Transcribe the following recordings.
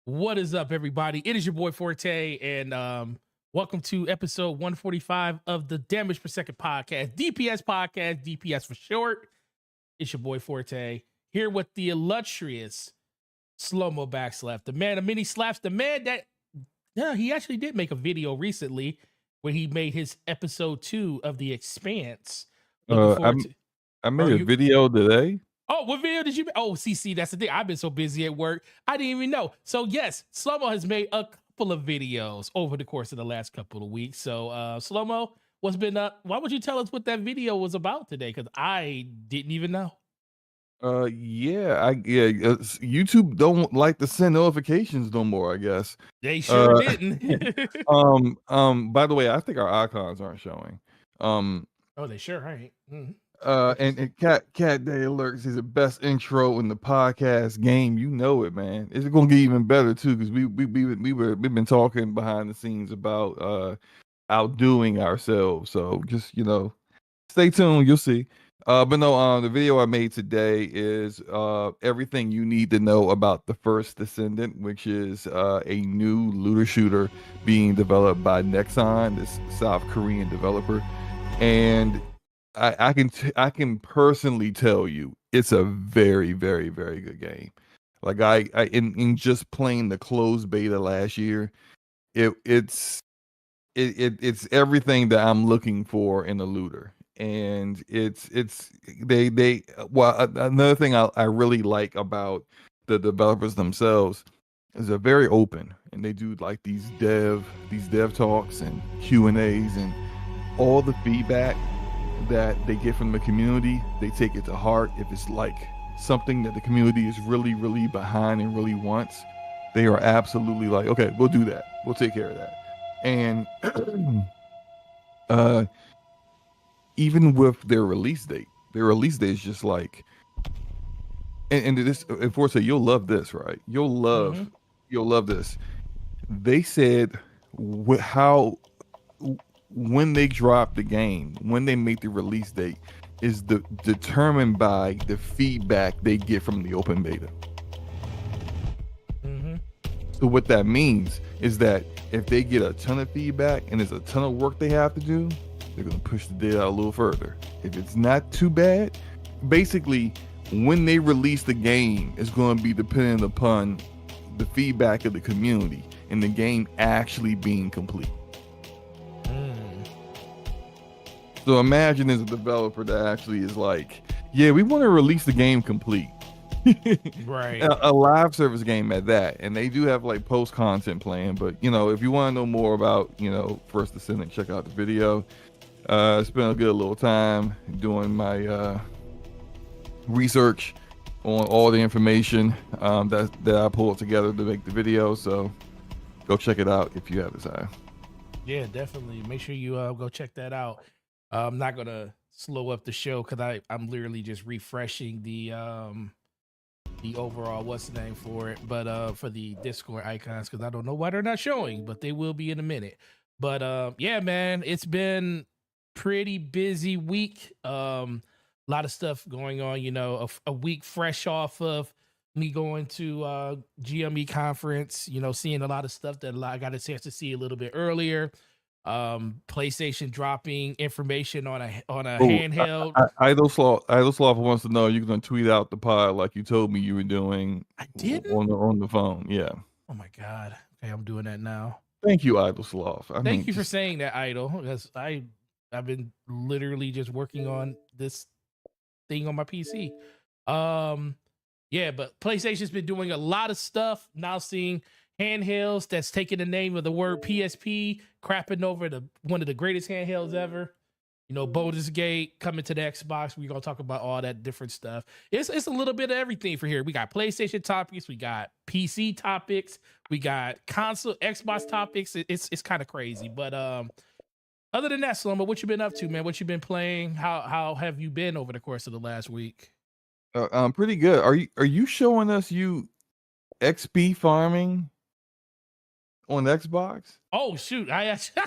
What is up, everybody? It is your boy Forte, and welcome to episode 145 of the Damage Per Second podcast, DPS podcast, DPS for short. It's your boy Forte here with the illustrious Slow Mo Backslap, the man of many slaps, the man that he actually did make a video recently where he made his episode 2 of The Expanse. Looking Uh, forward I'm to. I Are made a you? video today. Oh, what video did you make? Oh, CC, that's the thing. I've been so busy at work. I didn't even know. So, yes, Slow-Mo has made a couple of videos over the course of the last couple of weeks. So, Slow-Mo, what's been up? Why would you tell us what that video was about today? Because I didn't even know. YouTube don't like to send notifications no more, I guess. They sure Uh, didn't. by the way, I think our icons aren't showing. Um, Oh, they sure ain't. and Cat Day Alerts is the best intro in the podcast game. You know it, man. It's gonna get even better too, because we've been talking behind the scenes about outdoing ourselves. So just stay tuned. You'll see. But no, the video I made today is everything you need to know about the First Descendant, which is a new looter shooter being developed by Nexon, this South Korean developer, and I can personally tell you it's a very, very, very good game. Like in just playing the closed beta last year, it's everything that I'm looking for in a looter. And another thing I really like about the developers themselves is they're very open, and they do like these dev talks and Q&As, and all the feedback that they get from the community, they take it to heart. If it's like something that the community is really, really behind and really wants, they are absolutely like, okay, we'll do that. We'll take care of that. And uh, even with their release date is just like, and this, unfortunately, you'll love this, right? You'll love this. They said how when they drop the game, when they make the release date, is determined by the feedback they get from the open beta. So what that means is that if they get a ton of feedback and there's a ton of work they have to do, they're going to push the data out a little further. If it's not too bad, basically, when they release the game, it's going to be dependent upon the feedback of the community and the game actually being complete. So imagine as a developer that actually is like, yeah, we want to release the game complete. Right. A live service game at that. And they do have like post content playing, but if you want to know more about, First Descendant, check out the video. Spent a good little time doing my research on all the information that I pulled together to make the video. So go check it out if you have the time. Yeah, definitely. Make sure you go check that out. I'm not gonna slow up the show because I'm literally just refreshing the overall what's the name for it, but for the Discord icons, because I don't know why they're not showing, but they will be in a minute. But yeah, man, it's been pretty busy week. A lot of stuff going on. A week fresh off of me going to GME conference. Seeing a lot of stuff that I got a chance to see a little bit earlier. PlayStation dropping information on a handheld. Idle Sloth wants to know you're gonna tweet out the pod like you told me you were doing. I didn't on the phone. Yeah. Oh my god. Okay, I'm doing that now. Thank you, Idle Sloth. Thank you for saying that, Idle, because I've been literally just working on this thing on my PC. Yeah, but PlayStation's been doing a lot of stuff. Now seeing handhelds that's taking the name of the word PSP, crapping over one of the greatest handhelds ever. Baldur's Gate coming to the Xbox. We're gonna talk about all that different stuff. It's a little bit of everything for here. We got PlayStation topics, we got PC topics, we got console Xbox topics. It's kind of crazy. But other than that, Slumber, what you been up to, man? What you been playing? How have you been over the course of the last week? Pretty good. Are you showing us you XP farming on Xbox? Oh shoot! I actually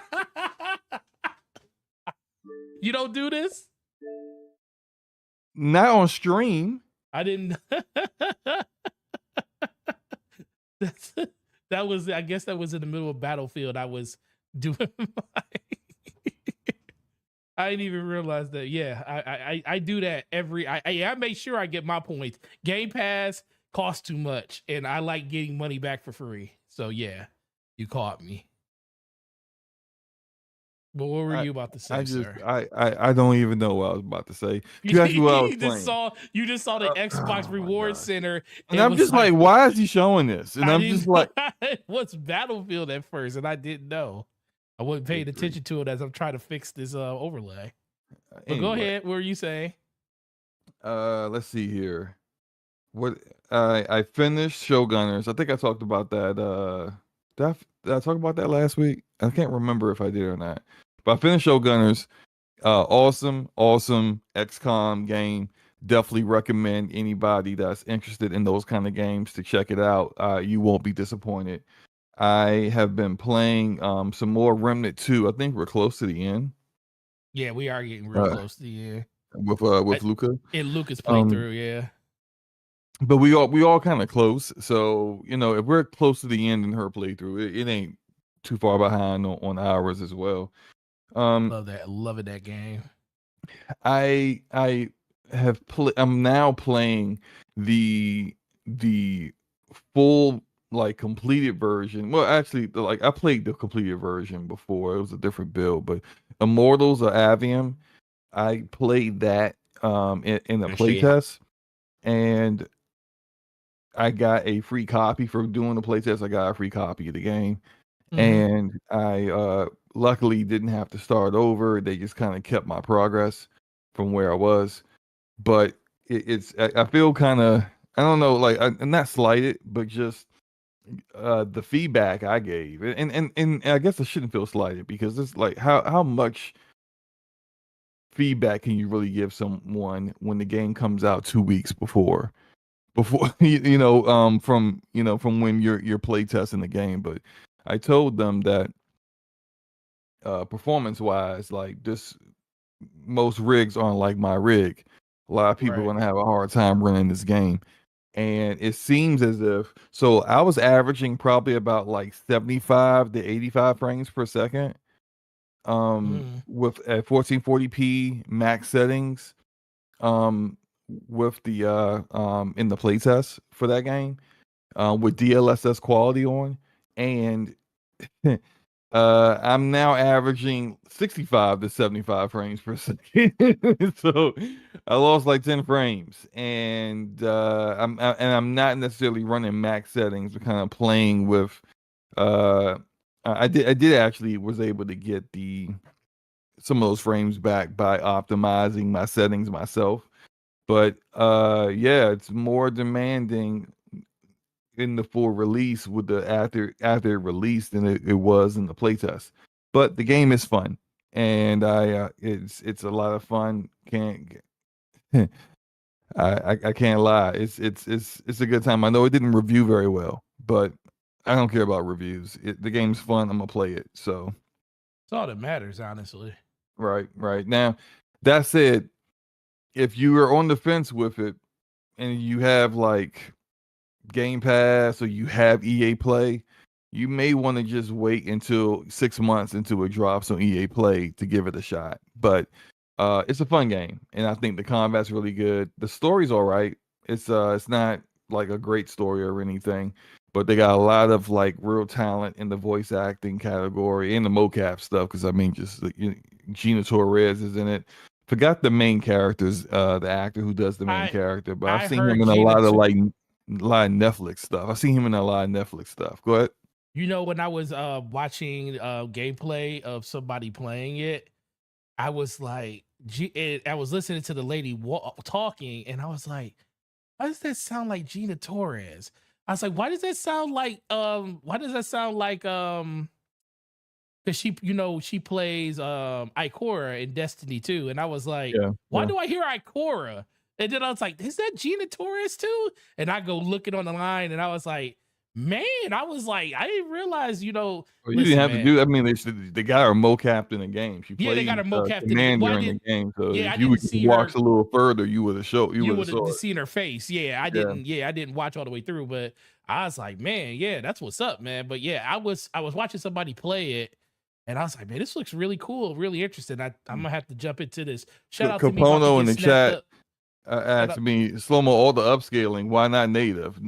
You don't do this? Not on stream. I didn't. That was, I guess that was in the middle of Battlefield. I was doing I didn't even realize that. Yeah, I do that I make sure I get my points. Game Pass costs too much, and I like getting money back for free. So yeah, you caught me. But what were I you about to I say, just sir? I don't even know what I was about to say. You asked me what I was playing. You just saw the Xbox Oh my Reward gosh. Center And and I'm was just like, like, why is he showing this? And I I'm just didn't know like, it was Battlefield at first, and I didn't know. I wasn't paying victory. attention to it as I'm trying to fix this overlay. But go Anyway, ahead. What were you saying? let's see here. What I finished Showgunners. I think I talked about that. Did I talk about that last week? I can't remember if I did or not. But I finished Showgunners. Awesome XCOM game. Definitely recommend anybody that's interested in those kind of games to check it out. You won't be disappointed. I have been playing some more Remnant 2. I think we're close to the end. Yeah, we are getting real Uh, close to the end. with Luca. In Lucas Um playthrough, yeah. but we all kind of close. So, if we're close to the end in her playthrough, it ain't too far behind on ours as well. Um Love that. Loving that game. I I'm now playing the full like completed version. Well, actually, I played the completed version before. It was a different build, but Immortals of Avium, I played that in a playtest, and I got a free copy for doing the playtest. I got a free copy of the game, Mm-hmm. and I luckily didn't have to start over. They just kind of kept my progress from where I was. But I feel kind of, I don't know, like I'm not slighted, but just the feedback I gave, and I guess I shouldn't feel slighted because it's like how much feedback can you really give someone when the game comes out 2 weeks before from when you're play testing the game. But I told them that performance wise, like this, most rigs aren't like my rig. A lot of people are Right. gonna have a hard time running this game. And it seems as if, so I was averaging probably about like 75 to 85 frames per second Mm-hmm. with at 1440p max settings um with the in the playtest for that game with DLSS quality on. And I'm now averaging 65 to 75 frames per second. So I lost like 10 frames, and I'm not necessarily running max settings. We're kind of playing with. Uh, I did actually was able to get the some of those frames back by optimizing my settings myself. But yeah, it's more demanding in the full release with the after it released than it was in the playtest. But the game is fun, and it's a lot of fun. Can't I can't lie. It's a good time. I know it didn't review very well, but I don't care about reviews. The game's fun. I'm gonna play it. So It's all that matters, honestly. right now, that said, if you are on the fence with it and you have like Game Pass or you have EA Play, you may want to just wait until 6 months until it drops on EA Play to give it a shot. But it's a fun game, and I think the combat's really good. The story's all right. It's not like a great story or anything, but they got a lot of like real talent in the voice acting category and the mocap stuff. Because I mean, just Gina Torres is in it. Forgot the main characters, the actor who does the main I character, but I've I seen him heard in a Gina. lot of like a lot of Netflix stuff. I've seen him in a lot of Netflix stuff. Go ahead. You know, when I was watching gameplay of somebody playing it, I was like, I was listening to the lady talking, and I was like, why does that sound like Gina Torres? I was like, why does that sound like because she plays Ikora in Destiny 2, and I was like, Yeah, why yeah. do I hear Ikora? And then I was like, is that Gina Torres too? And I go looking on the line, and I was like, Man, I was like, I didn't realize, Well, you didn't listen, have to man. do. I mean, they got her mocapped in the game. She Yeah, they got her played mocap in the game. Well, Commander I in the didn't. game. So Yeah, I if you would didn't just see watch her. a little further, you would have You would saw have it. seen her face. Yeah, I Yeah. didn't. Yeah, I didn't watch all the way through, but I was like, man, yeah, that's what's up, man. But yeah, I was watching somebody play it, and I was like, man, this looks really cool, really interesting. I'm gonna have to jump into this. Shout out to me about to Capono in get the snapped chat up. Shout asked out. me, slow-mo all the upscaling. Why not native?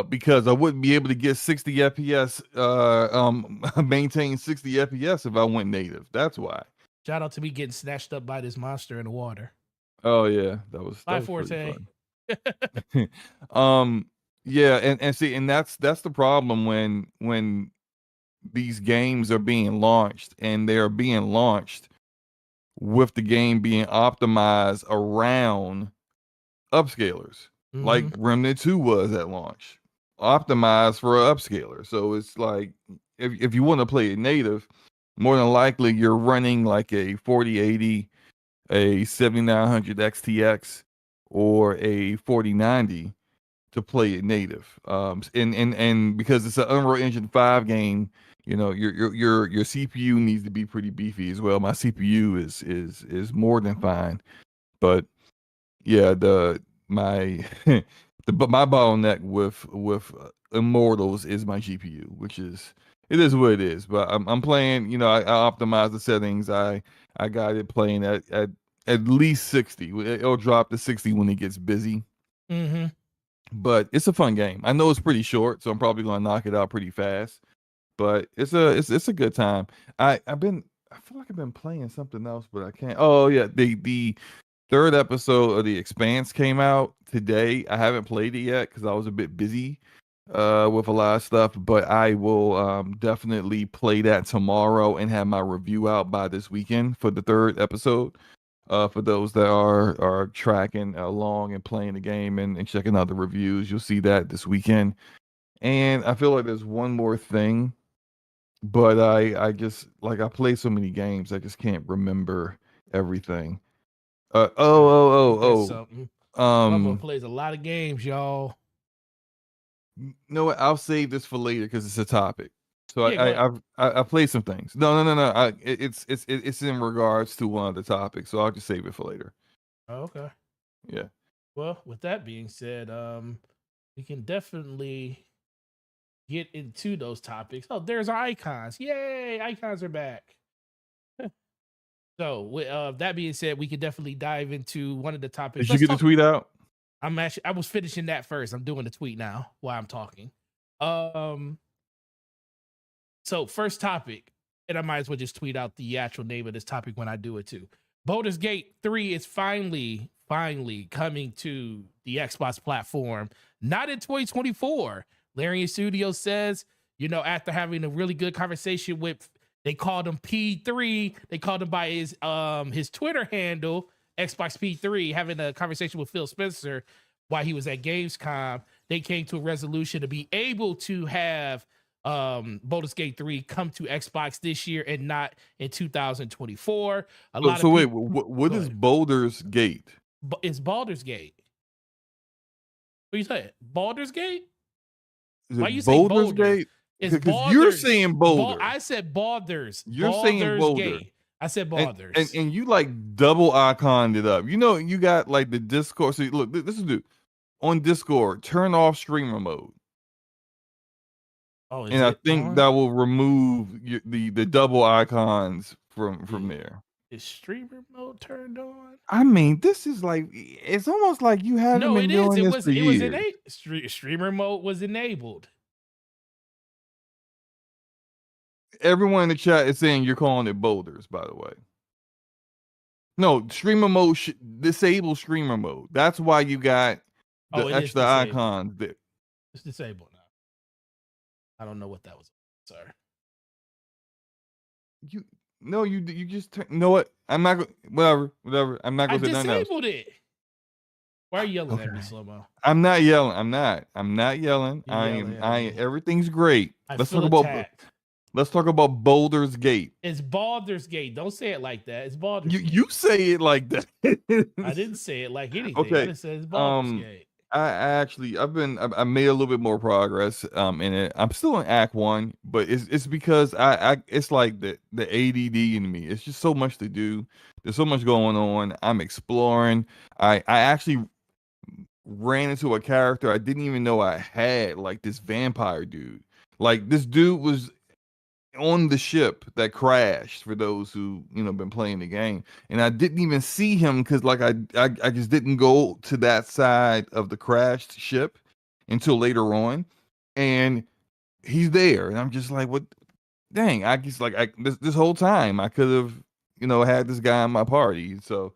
Because I wouldn't be able to get 60 FPS, maintain 60 FPS if I went native. That's why. Shout out to me getting snatched up by this monster in the water. Oh yeah, that was Bye, pretty Forte. fun. Yeah, and see, and that's the problem when these games are being launched and they are being launched with the game being optimized around upscalers, like Mhm. Remnant 2 was at launch, optimized for an upscaler. So it's like if you want to play it native, more than likely you're running like a 4080, a 7900 XTX, or a 4090 to play it native. And because it's an Unreal Engine 5 game, your CPU needs to be pretty beefy as well. My CPU is more than fine, but yeah, my but my bottleneck with Immortals is my GPU, which is it is what it is. But I'm playing, I optimize the settings. I got it playing at least 60. It'll drop to 60 when it gets busy. Mhm. But it's a fun game. I know it's pretty short, so I'm probably gonna knock it out pretty fast. But it's a good time. I feel like I've been playing something else, but I can't. Oh yeah, the third episode of The Expanse came out today. I haven't played it yet because I was a bit busy with a lot of stuff, but I will definitely play that tomorrow and have my review out by this weekend for the third episode. For those that are tracking along and playing the game and checking out the reviews, you'll see that this weekend. And I feel like there's one more thing, but I just like I play so many games, I just can't remember everything. There's something. Slumbo Um, plays a lot of games, y'all. no, I'll save this for later because it's a topic. So Yeah, go ahead. I played some things. No. It's in regards to one of the topics, so I'll just save it for later. Oh, okay. Yeah. Well, with that being said, we can definitely get into those topics. Oh, there's our icons. Yay, icons are back. So, with that being said, we can definitely dive into one of the topics. Did you get the tweet out? I was finishing that first. I'm doing the tweet now while I'm talking. So first topic, and I might as well just tweet out the actual name of this topic when I do it too. Baldur's Gate 3 is finally coming to the Xbox platform, not in 2024. Larian Studios says, after having a really good conversation with, they called him P3, they called him by his Twitter handle, Xbox P3, having a conversation with Phil Spencer while he was at Gamescom, they came to a resolution to be able to have Baldur's Gate 3 come to Xbox this year and not in 2024. Wait, what is Baldur's Gate? It's Baldur's Gate. What you say? Baldur's Gate? Why you say Baldur's Gate? It's because you're saying Baldur. I said Baldur's. You're saying Baldur. Gate. I said Baldur's. And you like double iconed it up. You got like the Discord. So look, this is do on Discord. Turn off streamer mode. Oh, and I think that will remove the double icons from there. Is streamer mode turned on? I mean, this is like it's almost like you haven't been doing this for years. Streamer mode was enabled. Everyone in the chat is saying you're calling it boulders, by the way. No, streamer mode disable streamer mode. That's why you got the extra icons there. It's disabled now. I don't know what that was. Sorry. You just you know what? I'm not whatever. I'm not going to say nothing else. I disabled it. Why are you yelling at me, Slow-Mo? I'm not yelling. I'm not yelling. Everything's great. Let's talk about Baldur's Gate. It's Baldur's Gate. Don't say it like that. It's Baldur's Gate. You say it like that. I didn't say it like anything. Okay. I just said it's Baldur's Gate. I made a little bit more progress in it. I'm still in Act 1, but it's because it's like the ADD in me. It's just so much to do. There's so much going on. I'm exploring. I actually ran into a character I didn't even know I had, like this vampire dude. Like this dude was on the ship that crashed, for those who been playing the game, and I didn't even see him because like I just didn't go to that side of the crashed ship until later on, and he's there, and I'm just like, what? Dang, I just like this whole time I could have had this guy in my party. So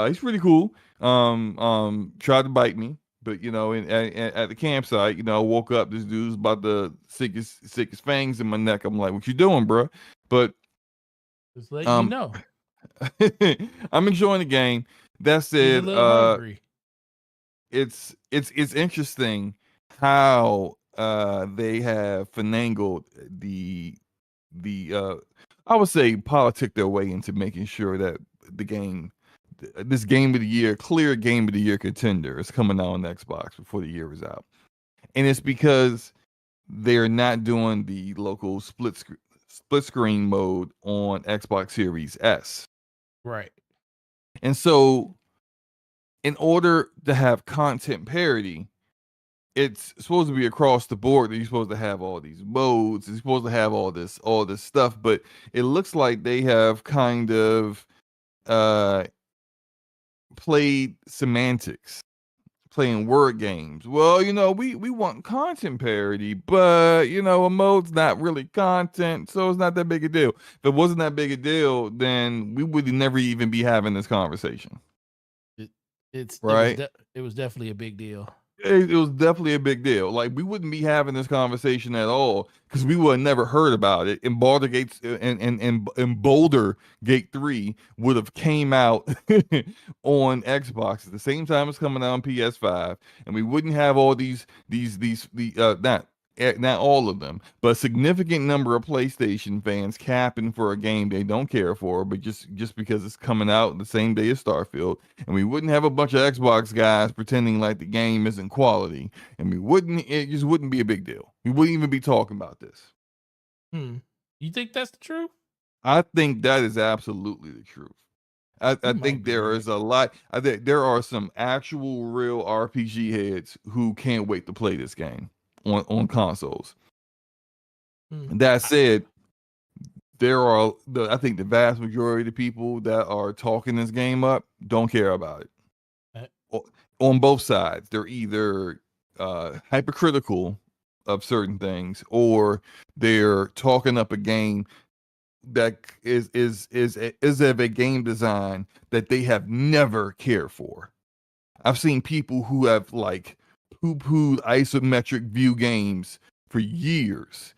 he's pretty cool. Tried to bite me, but at the campsite, I woke up, this dude's about to stick his fangs in my neck. I'm like, what you doing, bro? But Just letting you um know. I'm enjoying the game. That He's a said, little hungry. it's interesting how they have finagled the I would say politic their way into making sure that the game this game of the year, clear game of the year contender, is coming out on Xbox before the year is out. And it's because they're not doing the local split screen mode on Xbox Series S. Right. And so in order to have content parity, it's supposed to be across the board that you're supposed to have all these modes, you're supposed to have all this stuff, but it looks like they have kind of uh played semantics, playing word games. Well, we want content parity, but a mode's not really content, so it's not that big a deal. If it wasn't that big a deal, then we would never even be having this conversation. It, it Right? was definitely a big deal. It was definitely a big deal. Like we wouldn't be having this conversation at all because we would have never heard about it. And Baldur Gates and Boulder Gate 3 would have came out on Xbox at the same time as coming out on PS5, and we wouldn't have all not all of them, but a significant number of PlayStation fans capping for a game they don't care for, but just because it's coming out the same day as Starfield, and we wouldn't have a bunch of Xbox guys pretending like the game isn't quality, and it just wouldn't be a big deal. We wouldn't even be talking about this. You think that's the truth? I think that is absolutely the truth. I think there is a lot. I think there are some actual real RPG heads who can't wait to play this game on consoles. That said, I think the vast majority of the people that are talking this game up don't care about it. On both sides, they're either hypercritical of certain things, or they're talking up a game that is of a game design that they have never cared for. I've seen people who have like poo-pooed isometric view games for years,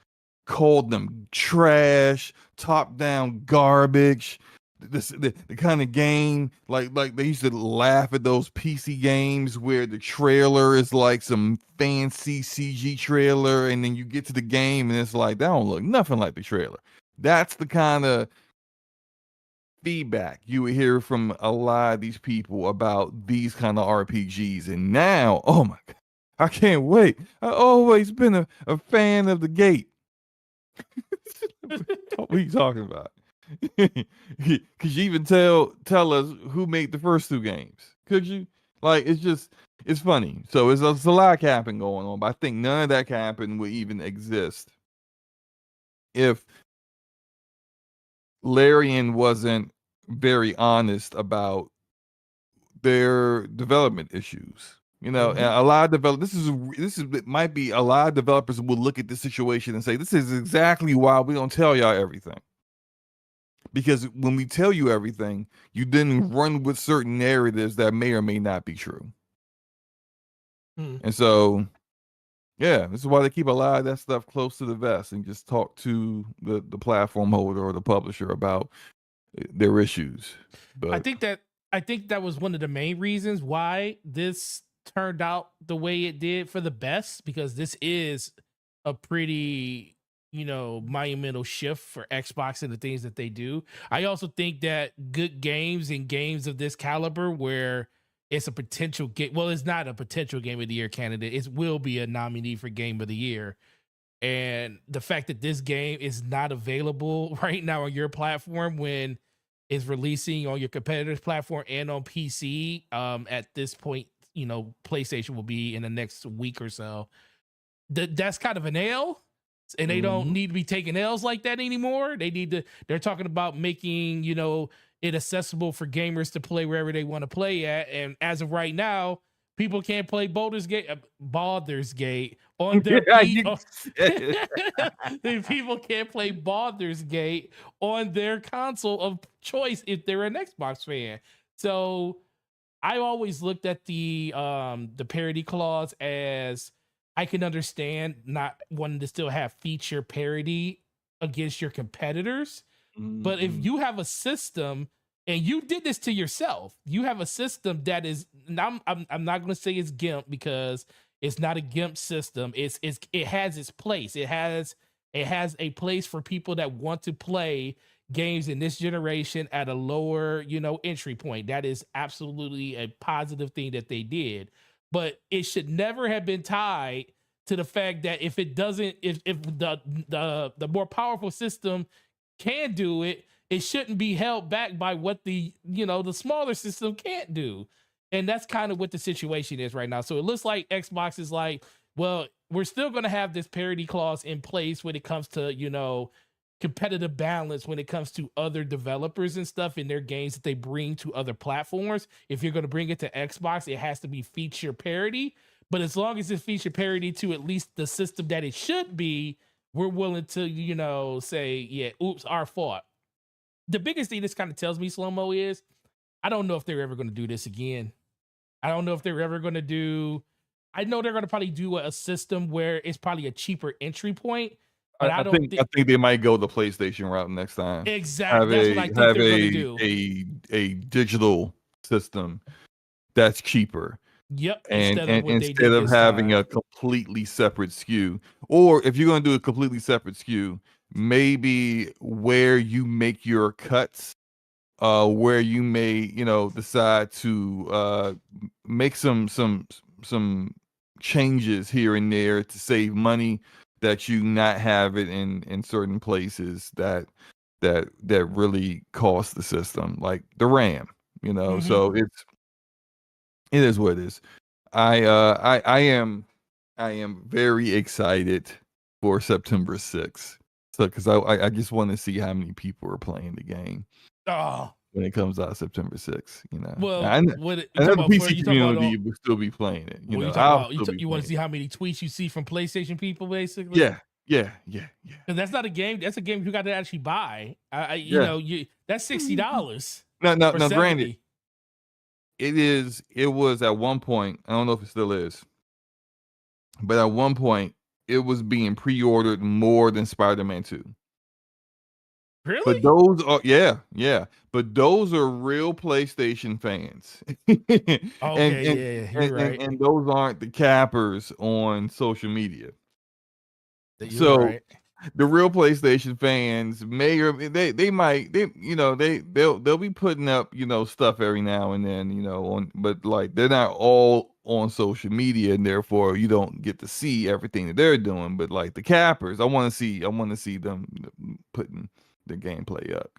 called them trash, top-down garbage. The kind of game like they used to laugh at those PC games where the trailer is like some fancy CG trailer, and then you get to the game and it's like that don't look nothing like the trailer. That's the kind of feedback you would hear from a lot of these people about these kind of RPGs. And now, oh my God, I can't wait. I've always been a fan of the Gate. What are you talking about? Could you even tell us who made the first two games? Could you? Like, it's funny. So it's a lot of capping going on, but I think none of that capping would even exist if Larian wasn't very honest about their development issues. And a lot of developers. It might be a lot of developers will look at this situation and say, "This is exactly why we don't tell y'all everything." Because when we tell you everything, you then run with certain narratives that may or may not be true. And so, yeah, this is why they keep a lot of that stuff close to the vest and just talk to the platform holder or the publisher about their issues. But I think that was one of the main reasons why this turned out the way it did for the best, because this is a pretty monumental shift for Xbox and the things that they do. I also think that good games and games of this caliber, where it's a potential game. Well, it's not a potential game of the year candidate. It will be a nominee for game of the year. And the fact that this game is not available right now on your platform when it's releasing on your competitor's platform and on PC, at this point, PlayStation will be in the next week or so. That's kind of an L, and they don't Mhm. need to be taking L's like that anymore. They're talking about making, it accessible for gamers to play wherever they want to play at. And as of right now, people can't play Baldur's Gate on their Yeah, P. you said People can't play Baldur's Gate on their console of choice if they're an Xbox fan. So I always looked at the parity clause as, I can understand not wanting to still have feature parity against your competitors, but if Mhm. you have a system, and you did this to yourself, you have a system that is, and I'm not going to say it's GIMP, because it's not a GIMP system. It has its place. It has a place for people that want to play games in this generation at a lower, entry point. That is absolutely a positive thing that they did. But it should never have been tied to the fact that if it doesn't, if the more powerful system can do it, it shouldn't be held back by what the smaller system can't do. And that's kind of what the situation is right now. So it looks like Xbox is like, well, we're still going to have this parity clause in place when it comes to, competitive balance, when it comes to other developers and stuff in their games that they bring to other platforms. If you're going to bring it to Xbox, it has to be feature parity. But as long as it's feature parity to at least the system that it should be, we're willing to, say, yeah, oops, our fault. The biggest thing this kind of tells me, Slow Mo, is I don't know if they're ever going to do this again. I don't know if they're ever going to do. I know they're going to probably do a system where it's probably a cheaper entry point, but I I don't think think they might go the PlayStation route next time. exact. Have That's what a I think they're going to do. digital system that's cheaper. Yep. And Instead of what they instead did of this having time. a completely separate SKU, or if you're gonna do a completely separate SKU, maybe where you make your cuts, where you may, decide to make some changes here and there to save money, that you not have it in certain places that really cost the system, like the RAM, Hmm. so it is what it is. I am very excited for September 6th. So because I just want to see how many people are playing the game Oh, when it comes out September 6th. well, what you I know talking the about? For PC you talking about? community will still be playing it. What you talking I'll about? still be You want to playing see it. how many tweets you see from PlayStation people, basically? Yeah, yeah, yeah, yeah, Because that's not a game. That's a game you got to actually buy. yeah. That's $60 or Now, granted, 70. it was at one point. I don't know if it still is, but at one point it was being pre-ordered more than Spider-Man 2. Really? But those are yeah. But those are real PlayStation fans. and, Okay, and yeah, and you're and right. and those aren't the cappers on social media. You're So right. the real PlayStation fans may, or they might, they'll be putting up, stuff every now and then, on, but like they're not all on social media, and therefore you don't get to see everything that they're doing. But like the cappers, I want to see them putting the gameplay up,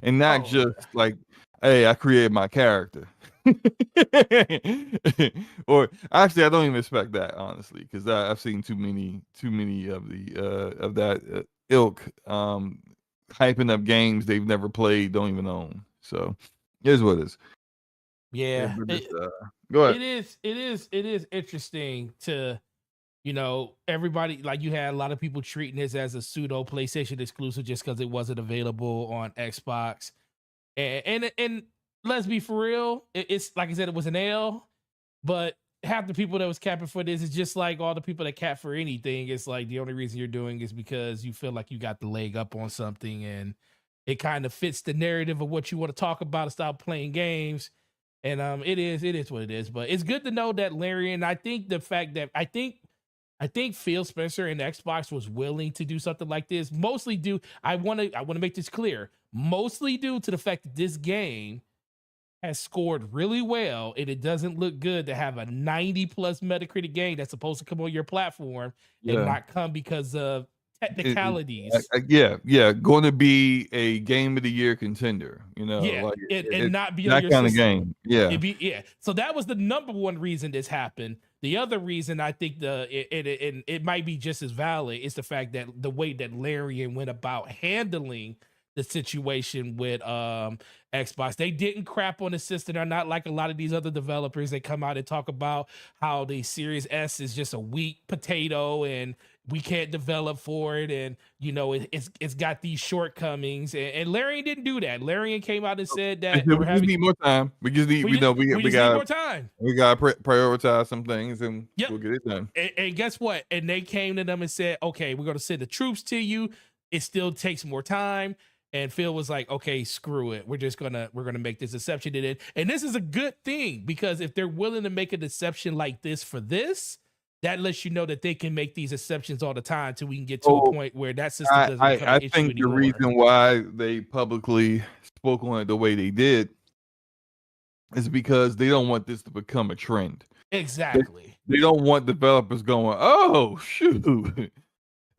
and not Oh just yeah. like, hey, I created my character. Or actually, I don't even expect that, honestly, because I've seen too many of the of that ilk, hyping up games they've never played, don't even own. So here's what it is. Yeah, Yeah. but go ahead. It is interesting to, everybody, like, you had a lot of people treating this as a pseudo PlayStation exclusive just because it wasn't available on Xbox. And let's be for real, it's like I said, it was an L. But half the people that was capping for this is just like all the people that cap for anything. It's like the only reason you're doing is because you feel like you got the leg up on something, and it kind of fits the narrative of what you want to talk about and stop playing games. And it is what it is. But it's good to know that Larry, and I think the fact that I think Phil Spencer and Xbox was willing to do something like this, mostly due. I want to make this clear. Mostly due to the fact that this game has scored really well, and it doesn't look good to have a 90 plus Metacritic game that's supposed to come on your platform and Yeah. not come because of technicalities. Yeah, going to be a game of the year contender. Yeah, Like and not be on that your kind of system. game. Yeah, Yeah. So that was the number one reason this happened. The other reason I think it might be just as valid is the fact that the way that Larian went about handling the situation with Xbox, they didn't crap on the system. They're not like a lot of these other developers. They come out and talk about how the Series S is just a weak potato and we can't develop for it, and it's got these shortcomings. And Larian didn't do that. Larian came out and said that we just need more time. We just need, we we just need got more time. we got to prioritize some things, and Yep. we'll get it done. And guess what? And they came to them and said, okay, we're going to send the troops to you. It still takes more time. And Phil was like, okay, screw it. We're gonna make this exception in it. And this is a good thing, because if they're willing to make a deception like this for this, that lets you know that they can make these exceptions all the time till we can get to a point where that system doesn't become an issue think anymore. the reason why they publicly spoke on it the way they did is because they don't want this to become a trend. Exactly. They don't want developers going, oh shoot,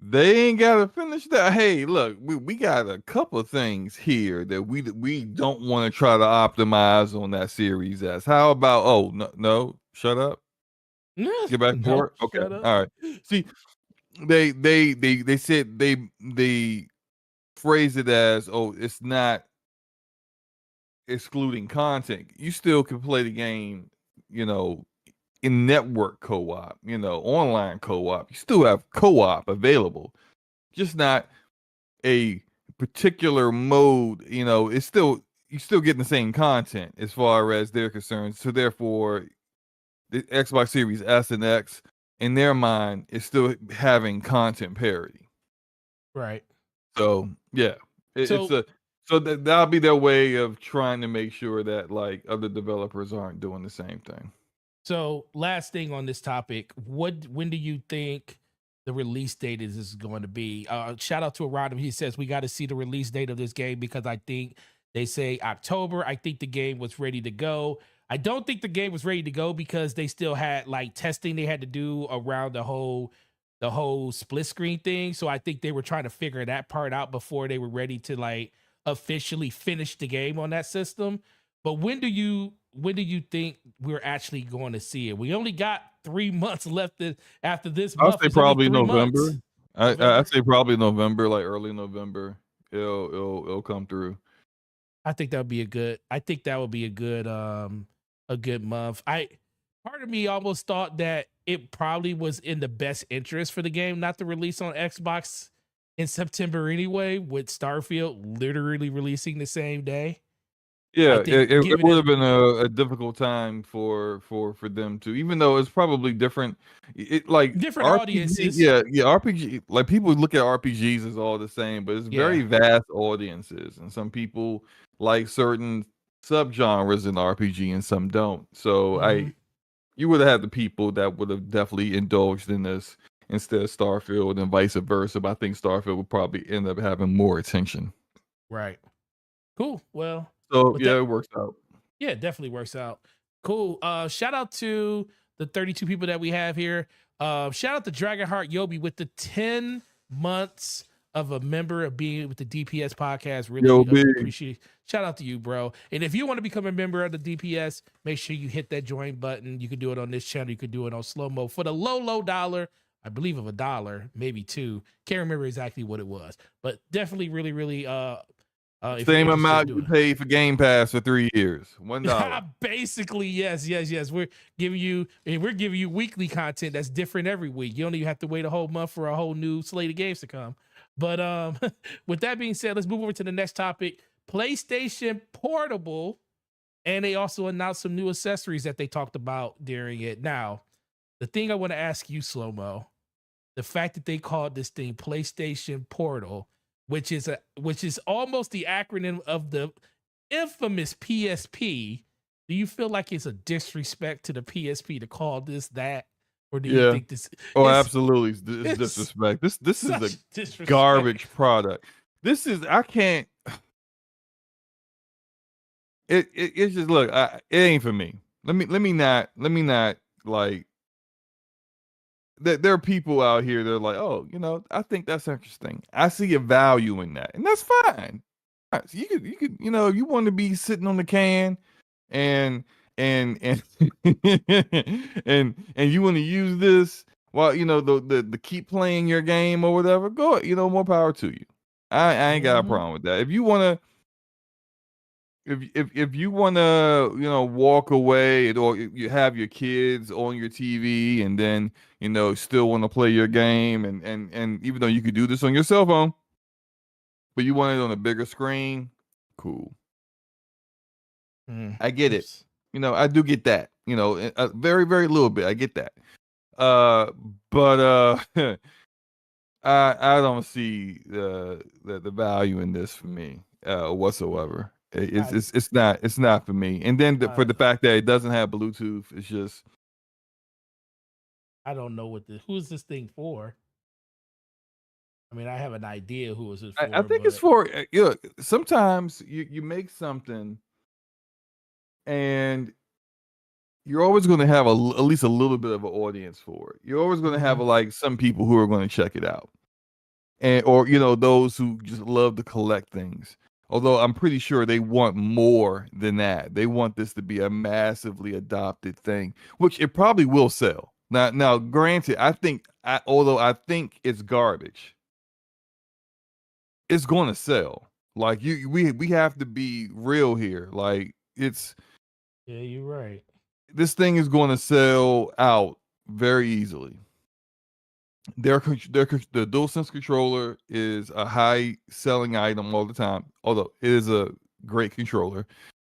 they ain't gotta finish that. Hey, look, we got a couple of things here that we don't want to try to optimize on that Series S. How about, oh no, shut up. Get back to work. Okay, all right. See, they said they phrase it as, oh, it's not excluding content. You still can play the game, in network co-op, online co-op. You still have co-op available, just not a particular mode. It's still, you still getting the same content as far as they're concerned. So therefore, the Xbox Series S and X, in their mind, is still having content parity. Right. So yeah, that'll be their way of trying to make sure that like other developers aren't doing the same thing. So last thing on this topic, when do you think the release date is going to be? Shout out to Aradam. He says we got to see the release date of this game, because I think they say October. I think the game was ready to go. I don't think the game was ready to go because they still had like testing they had to do around the whole split screen thing. So I think they were trying to figure that part out before they were ready to like officially finish the game on that system. But when do you think we're actually going to see it? We only got 3 months left after this month. I'll say probably November. I'd say probably November, like early November. It'll come through. I think that would be a good. I think that would be a good month. Part of me almost thought that it probably was in the best interest for the game not to release on Xbox in September anyway, with Starfield literally releasing the same day. Yeah, it would have been a difficult time for them to, even though it's probably different. It like different RPG, audiences. Yeah, RPG. Like people look at RPGs as all the same, but it's very vast audiences, and some people like certain subgenres in RPG, and some don't. So you would have had the people that would have definitely indulged in this instead of Starfield, and vice versa. But I think Starfield would probably end up having more attention. Right. Cool. Well. So yeah, it works out. Yeah, it definitely works out. Cool. Shout out to the 32 people that we have here. Shout out to Dragonheart Yobi with the 10 months of a member of being with the DPS podcast. Really appreciate. Shout out to you, bro. And if you want to become a member of the DPS, make sure you hit that join button. You can do it on this channel. You can do it on Slow Mo for the low dollar. I believe of $1, maybe $2. Can't remember exactly what it was, but definitely really same amount you pay for Game Pass for 3 years, $1. Basically, yes. We're giving you weekly content that's different every week. You don't even have to wait a whole month for a whole new slate of games to come. But with that being said, let's move over to the next topic: PlayStation Portable, and they also announced some new accessories that they talked about during it. Now, the thing I want to ask you, Slow Mo, the fact that they called this thing PlayStation Portal, which is almost the acronym of the infamous PSP. Do you feel like it's a disrespect to the PSP to call this that, or do you think this? Oh, absolutely, it's disrespect. This is a garbage product. I can't. it's just look, it ain't for me. Let me not like there are people out here that are like, oh, I think that's interesting. I see a value in that, and that's fine. You could, if you want to be sitting on the can and and and you want to use this while the keep playing your game or whatever, go, more power to you. I ain't got a problem with that. If you want to if you want to walk away or you have your kids on your TV and then still want to play your game and even though you could do this on your cell phone but you want it on a bigger screen, cool. I get it. I do get that. A very very little bit. I get that. But I don't see the value in this for me whatsoever. It's not for me. And then for the fact that it doesn't have Bluetooth, it's just I don't know who's this thing for. I mean, I have an idea who is it for. I think it's for sometimes you make something and you're always going to have at least a little bit of an audience for it. You're always going to have like some people who are going to check it out. And or those who just love to collect things. Although I'm pretty sure they want more than that. They want this to be a massively adopted thing, which it probably will sell. Now, granted, although I think it's garbage, it's going to sell. Like we have to be real here. Like yeah, you're right. This thing is going to sell out very easily. The DualSense controller is a high selling item all the time, although it is a great controller.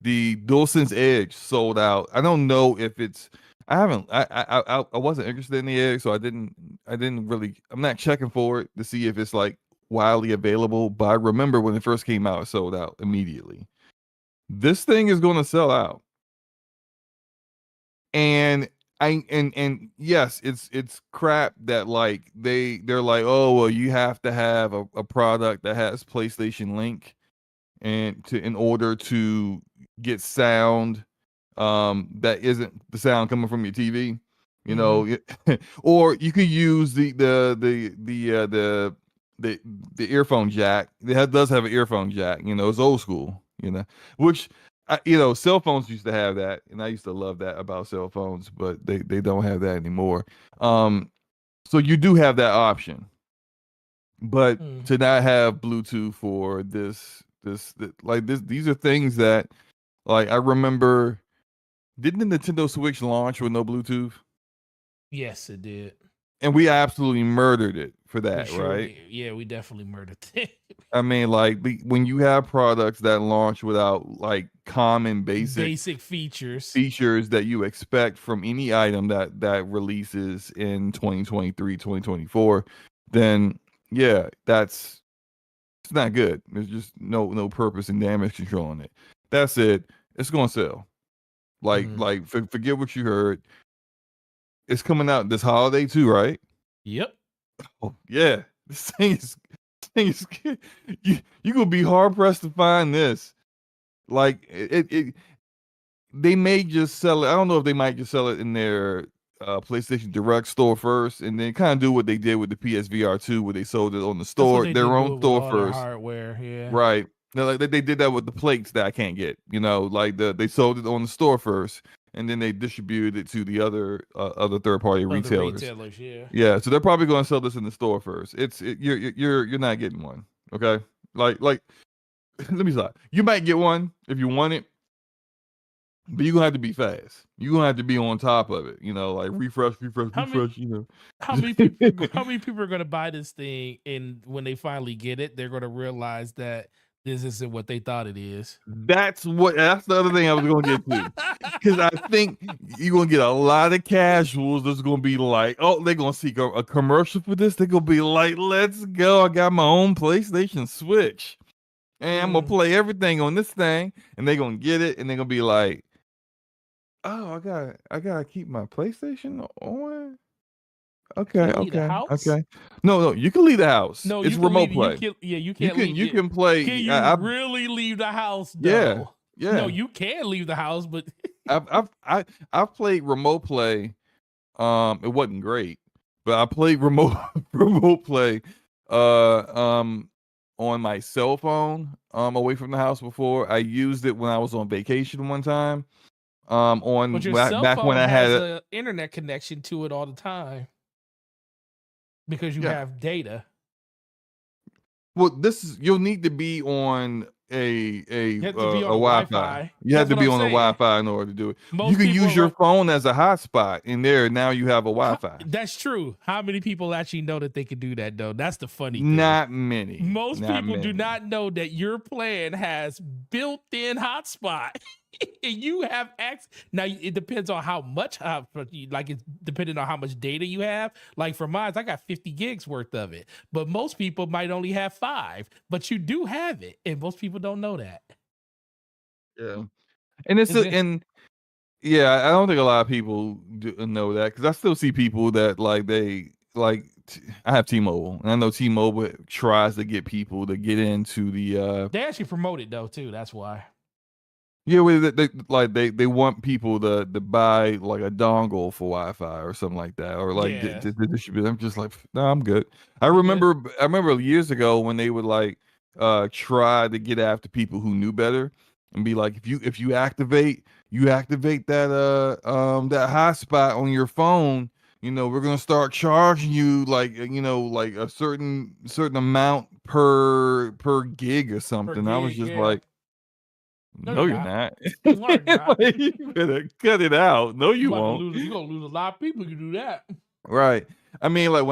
The DualSense Edge sold out. I don't know if it's. I wasn't interested in the Edge, so I didn't really. I'm not checking for it to see if it's like widely available. But I remember when it first came out, it sold out immediately. This thing is going to sell out, and yes, it's crap that like they're like, oh well, you have to have a product that has PlayStation Link in order to get sound that isn't the sound coming from your TV, or you could use the earphone jack. It does have an earphone jack, it's old school, which cell phones used to have that, and I used to love that about cell phones, but they don't have that anymore. So you do have that option, but to not have Bluetooth for these are things that, like, I remember, didn't the Nintendo Switch launch with no Bluetooth? Yes, it did. And we absolutely murdered it for that, right? Yeah, we definitely murdered it. I mean, like, when you have products that launch without like common basic features that you expect from any item that releases in 2023, 2024, then yeah, it's not good. There's just no purpose in damage control in it. That's it. It's gonna sell. Like forget what you heard. It's coming out this holiday too, right? Yep. Oh yeah, this thing is you gonna be hard pressed to find this. Like they may just sell it. I don't know if they might just sell it in their PlayStation Direct store first, and then kind of do what they did with the PSVR 2, where they sold it on the store, their own store first. Hardware, yeah. Right. Now, like they did that with the plates that I can't get. Like they sold it on the store first, and then they distributed it to the other third party retailers. Yeah. So they're probably going to sell this in the store first. You're not getting one. Okay. Like let me stop. You might get one if you want it, but you're gonna have to be fast. You're gonna have to be on top of it. Like refresh. How many people are gonna buy this thing, and when they finally get it, they're gonna realize that this isn't what they thought it is. That's the other thing I was gonna get to, because I think you're gonna get a lot of casuals that's gonna be like, oh, they're gonna see a commercial for this. They're gonna be like, let's go! I got my own PlayStation Switch, and I'm gonna play everything on this thing, and they're gonna get it, and they're gonna be like, oh, I gotta keep my PlayStation on. Okay. No, you can leave the house. No, it's remote play. You can't leave. You can play. Can you really leave the house? Though? Yeah, Yeah. No, you can leave the house, but I've played remote play. It wasn't great, but I played remote remote play on my cell phone away from the house before. I used it when I was on vacation one time. but your cell Back when phone I had has it. a internet connection to it all the time because you Yeah. have data. Well, you'll need to be on a You have to be on a Wi-Fi. Wi-Fi. You have That's to what be I'm on a saying. Wi-Fi in order to do it. You Most can people use your run. phone as a hotspot in there. Now you have a Wi-Fi. That's true. How many people actually know that they can do that though? That's the funny thing. Not many. Most Not people do many. not know that your plan has built-in hotspot, and you have access. Now it depends on how much, like it's depending on how much data you have. Like for mine, I got 50 gigs worth of it, but most people might only have 5. But you do have it, and most people don't know that. Yeah. And it's Is it? and yeah, I don't think a lot of people know that because I still see people that I have T-Mobile, and I know T-Mobile tries to get people to get into the They actually promote it though too. That's why. yeah, well, they want people to buy like a dongle for Wi-Fi or something like that, or like Yeah, distribute. I'm just like, no, I'm good. I you good. remember years ago when they would like try to get after people who knew better and be like, if you activate that hotspot on your phone, we're gonna start charging you like like a certain amount per gig or Per something. I was gig, just yeah. like. No, No, you're you're not. not. No, you're not. Like, you better cut it out. No, You you about to won't. lose. You're gonna lose a lot of people. You do that. Right. I mean, like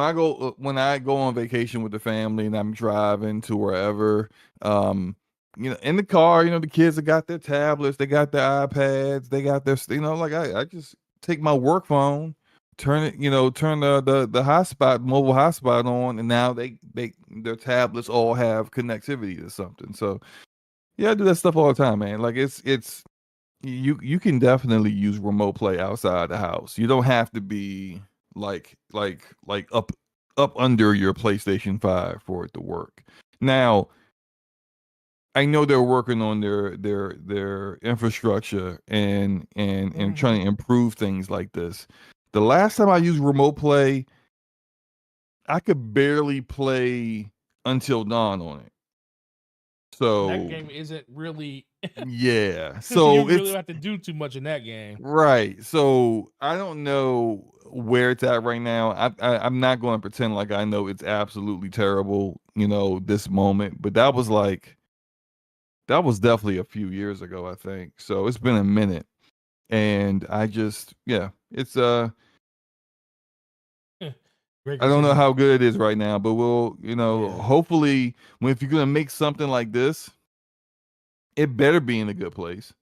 when I go on vacation with the family and I'm driving to wherever, in the car, the kids have got their tablets, they got their iPads, they got their, like I just take my work phone, turn it, turn the hotspot, mobile hotspot on, and now their tablets all have connectivity to something. So yeah, I do that stuff all the time, man. Like it's you can definitely use remote play outside the house. You don't have to be like up under your PlayStation 5 for it to work. Now, I know they're working on their infrastructure and trying to improve things like this. The last time I used remote play, I could barely play Until Dawn on it. That So, game isn't really. yeah. You So really it's don't have to do too much in that game. right. So I don't know where it's at right now. I'm not going to pretend like I know it's absolutely terrible, this moment. But that was definitely a few years ago, I think. So it's been a minute. And it's I Gregor don't said know he. how good it is right now, but we'll, Yeah. hopefully if you're gonna make something like this, it better be in a good place.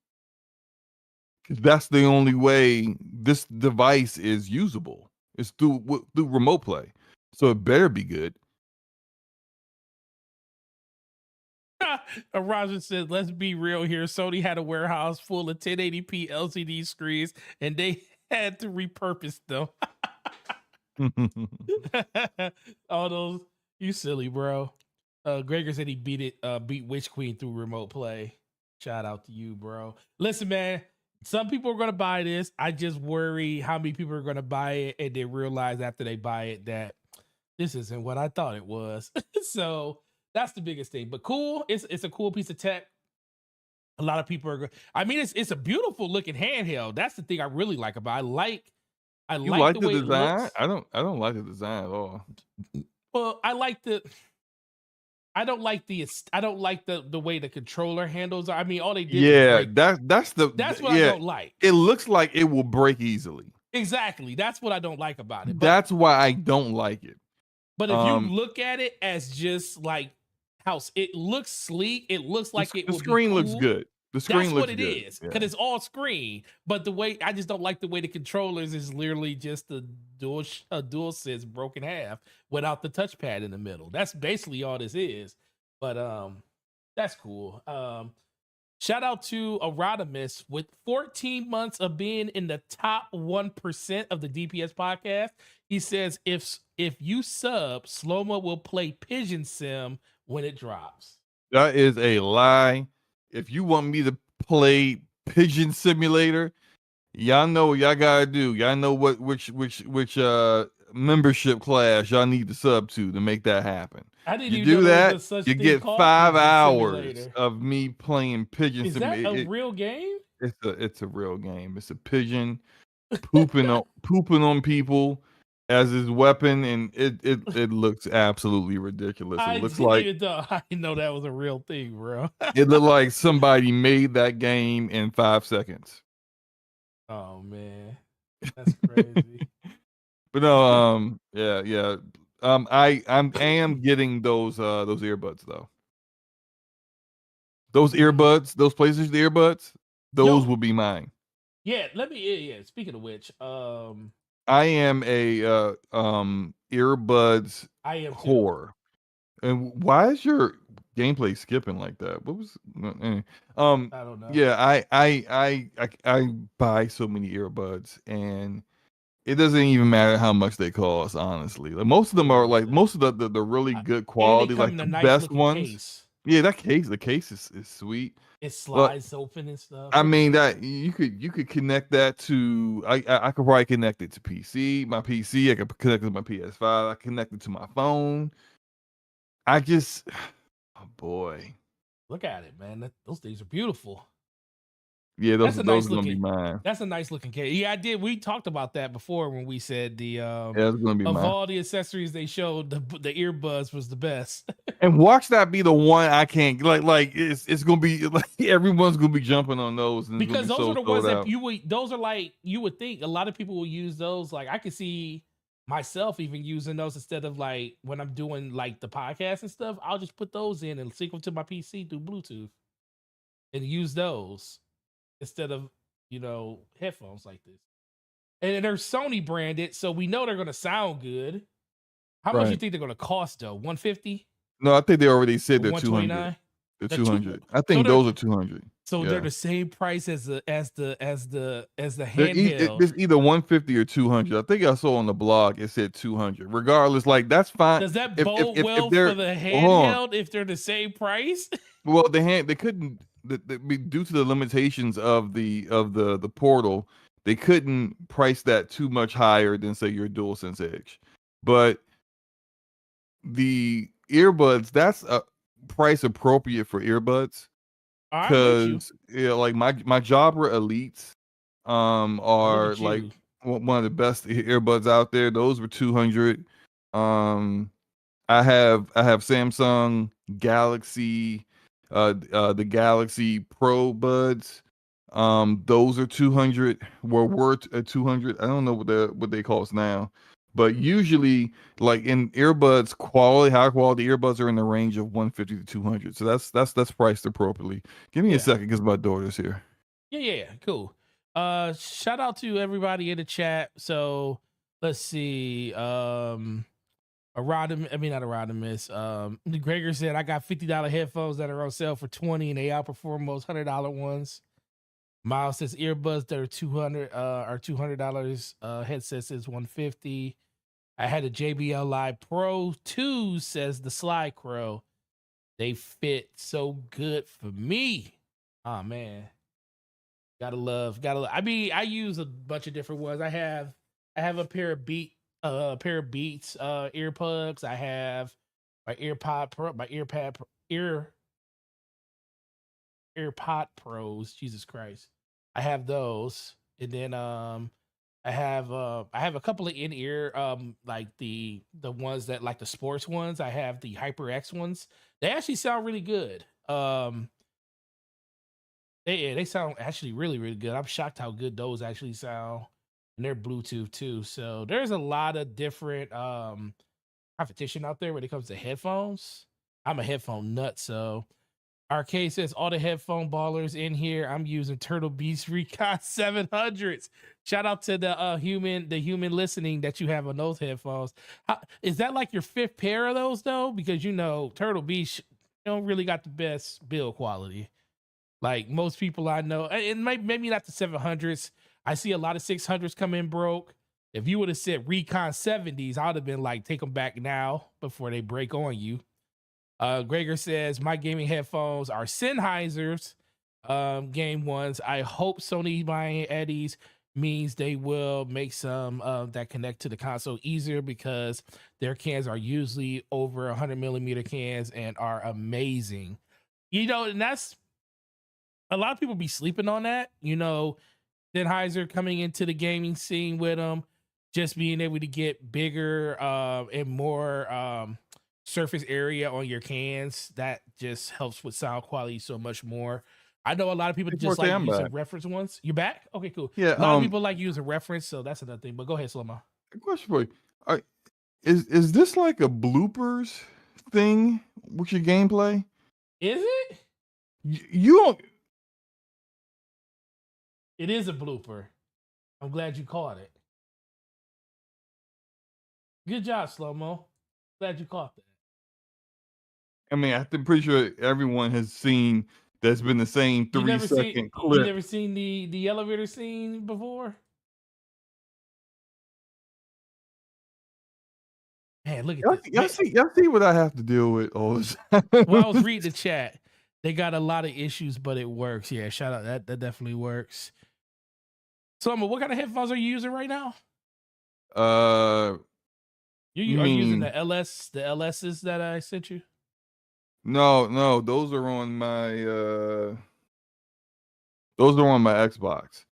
'Cause that's the only way this device is usable. It's through remote play. So it better be good. Roger said, "Let's be real here. Sony had a warehouse full of 1080p LCD screens, and they had to repurpose them. All those, you silly bro." Gregor said he beat Witch Queen through remote play. Shout out to you, bro. Listen, man. Some people are gonna buy this. I just worry how many people are gonna buy it and they realize after they buy it that this isn't what I thought it was. So that's the biggest thing. But cool, it's a cool piece of tech. A lot of people are. I mean, it's a beautiful looking handheld. That's the thing I really like about. I You like like the the way it design? looks. I don't like the design at all. Well, I like the. I don't like the way the controller handles. I mean, all they did was Yeah, break. That's what I yeah. don't like. It looks like it will break easily. Exactly. That's what I don't like about it. But That's why I don't like it. if you look at it as just like how it looks sleek, it looks like it The would be screen looks cool. good. The That's screen what looks it good. is because Yeah. it's all screen. But the way I just don't like the way the controllers is literally just a dual sense broken half without the touchpad in the middle. That's basically all this is. But that's cool. Shout out to Erodimus with 14 months of being in the top 1% of the DPS podcast. He says if you sub, Sloma will play Pigeon Sim when it drops. That is a lie. If you want me to played Pigeon Simulator, y'all know what y'all gotta do. Y'all know which membership class y'all need to sub to make that happen. I didn't You even know do there was that, a such you thing get called 5 Pigeon hours Simulator. of me playing Pigeon Is that a Simulator. real game? It's a real game. It's a pigeon pooping on people as his weapon, and it looks absolutely ridiculous. It I looks didn't like even know. I didn't know that was a real thing, bro. it looked like somebody made that game in 5 seconds. Oh man, that's crazy. But no, yeah. I am getting those earbuds though. Those earbuds, those PlayStation earbuds, those Yo, will be mine. yeah. Let me. Yeah. Speaking of which, I am a earbuds I am too. whore. And why is your gameplay skipping like that? What was I don't know. yeah, I buy so many earbuds, and it doesn't even matter how much they cost, honestly. Like most of them are like Listen, most of the really good and they quality, come like in the a nice best looking ones. case. Yeah, the case is sweet. It But slides open and stuff. I It mean looks that nice. you could connect that to I could probably connect it to my PC. I could connect it to my PS5. I connect it to my phone. I just oh boy. Look at it, man. Those things are beautiful. Yeah, That's a those nice are gonna be looking. mine. That's a nice looking case. Yeah, I did. We talked about that before when we said the Yeah, it's gonna be of mine. all the accessories they showed, the earbuds was the best. And watch that be the one I can't like. It's gonna be like everyone's gonna be jumping on those, and it's gonna Because be those are so the ones sold that out. you would. Those are like you would think a lot of people will use those. Like I could see myself even using those instead of like when I'm doing like the podcast and stuff. I'll just put those in and sync them to my PC through Bluetooth and use those instead of headphones like this. And they're Sony branded, so we know they're gonna sound good. How much you Right. think they're gonna cost though? 150 No, I think they already said or they're 200. 129? They're The two 200. I so think they're those are 200. so they're Yeah. the same price as the handheld. It's either 150 or 200. I think I saw on the blog it said 200. Regardless, like that's fine. Does that If bode well for they're the hold on. handheld if they're the same price? Well, they couldn't due to the limitations of the portal, they couldn't price that too much higher than say your DualSense Edge. But the earbuds, that's a price appropriate for earbuds I'm with you. because yeah, like my Jabra Elites Look are at like you. one of the best earbuds out there. Those were 200. Um I have Samsung Galaxy, the Galaxy Pro buds. Those are 200. Were 200. I don't know what they cost now, but usually like in earbuds quality, high quality earbuds are in the range of 150 to 200. So that's priced appropriately. Give me a Yeah. second because my daughter's here. Yeah. Cool. Shout out to everybody in the chat. So let's see. Not Gregor said I got $50 headphones that are on sale for 20 and they outperform most $100 ones. Miles says earbuds that are 200 are $200. Headset says 150. I had a JBL Live Pro 2, says the Sly Crow. They fit so good for me. Oh man. Gotta love. I mean, I use a bunch of different ones. I have a pair of Beats earplugs. I have my AirPod Pros. Jesus Christ. I have those. And then I have a couple of in-ear like the ones that like the sports ones. I have the HyperX ones. They actually sound really good. They sound actually really, really good. I'm shocked how good those actually sound. And they're Bluetooth too. So there's a lot of different competition out there when it comes to headphones. I'm a headphone nut, so Arcade says all the headphone ballers in here. I'm using Turtle Beast Recon 700s. Shout out to the human listening that you have on those headphones. Is that like your fifth pair of those though? Because Turtle Beast don't really got the best build quality. Like most people I know, and maybe not the 700s. I see a lot of 600s come in broke. If you would have said Recon 70s, I would have been like, take them back now before they break on you. Gregor says my gaming headphones are Sennheisers. game ones. I hope Sony buying Eddies means they will make some that connect to the console easier, because their cans are usually over 100 millimeter cans and are amazing. And that's a lot of people be sleeping on that. Sennheiser coming into the gaming scene with them, just being able to get bigger and more surface area on your cans, that just helps with sound quality so much more. I know a lot of people Hey, just Forte, like I'm using back. reference ones. You back? Okay, cool. Yeah. A lot of people like using reference, so that's another thing. But go ahead, Slomo. Question for you. Are, is this like a bloopers thing with your gameplay? Is it? You don't. It is a blooper. I'm glad you caught it. Good job, Slomo. Glad you caught that. I mean, I'm pretty sure everyone has seen that's been the same You never seen 3-second you clip. never seen the elevator scene before? Man, look at Y'all, this. y'all Man, see, y'all see what I have to deal with all the well, I was time. reading the chat. They got a lot of issues, but it works. Yeah, shout out. That definitely works. So, what kind of headphones are you using right now? uh, you Are you using mean the LSs that I sent you? no, those are on my Xbox.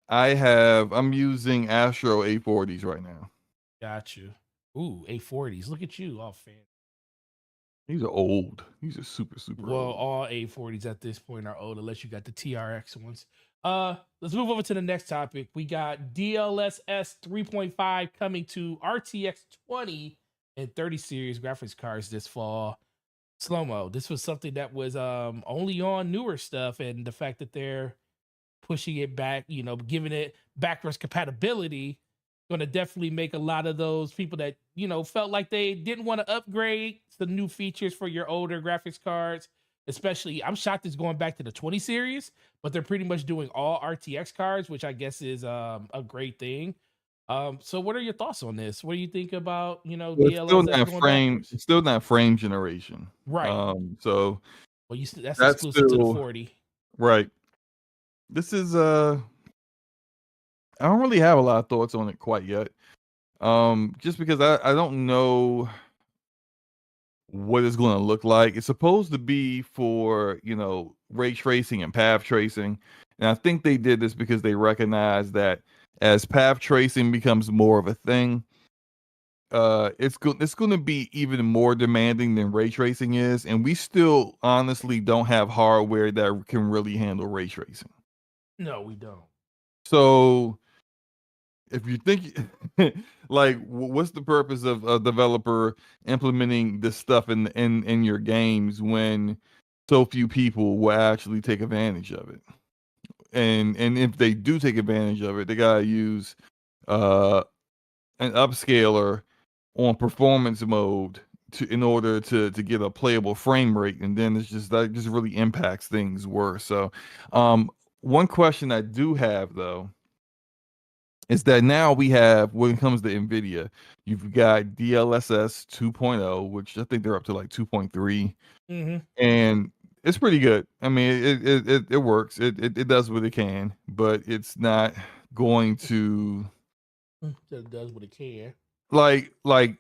I'm using Astro A40s right now. Got you. Ooh, A40s. Look at you, all fan. These are old. These are super Well, old. all A40s at this point are old, unless you got the TRX ones. Let's move over to the next topic. We got DLSS 3.5 coming to RTX 20 and 30 series graphics cards this fall. Slow mo. This was something that was only on newer stuff, and the fact that they're pushing it back, giving it backwards compatibility, going to definitely make a lot of those people that felt like they didn't want to upgrade the new features for your older graphics cards. Especially, I'm shocked it's going back to the 20 series, but they're pretty much doing all RTX cards, which I guess is a great thing. So what are your thoughts on this? What do you think about Well, it's still DLSS not going frame. backwards? It's still not frame generation. Right. So Well, that's that's exclusive to the still 40. right. This is I don't really have a lot of thoughts on it quite yet. Just because I don't know what it's going to look like. It's supposed to be for, ray tracing and path tracing. And I think they did this because they recognize that as path tracing becomes more of a thing, it's going to be even more demanding than ray tracing is, and we still honestly don't have hardware that can really handle ray tracing. No, we don't. So if you think like what's the purpose of a developer implementing this stuff in your games when so few people will actually take advantage of it, and if they do take advantage of it, they gotta use uh an upscaler on performance mode in order to get a playable frame rate, and then it's just that just really impacts things worse. So one question I do have though is that now we have, when it comes to NVIDIA, you've got DLSS 2.0, which I think they're up to like 2.3, Mm-hmm. and it's pretty good. I mean, it works. It does what it can, but it's not going to It does what it can. like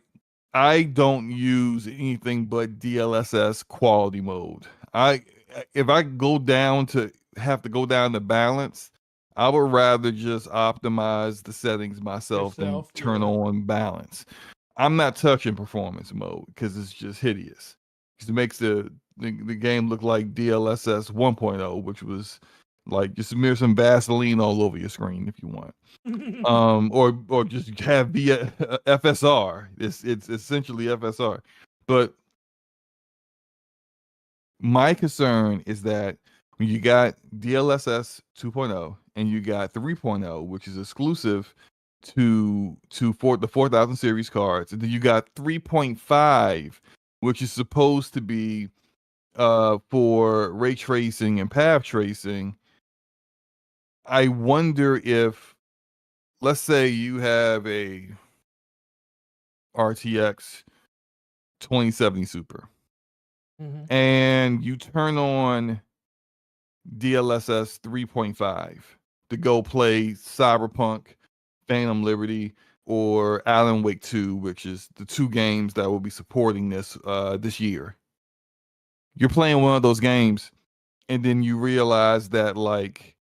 I don't use anything but DLSS quality mode. I If I go down to have to go down to balance, I would rather just optimize the settings myself than Yourself, turn yeah. on balance. I'm not touching performance mode because it's just hideous. Because it makes the game look like DLSS 1.0, which was like just smear some Vaseline all over your screen if you want. Or just have be a FSR. It's essentially FSR. But my concern is that when you got DLSS 2.0 and you got 3.0, which is exclusive to the 4000 series cards, and then you got 3.5, which is supposed to be for ray tracing and path tracing. I wonder if, let's say you have a RTX 2070 Super Mm-hmm. and you turn on DLSS 3.5 to go play Cyberpunk, Phantom Liberty, or Alan Wake 2, which is the 2 games that will be supporting this year. You're playing one of those games, and then you realize that like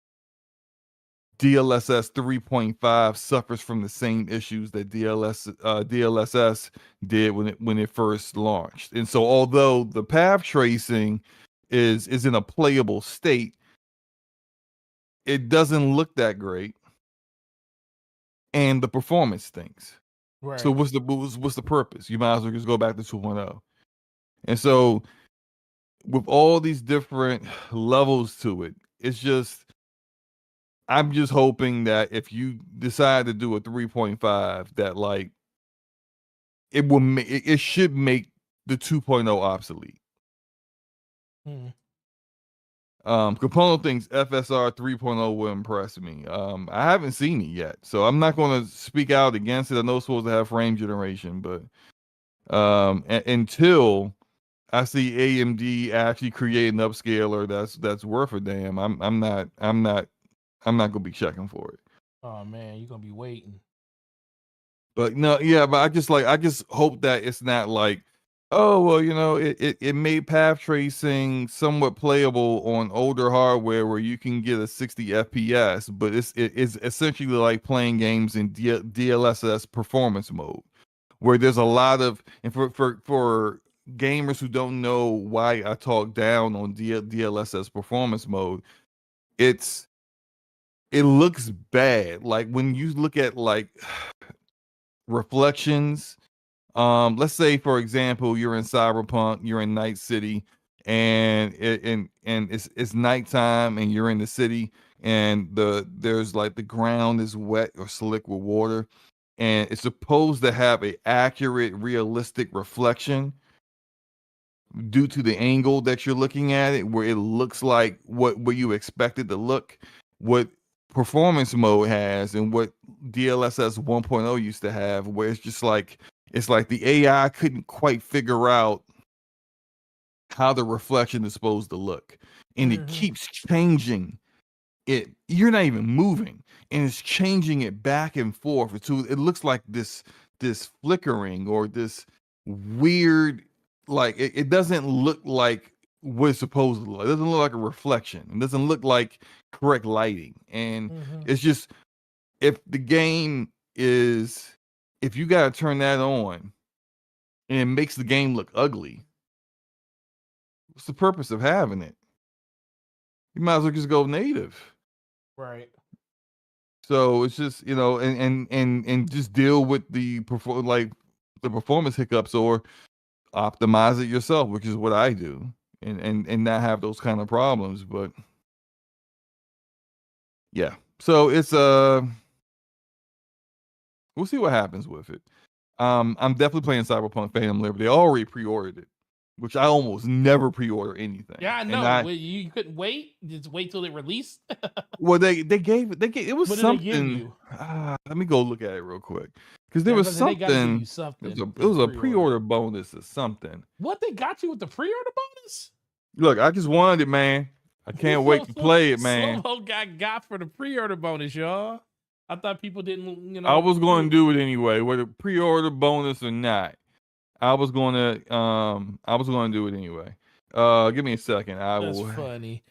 DLSS 3.5 suffers from the same issues that DLSS did when it first launched. And so although the path tracing is in a playable state, it doesn't look that great, and the performance stinks. Right. So what's the purpose? You might as well just go back to 2.0. And so with all these different levels to it, it's just I'm just hoping that if you decide to do a 3.5, that like it should make the 2.0 obsolete. Component thinks FSR 3.0 will impress me. I haven't seen it yet, so I'm not going to speak out against it. I know it's supposed to have frame generation, but until I see AMD actually create an upscaler that's worth a damn, I'm not gonna be checking for it. Oh man, you're gonna be waiting. But no, yeah, but I just hope that it's not like, oh well, it made path tracing somewhat playable on older hardware where you can get a 60 FPS, but it's essentially like playing games in DLSS performance mode, where there's a lot of, and for gamers who don't know why I talk down on DLSS performance mode, it looks bad. Like when you look at like reflections, let's say for example you're in Cyberpunk, you're in Night City, and it's nighttime and you're in the city, and there's like the ground is wet or slick with water, and it's supposed to have a accurate, realistic reflection due to the angle that you're looking at it, where it looks like what you expect it to look. What performance mode has and what DLSS 1.0 used to have, where it's like the AI couldn't quite figure out how the reflection is supposed to look, and it keeps changing it. You're not even moving, and it's changing it back and forth. It looks like this flickering or this weird, like it doesn't look like what it's supposed to look. It doesn't look like a reflection. It doesn't look like correct lighting. And it's just, if the game is, if you got to turn that on and it makes the game look ugly, what's the purpose of having it? You might as well just go native. Right. So it's just, and just deal with the performance hiccups, or optimize it yourself, which is what I do, and not have those kind of problems. But yeah, so it's we'll see what happens with it. I'm definitely playing Cyberpunk Phantom Liberty. I already pre-ordered it, which I almost never pre-order anything. Yeah, I know. You couldn't wait. Just wait till it released. Well, they gave it was what something. Did they give you? Let me go look at it real quick, because there was something. It was a pre-order bonus or something. What, they got you with the pre-order bonus? Look, I just wanted it, man. I can't wait to play it, man. Slowmo got for the pre-order bonus, y'all. I thought people didn't, I was going to do it anyway, whether pre-order bonus or not. I was going to do it anyway. Give me a second. That's funny.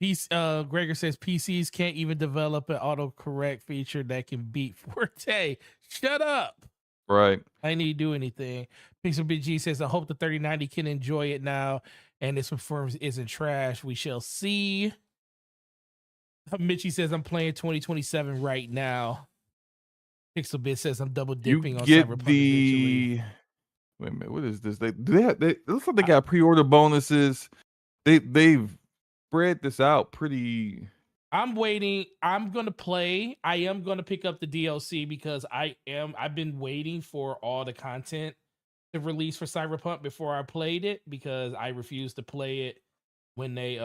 Gregor says PCs can't even develop an autocorrect feature that can beat Forte. Shut up. Right. I need to do anything. Pixel Big G says, I hope the 3090 can enjoy it now, and this performance isn't trash. We shall see. Mitchie says, I'm playing 2027 right now. Pixel Bit says, I'm double dipping on Cyberpunk eventually. Wait a minute, what is this? They it looks like they got pre-order bonuses. They've spread this out pretty. I'm waiting. I'm gonna play. I am gonna pick up the DLC because I've been waiting for all the content to release for Cyberpunk before I played it, because I refused to play it when they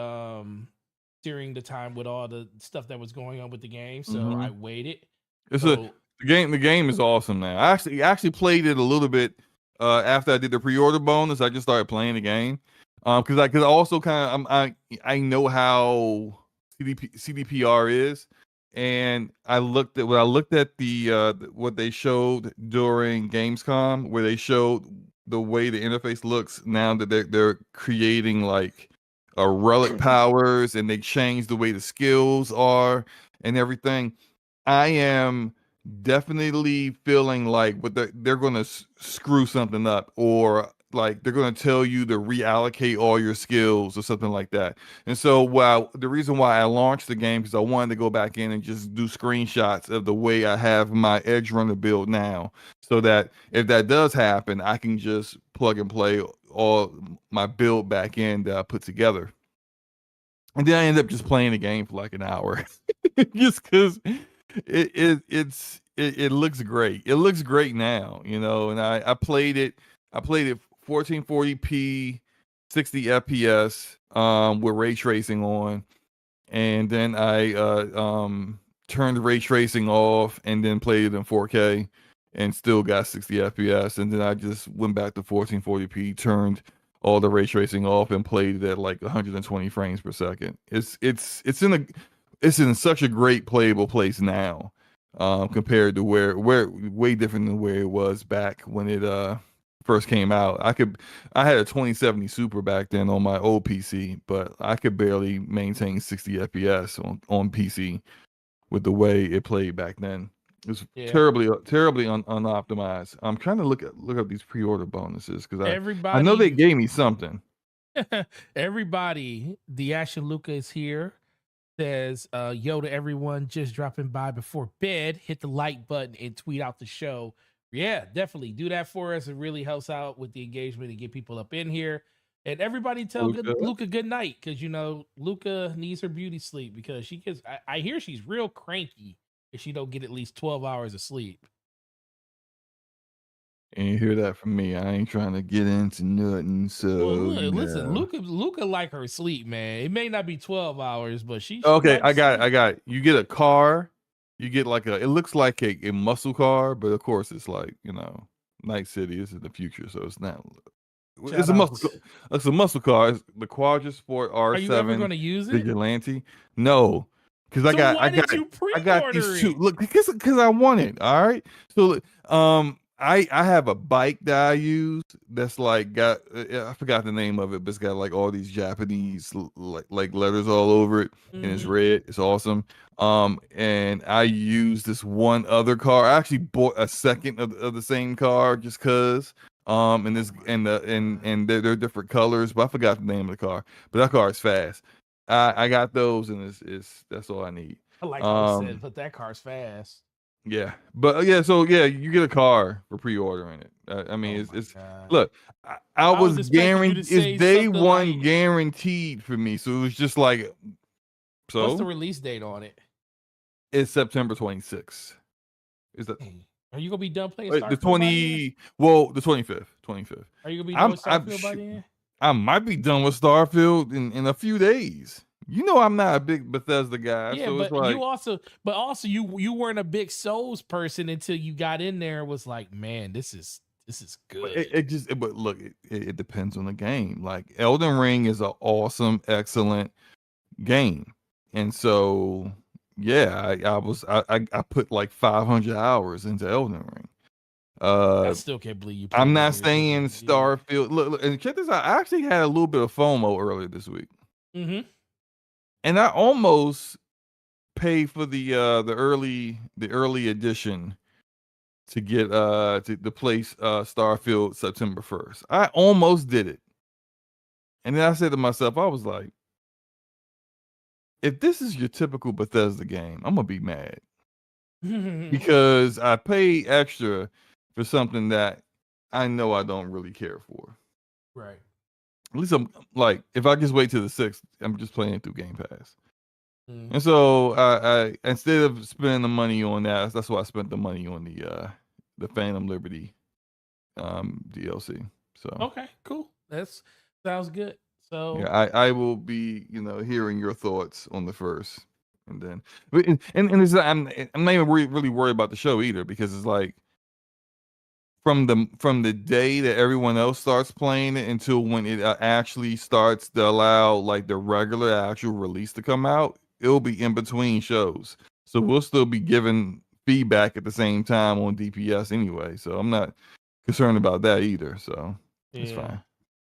during the time with all the stuff that was going on with the game. So I waited. The game is awesome now. I actually played it a little bit after I did the pre-order bonus. I just started playing the game. Because I also kind of I know how CDPR is, and I looked at the what they showed during Gamescom, where they showed the way the interface looks now that they're creating like relic powers, and they changed the way the skills are and everything. I am definitely feeling like what they're going to screw something up, or like they're going to tell you to reallocate all your skills or something like that. And so, while the reason why I launched the game, because I wanted to go back in and just do screenshots of the way I have my Edge Runner build now, so that if that does happen, I can just plug and play all my build back in that I put together. And then I end up just playing the game for like an hour, just because it looks great. It looks great now, And I played it. I played it 1440p, 60 FPS, with ray tracing on, and then I turned the ray tracing off, and then played it in 4K, and still got 60 FPS. And then I just went back to 1440p, turned all the ray tracing off, and played it at like 120 frames per second. It's in such a great playable place now, compared to where way different than where it was back when it first came out. I had a 2070 Super back then on my old PC, but I could barely maintain 60 FPS on PC with the way it played back then. It was terribly unoptimized. I'm trying to look up these pre-order bonuses, because I know they gave me something. Everybody, the Action Luca is here. Says, yo to everyone just dropping by before bed, hit the like button and tweet out the show. Yeah, definitely do that for us. It really helps out with the engagement and get people up in here. And everybody tell Luca good night, because Luca needs her beauty sleep, because she gets. I hear she's real cranky if she don't get at least 12 hours of sleep. And you hear that from me. I ain't trying to get into nothing. So look, listen, Luca like her sleep, man. It may not be 12 hours, but she okay. I got it. You get a car. You get like it looks like a muscle car, but of course it's like, Night City. This is the future, so it's not. It's a muscle. It's a muscle car. It's the Quadra Sport R7. Are you ever going to use it? Vigilante? No, because I got these two. Look, because I want it. All right. So I have a bike that I use that's like got I forgot the name of it, but it's got like all these Japanese like letters all over it, and it's red. It's awesome. And I use this one other car. I actually bought a second of the same car just cause. And they're different colors, but I forgot the name of the car. But that car is fast. I got those, and it's that's all I need. I like how you said, but that car's fast. Yeah, but you get a car for pre-ordering it. I mean, it's look, I was guaranteed. It's day one guaranteed for me, so it was just like. So what's the release date on it? It's September 26th. Is that? Are you gonna be done playing Starfield? The 25th. 25th. Are you gonna be done with Starfield by then? I might be done with Starfield in a few days. I'm not a big Bethesda guy. Yeah, so but it's like, you weren't a big Souls person until you got in there and was like, man, this is good. But look, it depends on the game. Like Elden Ring is an awesome, excellent game, and so yeah, I put like 500 hours into Elden Ring. I still can't believe you. I'm not saying Starfield. Look, and check this out. I actually had a little bit of FOMO earlier this week. Mm-hmm. And I almost paid for the early edition to get to play Starfield September 1st. I almost did it. And then I said to myself, I was like, if this is your typical Bethesda game, I'm gonna be mad. Because I paid extra for something that I know I don't really care for. Right. At least I'm like, if I just wait till the 6th, I'm just playing it through Game Pass. And so I instead of spending the money on that's why I spent the money on the Phantom Liberty DLC. So okay, cool. That sounds good. So yeah, I will be hearing your thoughts on the first, and then and it's, I'm not even really worried about the show either, because it's like from the day that everyone else starts playing it until when it actually starts to allow like the regular actual release to come out, it'll be in between shows. So we'll still be giving feedback at the same time on DPS anyway. So I'm not concerned about that either. So it's Yeah. fine.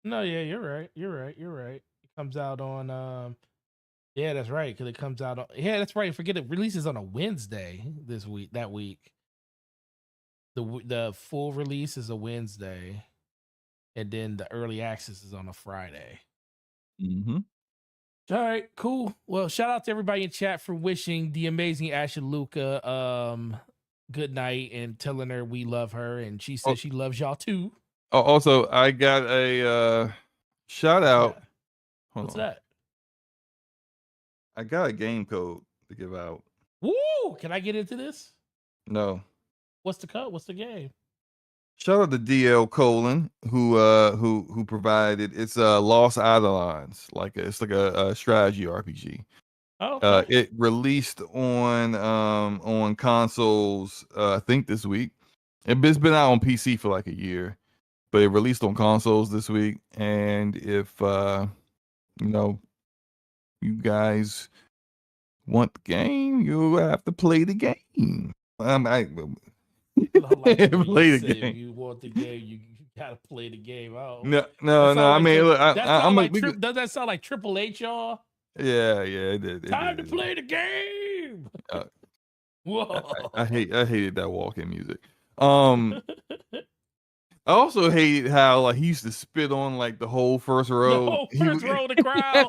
No, yeah, you're right. You're right. It comes out on yeah, that's right, because it comes out on yeah, that's right. Forget it releases on a Wednesday this week, that week. The full release is a Wednesday, and then the early access is on a Friday. Mm-hmm. All right, cool. Well, shout out to everybody in chat for wishing the amazing Ashley Luca good night and telling her we love her, and she says she loves y'all too. Also, I got a shout What's out. that? Hold What's on. that? I got a game code to give out. Woo! Can I get into this? No. What's the code? What's the game? Shout out to DL Colon who provided it's Lost Eidolons. It's like a strategy RPG. Oh, okay. It released on consoles I think this week. It's been out on PC for like a year, but it released on consoles this week. And if you know you guys want the game, you have to play the game. I I like the way you play the said if game. you want the game, you gotta play the game. Oh, No, that no, no. sounds I like mean, some. look, That I'm sound a, like trip. Does that sound like Triple H, y'all? yeah, yeah. It did. It Time to did. play the game. Uh, Whoa. I hated that walk-in music. I also hated how like he used to spit on like the whole first The row. whole first row of the crowd.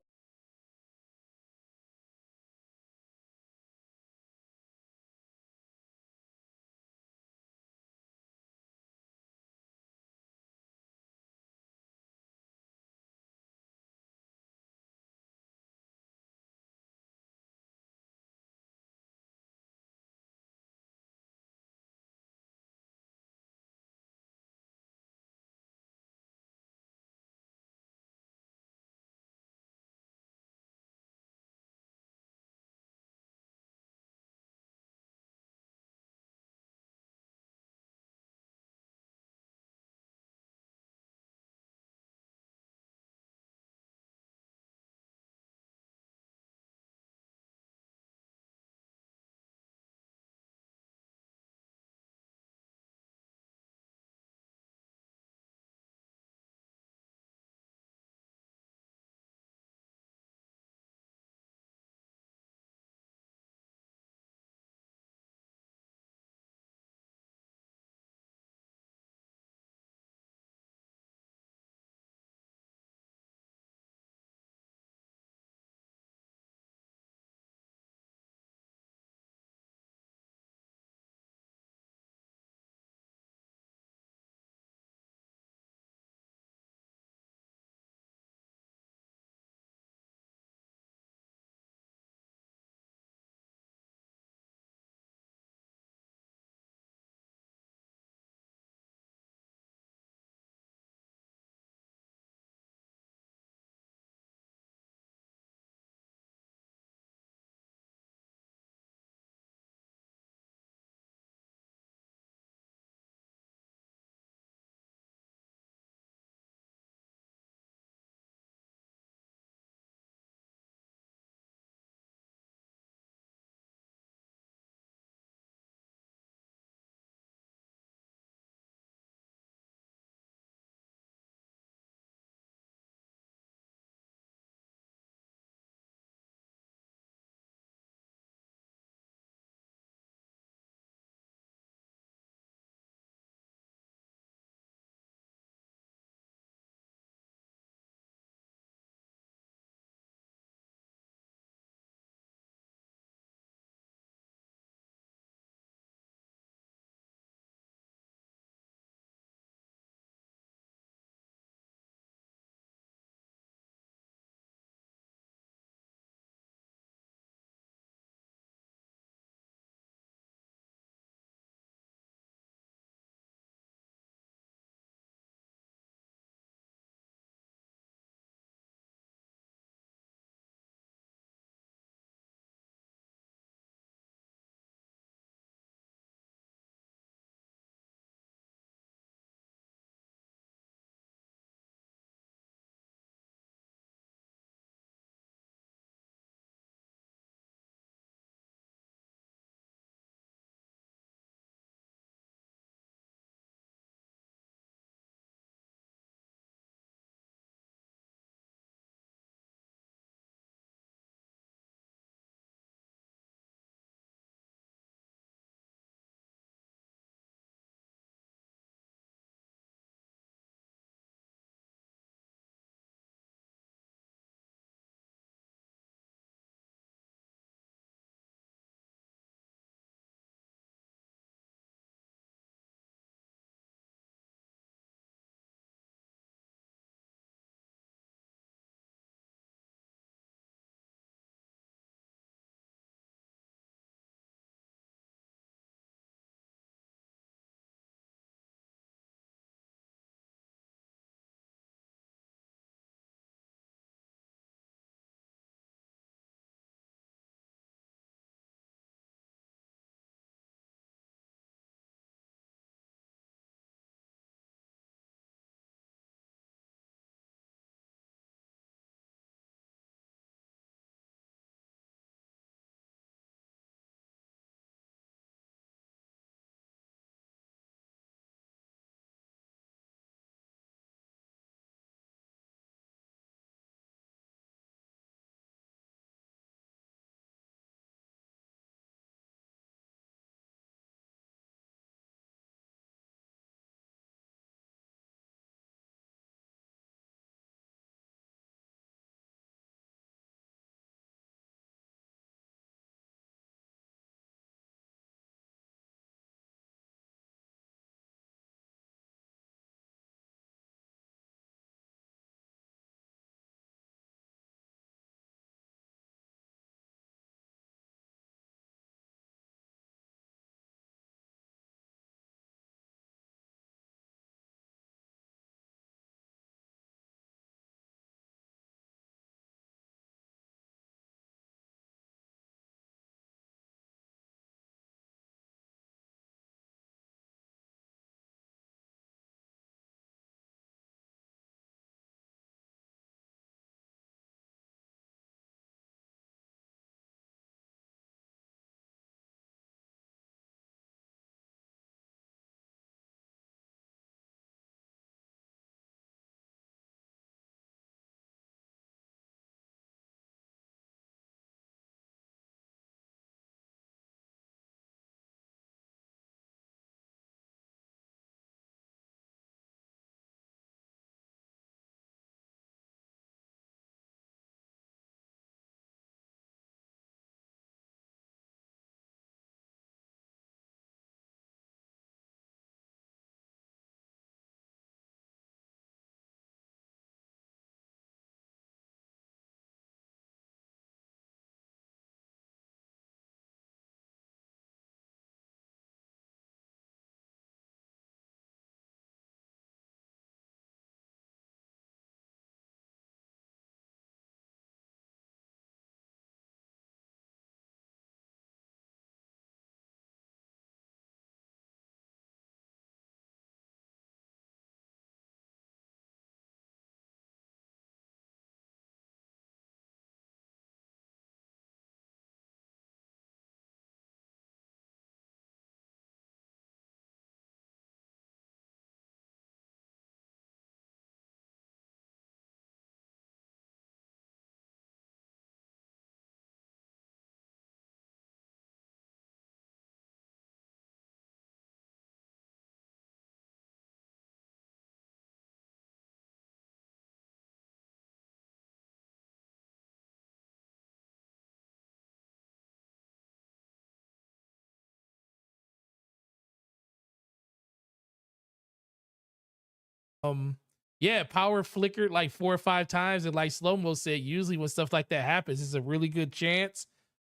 Yeah, power flickered like 4 or 5 times, and like Slow Mo said, usually when stuff like that happens, it's a really good chance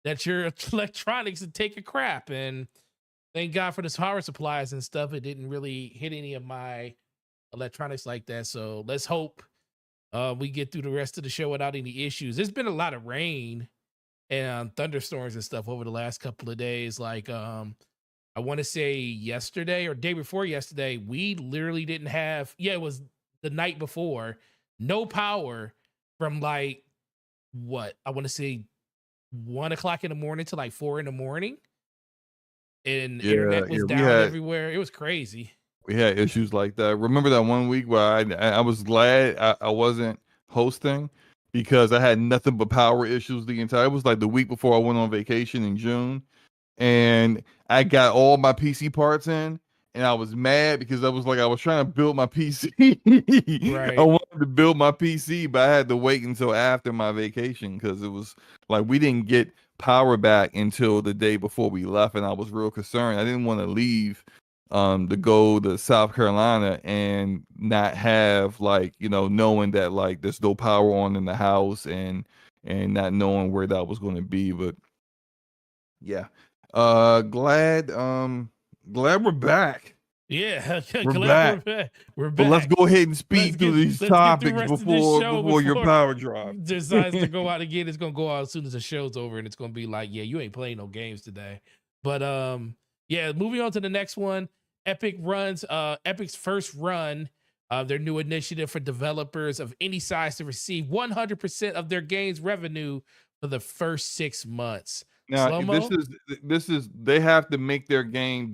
that your electronics would take a crap. And thank God for the power supplies and stuff. It didn't really hit any of my electronics like that. So let's hope we get through the rest of the show without any issues. There's been a lot of rain and thunderstorms and stuff over the last couple of days. Like I want to say yesterday or day before yesterday, we literally didn't have, yeah, it was the night before, no power from like what I want to say 1 o'clock in the morning to like 4 in the morning. And Yeah, internet yeah, was we down had everywhere. It was crazy. we had issues like that. Remember that one week where I was glad I wasn't hosting because I had nothing but power issues the entire. It was like the week before I went on vacation in June, and I got all my PC parts in, and I was mad because I was like I was trying to build my PC. I Right. wanted to build my PC, but I had to wait until after my vacation because it was like we didn't get power back until the day before we left, and I was real concerned. I didn't want to leave to go to South Carolina and not have like, knowing that like there's no power on in the house and not knowing where that was going to be. But yeah. Glad we're back. Yeah. We're Glad we're back. back. We're But let's back. go ahead and speed through these Let's get through the topics rest of this before show your before power drop. decides to go out again. It's gonna go out as soon as the show's over, and it's gonna be like, yeah, you ain't playing no games today. But yeah, moving on to the next one. Epic runs Epic's first run of their new initiative for developers of any size to receive 100% of their games revenue for the first 6 months. Now, Slow this mo. is this is they have to make their game.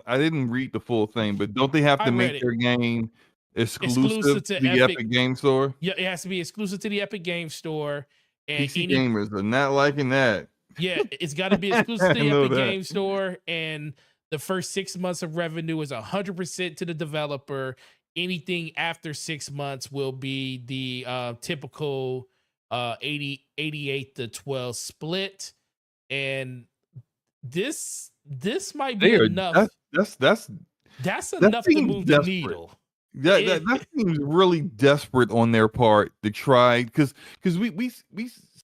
I didn't read the full thing, but don't they have I to read make it. their game exclusive Exclusive to to the Epic. Epic Game Store? Yeah, it has to be exclusive to the Epic Game Store, and PC any gamers are not liking that. yeah, it's got to be exclusive I to the know Epic that. Game Store, and the first 6 months of revenue is 100% to the developer. Anything after 6 months will be the typical 88 to 12 split, and this might be They are enough. that's That's that enough to seems move the desperate. needle. That seems really desperate on their part to try because we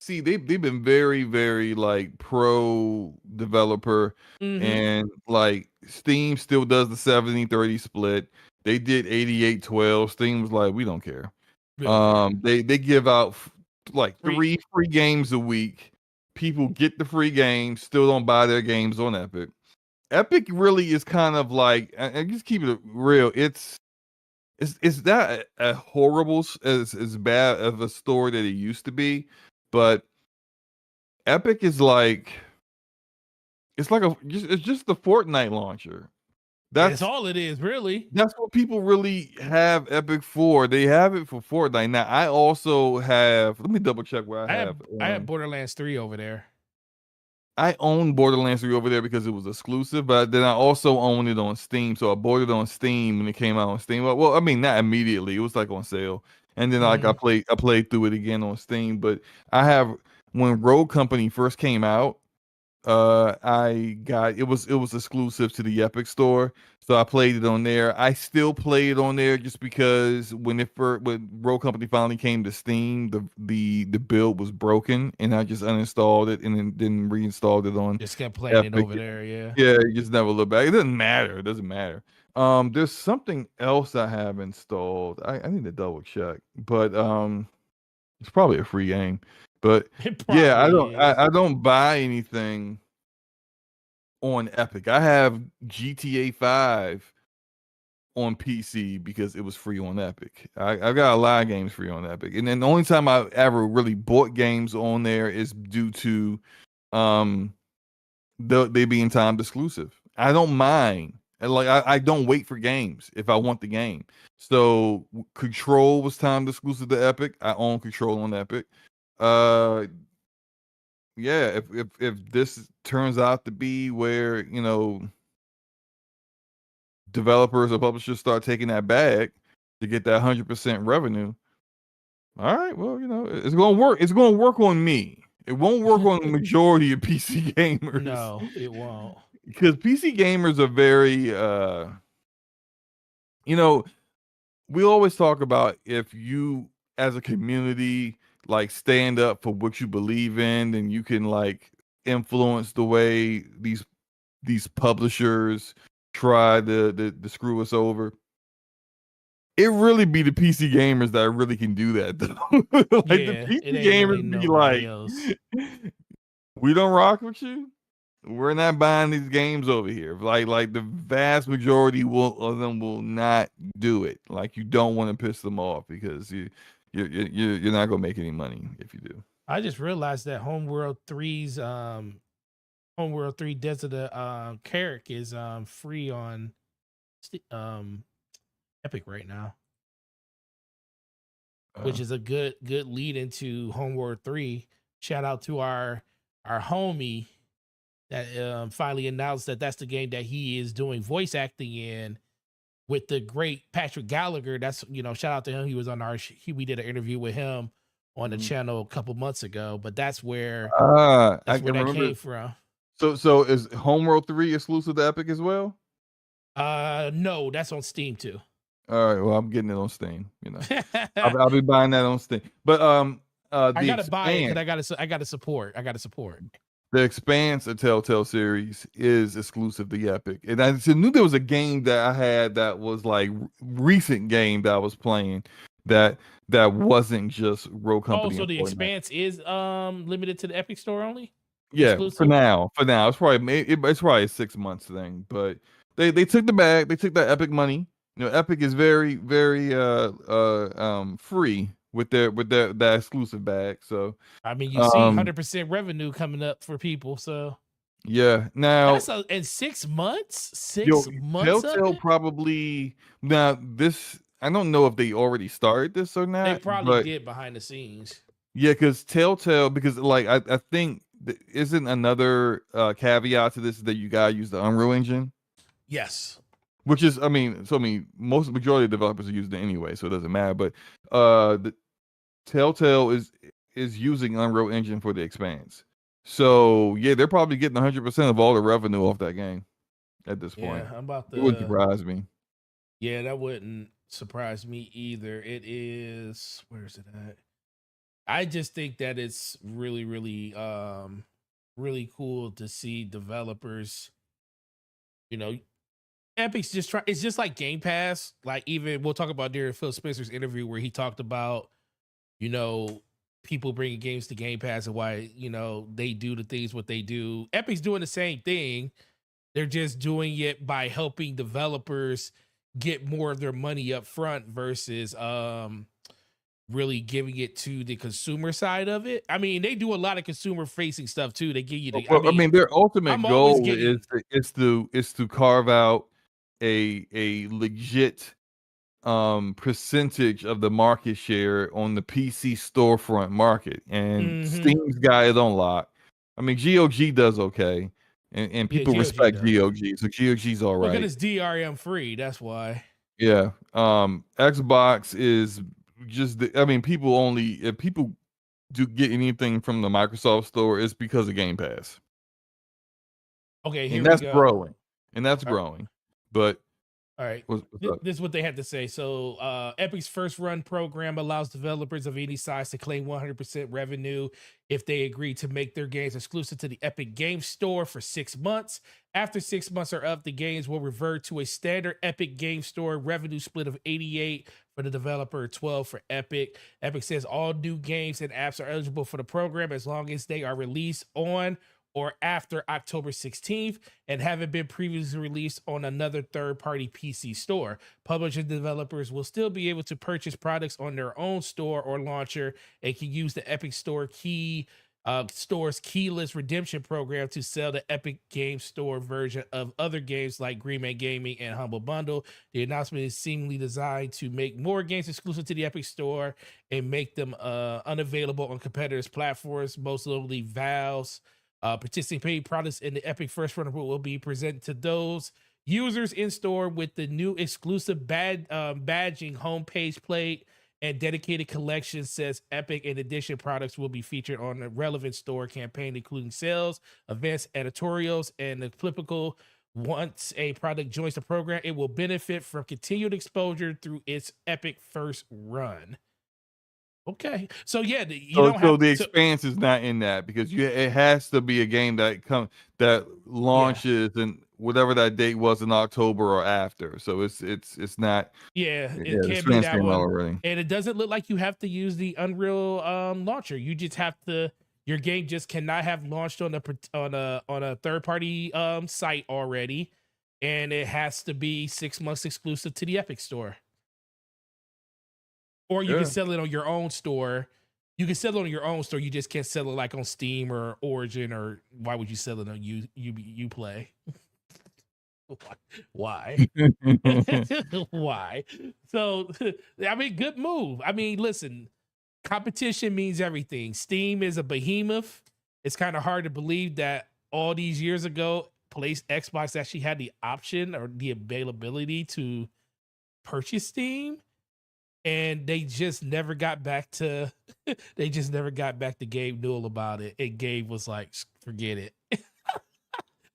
see they've been very like pro developer, Mhm. and like Steam still does the 70-30 split. They did 88-12. Steam was like, we don't care. We don't care. They give out like Free. 3 free games a week. People get the free games, still don't buy their games on Epic. Epic really is kind of like, and just keep it real. It's that a horrible as bad of a store that it used to be, but Epic is like it's just the Fortnite launcher. That's That's all it is, really. that's what people really have Epic for. They have it for Fortnite. Now I also have. Let me double check what I have. I have Borderlands 3 over there. I own Borderlands 3 over there because it was exclusive, but then I also own it on Steam. So I bought it on Steam when it came out on Steam. Well, I mean, not immediately. It was like on sale. And then like Mhm. I played through it again on Steam. But I have when Rogue Company first came out, I got it was exclusive to the Epic store, so I played it on there. I still play it on there just because when Rogue Company finally came to Steam, the build was broken, and I just uninstalled it and then reinstalled it on Just kept playing it Epic. over there, yeah. Yeah, you just never look back. It doesn't matter. It doesn't matter. There's something else I have installed. I need to double check, but it's probably a free game. But It yeah, probably is. I don't buy anything on Epic. I have GTA 5 on PC because it was free on Epic. I've got a lot of games free on Epic. And then the only time I ever really bought games on there is due to um they being timed exclusive. I don't mind. And like I don't wait for games if I want the game. So Control was timed exclusive to Epic. I own Control on Epic. Uh yeah, if this turns out to be where, developers or publishers start taking that bag to get that 100% revenue, all right, well, it's going to work. It's going to work on me. It won't work on the majority of PC gamers No, it won't. because PC gamers are very, you know, we always talk about if you as a community like stand up for what you believe in, then you can like influence the way these publishers try to screw us over. It really be the PC gamers that really can do that though. Like the Yeah, it PC ain't really gamers be nobody like, else. we don't rock with you. We're not buying these games over here. Like the vast majority of them will not do it. Like you don't want to piss them off because you're not gonna make any money if you do. I just realized that Homeworld 3 Desert Carrick is free on Epic right now, which is a good lead into Homeworld 3. Shout out to our homie that finally announced that that's the game that he is doing voice acting in with the great Patrick Gallagher. That's, shout out to him. He was on we did an interview with him on the channel a couple months ago, but that's where I can that remember. came from. So is Homeworld 3 exclusive to Epic as well? No, that's on Steam too. All right, well, I'm getting it on Steam. I'll be buying that on Steam. But I gotta buy it because I gotta support. The Expanse, a Telltale series, is exclusive to Epic. And I knew there was a game that I had that was like recent game that I was playing that wasn't just Rogue Company. Oh, so the Expanse is limited to the Epic Store only? Yeah, Exclusive? for now. It's probably a 6 months thing. But they took the bag, they took that Epic money. Epic is very, very free with that exclusive bag. So I mean, you see 100% revenue coming up for people. So yeah, now that's in 6 months. 6 months. Telltale probably now this. I don't know if they already started this or not. They probably did behind the scenes. Yeah, because Telltale, because like I think isn't another caveat to this that you gotta use the Unreal Engine. Yes. Which is, most majority of developers are using it anyway, so it doesn't matter. But the Telltale is using Unreal Engine for the Expanse. So yeah, they're probably getting 100% of all the revenue off that game at this point. Yeah, I'm about to. It wouldn't surprise me. Yeah, that wouldn't surprise me either. It is. Where's it at? I just think that it's really, really, really cool to see developers. Epic's just try. It's just like Game Pass. Like even we'll talk about during Phil Spencer's interview where he talked about, people bringing games to Game Pass and why they do the things what they do. Epic's doing the same thing. They're just doing it by helping developers get more of their money up front versus really giving it to the consumer side of it. I mean, they do a lot of consumer facing stuff too. They give you the. Their ultimate goal is to carve out a legit percentage of the market share on the PC storefront market, and Steam's got it on lock. I mean, GOG does okay, and people respect GOG, so GOG's all right. Look at it's DRM free. That's why. Yeah. Xbox is just. People only if people do get anything from the Microsoft Store, it's because of Game Pass. Okay, and that's growing, but. All right, this is what they had to say. So Epic's first run program allows developers of any size to claim 100% revenue if they agree to make their games exclusive to the Epic Game Store for 6 months. After 6 months are up, the games will revert to a standard Epic Game Store revenue split of 88 for the developer, 12 for Epic. Epic says all new games and apps are eligible for the program as long as they are released on or after October 16th and haven't been previously released on another third-party PC store. Publishers and developers will still be able to purchase products on their own store or launcher and can use the Epic Store Store's keyless redemption program to sell the Epic Game Store version of other games like Green Man Gaming and Humble Bundle. The announcement is seemingly designed to make more games exclusive to the Epic Store and make them unavailable on competitors' platforms, most notably Valve's. Participating products in the Epic First Run will be presented to those users in store with the new exclusive badging homepage plate and dedicated collection, says Epic. In addition, products will be featured on the relevant store campaign, including sales, events, editorials, and the applicable Once a product joins the program, it will benefit from continued exposure through its Epic first run. Okay, so yeah, you So, don't so have the to. expanse is not in that because it has to be a game that Yeah, launches and whatever that date was in October or after. So it's not. yeah, Yeah, it the can't be expanse that came out one, already. and it doesn't look like you have to use the Unreal launcher. You just have to. Your game just cannot have launched on a third party site already, and it has to be 6 months exclusive to the Epic Store. Or you can Yeah. sell it on your own store. You can sell it on your own store. You just can't sell it like on Steam or Origin, or why would you sell it on Uplay? Why? Why? So I mean, good move. I mean, listen, competition means everything. Steam is a behemoth. It's kind of hard to believe that all these years ago, Xbox actually had the option or the availability to purchase Steam, and they just never got back to they just never got back to Gabe Newell about it. And Gabe was like, forget it.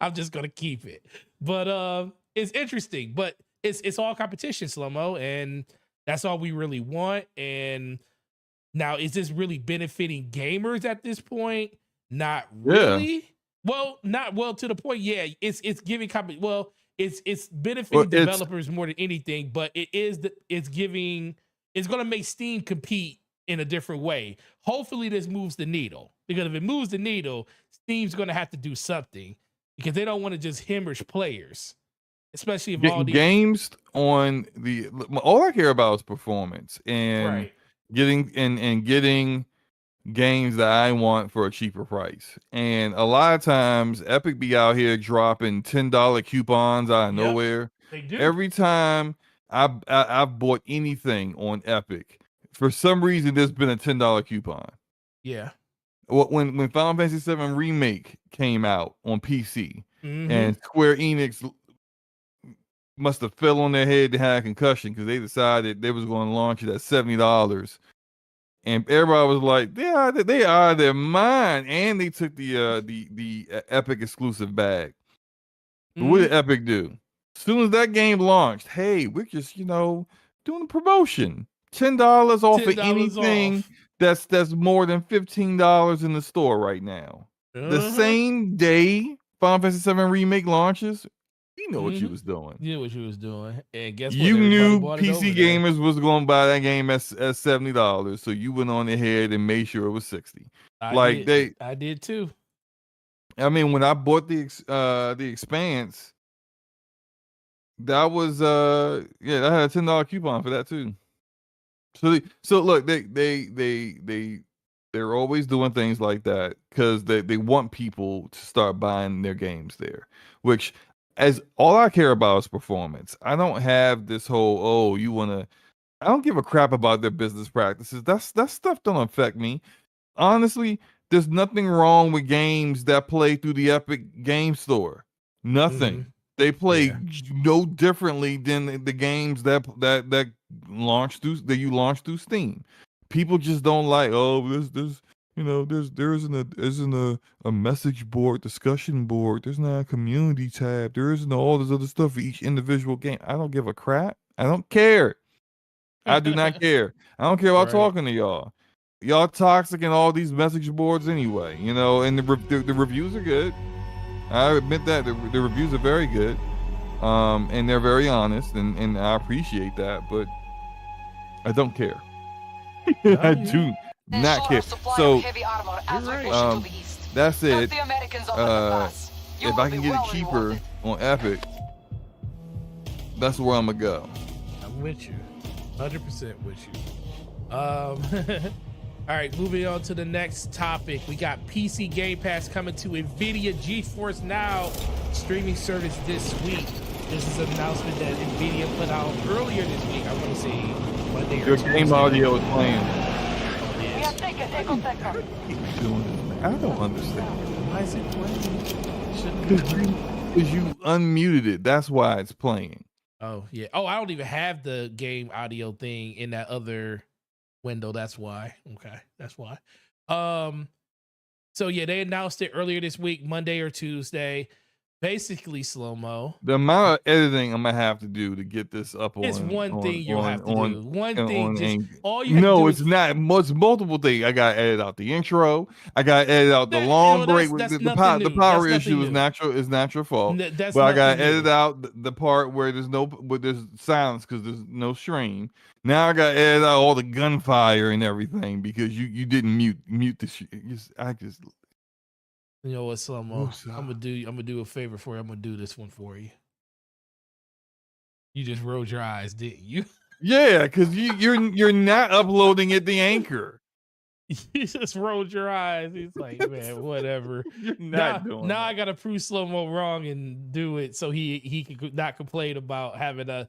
I'm just gonna keep it. But it's interesting, but it's all competition, Slow-Mo, and that's all we really want. And now, is this really benefiting gamers at this point? Not Yeah. really. Well, not well to the point. Yeah, it's giving well, it's Well, benefiting it's developers more than anything, but it's gonna make Steam compete in a different way. Hopefully this moves the needle, because if it moves the needle, Steam's gonna have to do something, because they don't want to just hemorrhage players, especially if all getting these games on the. All I care about is performance and right. getting games that I want for a cheaper price. And a lot of times, Epic be out here dropping $10 coupons out of Yep, nowhere. they do. Every time I've bought anything on Epic, for some reason, there's been a $10 coupon. Yeah. When Final Fantasy VII Remake came out on PC, Mm-hmm. and Square Enix must have fell on their head, they had a concussion because they decided they was going to launch it at $70. And everybody was like, they are their mind. And they took the Epic exclusive bag. But what Mm-hmm. did Epic do? As soon as that game launched, hey, we're just, doing a promotion. $10 off of $10 anything off. that's more than $15 in the store right now. The Uh-huh. same day Final Fantasy VII Remake launches, you know what you Mm-hmm. was doing. You knew what you was doing. And guess what? You Everybody knew bought it over PC there. gamers was going to buy that game at $70, so you went on ahead and made sure it was 60. I Like did. they, I did too. I mean, when I bought the Expanse, that was yeah, I had a $10 coupon for that too. So look, they're always doing things like that because they want people to start buying their games there, which as all I care about is performance. I don't have this whole, oh, you want to. I don't give a crap about their business practices. That stuff don't affect me. Honestly, there's nothing wrong with games that play through the Epic Game Store. Mm-hmm. Nothing. They play Yeah. no differently than the games that you launch through Steam. People just don't like, oh, there's there isn't a message board, discussion board. There's not a community tab. There isn't all this other stuff for each individual game. I don't give a crap. I don't care. I do not care. I don't care about Right. talking to y'all. Y'all toxic in all these message boards anyway, and the reviews are good. I admit that the reviews are very good, and they're very honest, and I appreciate that. But I don't care. No, I yeah. do not care. So Right. that's it. If I can get it cheaper on Epic, that's where I'm gonna go. I'm with you. 100% with you. All right, moving on to the next topic. We got PC Game Pass coming to NVIDIA GeForce Now streaming service this week. This is an announcement that NVIDIA put out earlier this week. I want to say Monday or Your Tuesday. game audio is playing. Yes. I don't understand. Why is it playing? Shouldn't be playing. Because you unmuted it. That's why it's playing. Oh, yeah. Oh, I don't even have the game audio thing in that other window. That's why. Okay. That's why. So yeah, they announced it earlier this week, Monday or Tuesday. Basically slow mo. The amount of editing I'm gonna have to do to get this up It's on one thing you'll have to do. One thing, on just Anchor. all you have to No, do it's is not. It's multiple things. I gotta edit out the intro. I gotta edit out the long break. that's nothing The new. power That's issue nothing new. is natural fault. That's But I nothing gotta edit new. out the part where there's silence because there's no stream. Now I gotta edit out all the gunfire and everything because you didn't mute the shit. I just You know what, slow mo? Woosah. I'm gonna do a favor for you. I'm gonna do this one for you. You just rolled your eyes, didn't you? Yeah, because you're not uploading it the Anchor. You just rolled your eyes. He's like, man, whatever. You're not doing Now that. I gotta prove slow mo wrong and do it so he could not complain about having to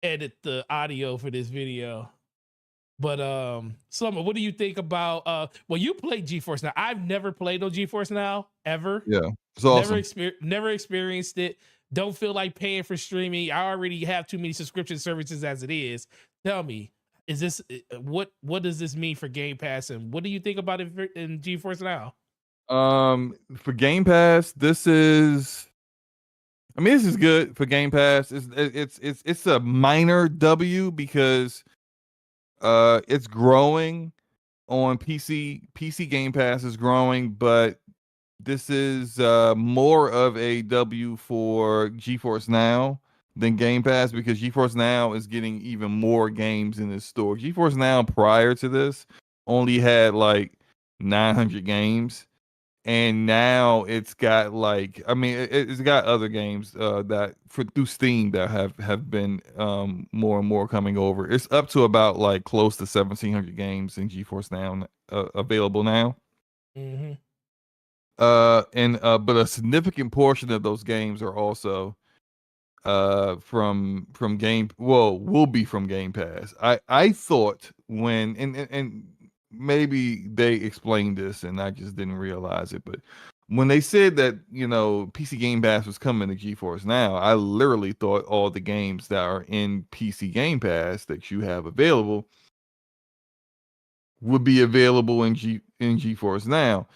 edit the audio for this video. But Slow-Mo, what do you think about well, you played GeForce Now. I've never played on GeForce Now ever. Yeah, it's awesome. Never experienced it. Don't feel like paying for streaming. I already have too many subscription services as it is. Tell me, is this what does this mean for Game Pass, and what do you think about it in GeForce Now? For Game Pass, this is good for Game Pass. It's a minor W because it's growing on PC. PC Game Pass is growing, but this is more of a W for GeForce Now than Game Pass because GeForce Now is getting even more games in its store. GeForce Now prior to this only had like 900 games, and now it's got like it's got other games that through Steam that have been more and more coming over. It's up to about like close to 1,700 games in GeForce Now available now. Mm-hmm. But a significant portion of those games are also from will be from Game Pass. I thought when and maybe they explained this and I just didn't realize it, but when they said that PC Game Pass was coming to GeForce Now, I literally thought all the games that are in PC Game Pass that you have available would be available in GeForce Now.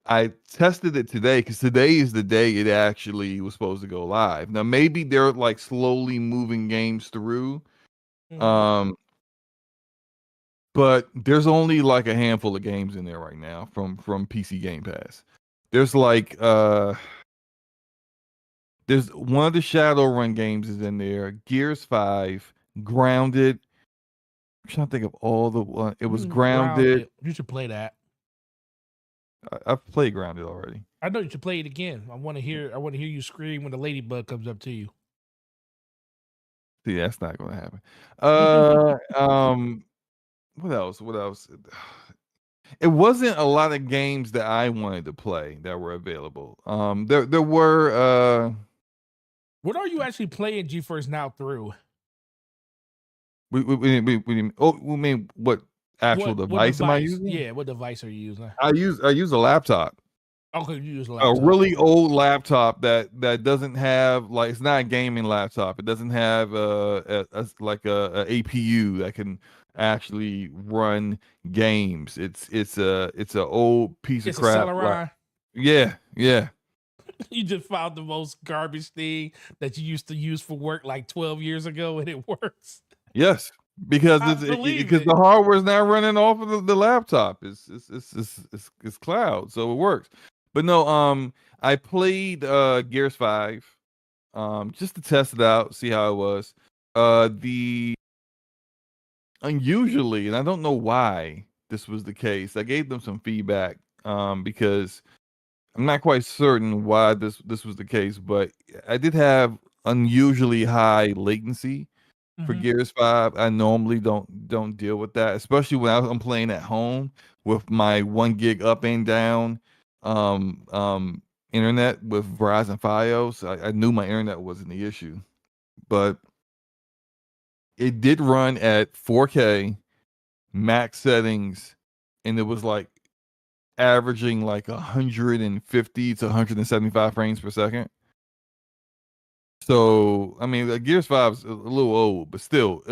I tested it today because today is the day it actually was supposed to go live. Now maybe they're like slowly moving games through, Mm-hmm. but there's only like a handful of games in there right now from PC Game Pass. There's like there's one of the Shadowrun games is in there. Gears 5, Grounded. I'm trying to think of all the one. It was Grounded. You should play that. I've played Grounded already. I know you should play it again. I want to hear you scream when the ladybug comes up to you. See, that's not gonna happen. What else? What else? It wasn't a lot of games that I wanted to play that were available. There were What are you actually playing GeForce Now through? we mean what actual device am I using? Yeah, what device are you using? I use a laptop. Okay, you use a laptop. A really old laptop that doesn't have like it's not a gaming laptop. It doesn't have a APU that can actually run games. It's a old piece of crap. Yeah. You just found the most garbage thing that you used to use for work like 12 years ago, and it works. Yes, because because the hardware is now running off of the laptop. It's cloud, so it works. But no, I played Gears 5 just to test it out, see how it was. The unusually, and I don't know why this was the case. I gave them some feedback because I'm not quite certain why this was the case, but I did have unusually high latency for Gears 5. I normally don't deal with that, especially when I'm playing at home with my 1 gig up and down internet with Verizon Fios. I knew my internet wasn't the issue, but it did run at 4K max settings, and it was like averaging like 150 to 175 frames per second. So, I mean, Gears 5 is a little old, but still,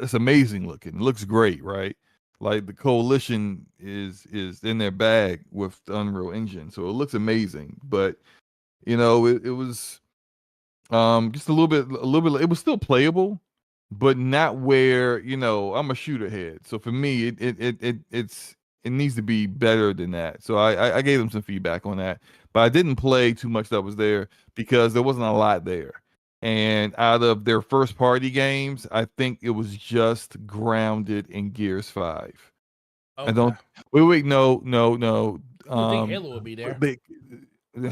it's amazing looking. It looks great, right? Like the Coalition is in their bag with the Unreal Engine, so it looks amazing. But It was just a little bit. It was still playable, but not where I'm a shooter head. So for me, it needs to be better than that. So I gave them some feedback on that, but I didn't play too much that was there because there wasn't a lot there. And out of their first party games, I think it was just Grounded and Gears 5. I Okay. don't. Wait, no. I would think Halo would be there. But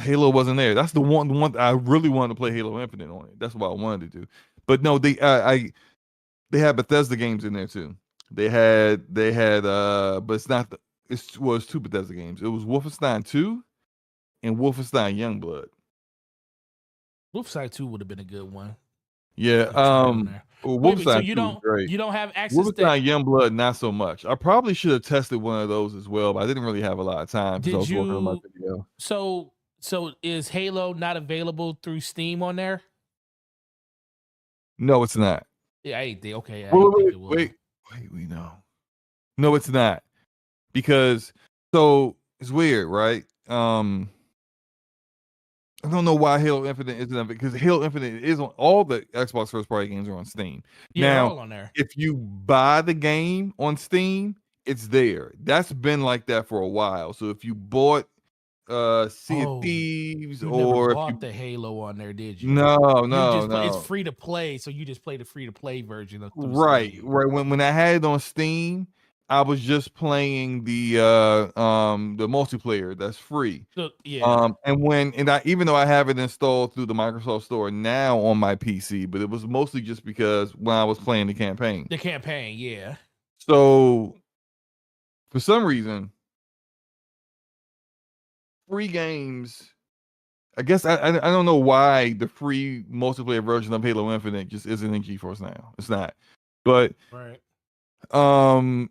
Halo wasn't there. That's the one I really wanted to play Halo Infinite on it. That's what I wanted to do. But no, they had Bethesda games in there too. They had but it's not the it's was two Bethesda games. It was Wolfenstein 2 and Wolfenstein Youngblood. Wolfenstein 2 would have been a good one. Yeah, To try on there. Wait, so Wolfenstein 2 was great. you don't have access to Wolfenstein Youngblood, not so much. I probably should have tested one of those as well, but I didn't really have a lot of time because I did was working on my you video. so is Halo not available through Steam on there? No, it's not. Yeah, I ain't think okay, I Wait, ain't think wait, it was. wait, we know. No, it's not. Because so it's weird, right? I don't know why Halo Infinite isn't on because Halo Infinite is on all the Xbox first party games are on Steam. Yeah, they're Now, all on there. if you buy the game on Steam, it's there. That's been like that for a while. So if you bought Sea of Oh, Thieves you never or if bought you the Halo on there, did you? no, You no, just play it's no. free to play, so you just play the free to play version of through Right, Steam. right. When I had it on Steam, I was just playing the multiplayer that's free. So yeah, And I even though I have it installed through the Microsoft Store now on my PC, but it was mostly just because when I was playing the campaign. the campaign, yeah. So for some reason, free games. I guess I don't know why the free multiplayer version of Halo Infinite just isn't in GeForce now. It's not. But Right.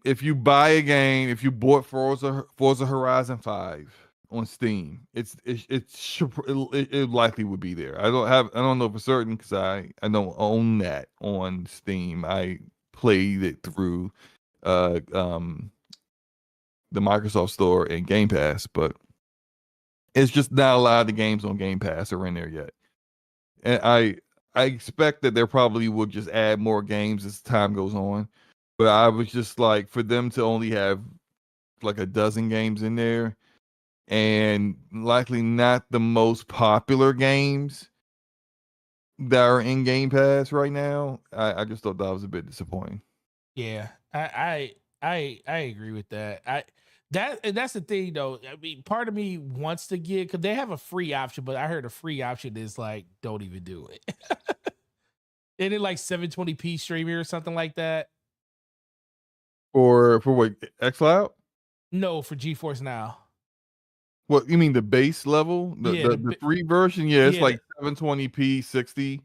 if you buy a game, if you bought Forza Horizon 5 on Steam, it likely would be there. I don't know for certain because I don't own that on Steam. I played it through uh um the Microsoft Store and Game Pass, but it's just not a lot of the games on Game Pass are in there yet. And I expect that there probably will just add more games as time goes on. But I was just like, for them to only have like a dozen games in there and likely not the most popular games that are in Game Pass right now, I just thought that was a bit disappointing. Yeah, I agree with that. That's the thing though. I mean, part of me wants to get because they have a free option, but I heard a free option is like don't even do it. Isn't it like 720p streaming or something like that? For what, xCloud? No, for GeForce Now. What you mean the base level? Yeah, The free version? Yeah, it's yeah, like 720p 60.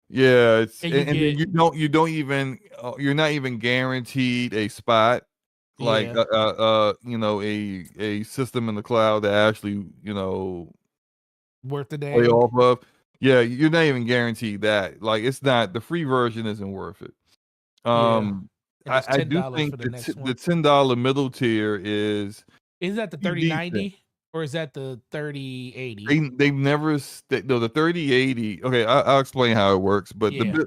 Yeah, it's and you and then get you don't even you're not even guaranteed a spot like yeah a system in the cloud that actually worth the play dang. off of. Yeah, you're not even guaranteed that. Like it's not the free version isn't worth it. Yeah, Um, and it's I ten do dollars for think the next the one. $10 middle tier is Is that the pretty decent. 3090 or is that the 3080? They've never no the 3080. Okay, I'll explain how it works. But Yeah.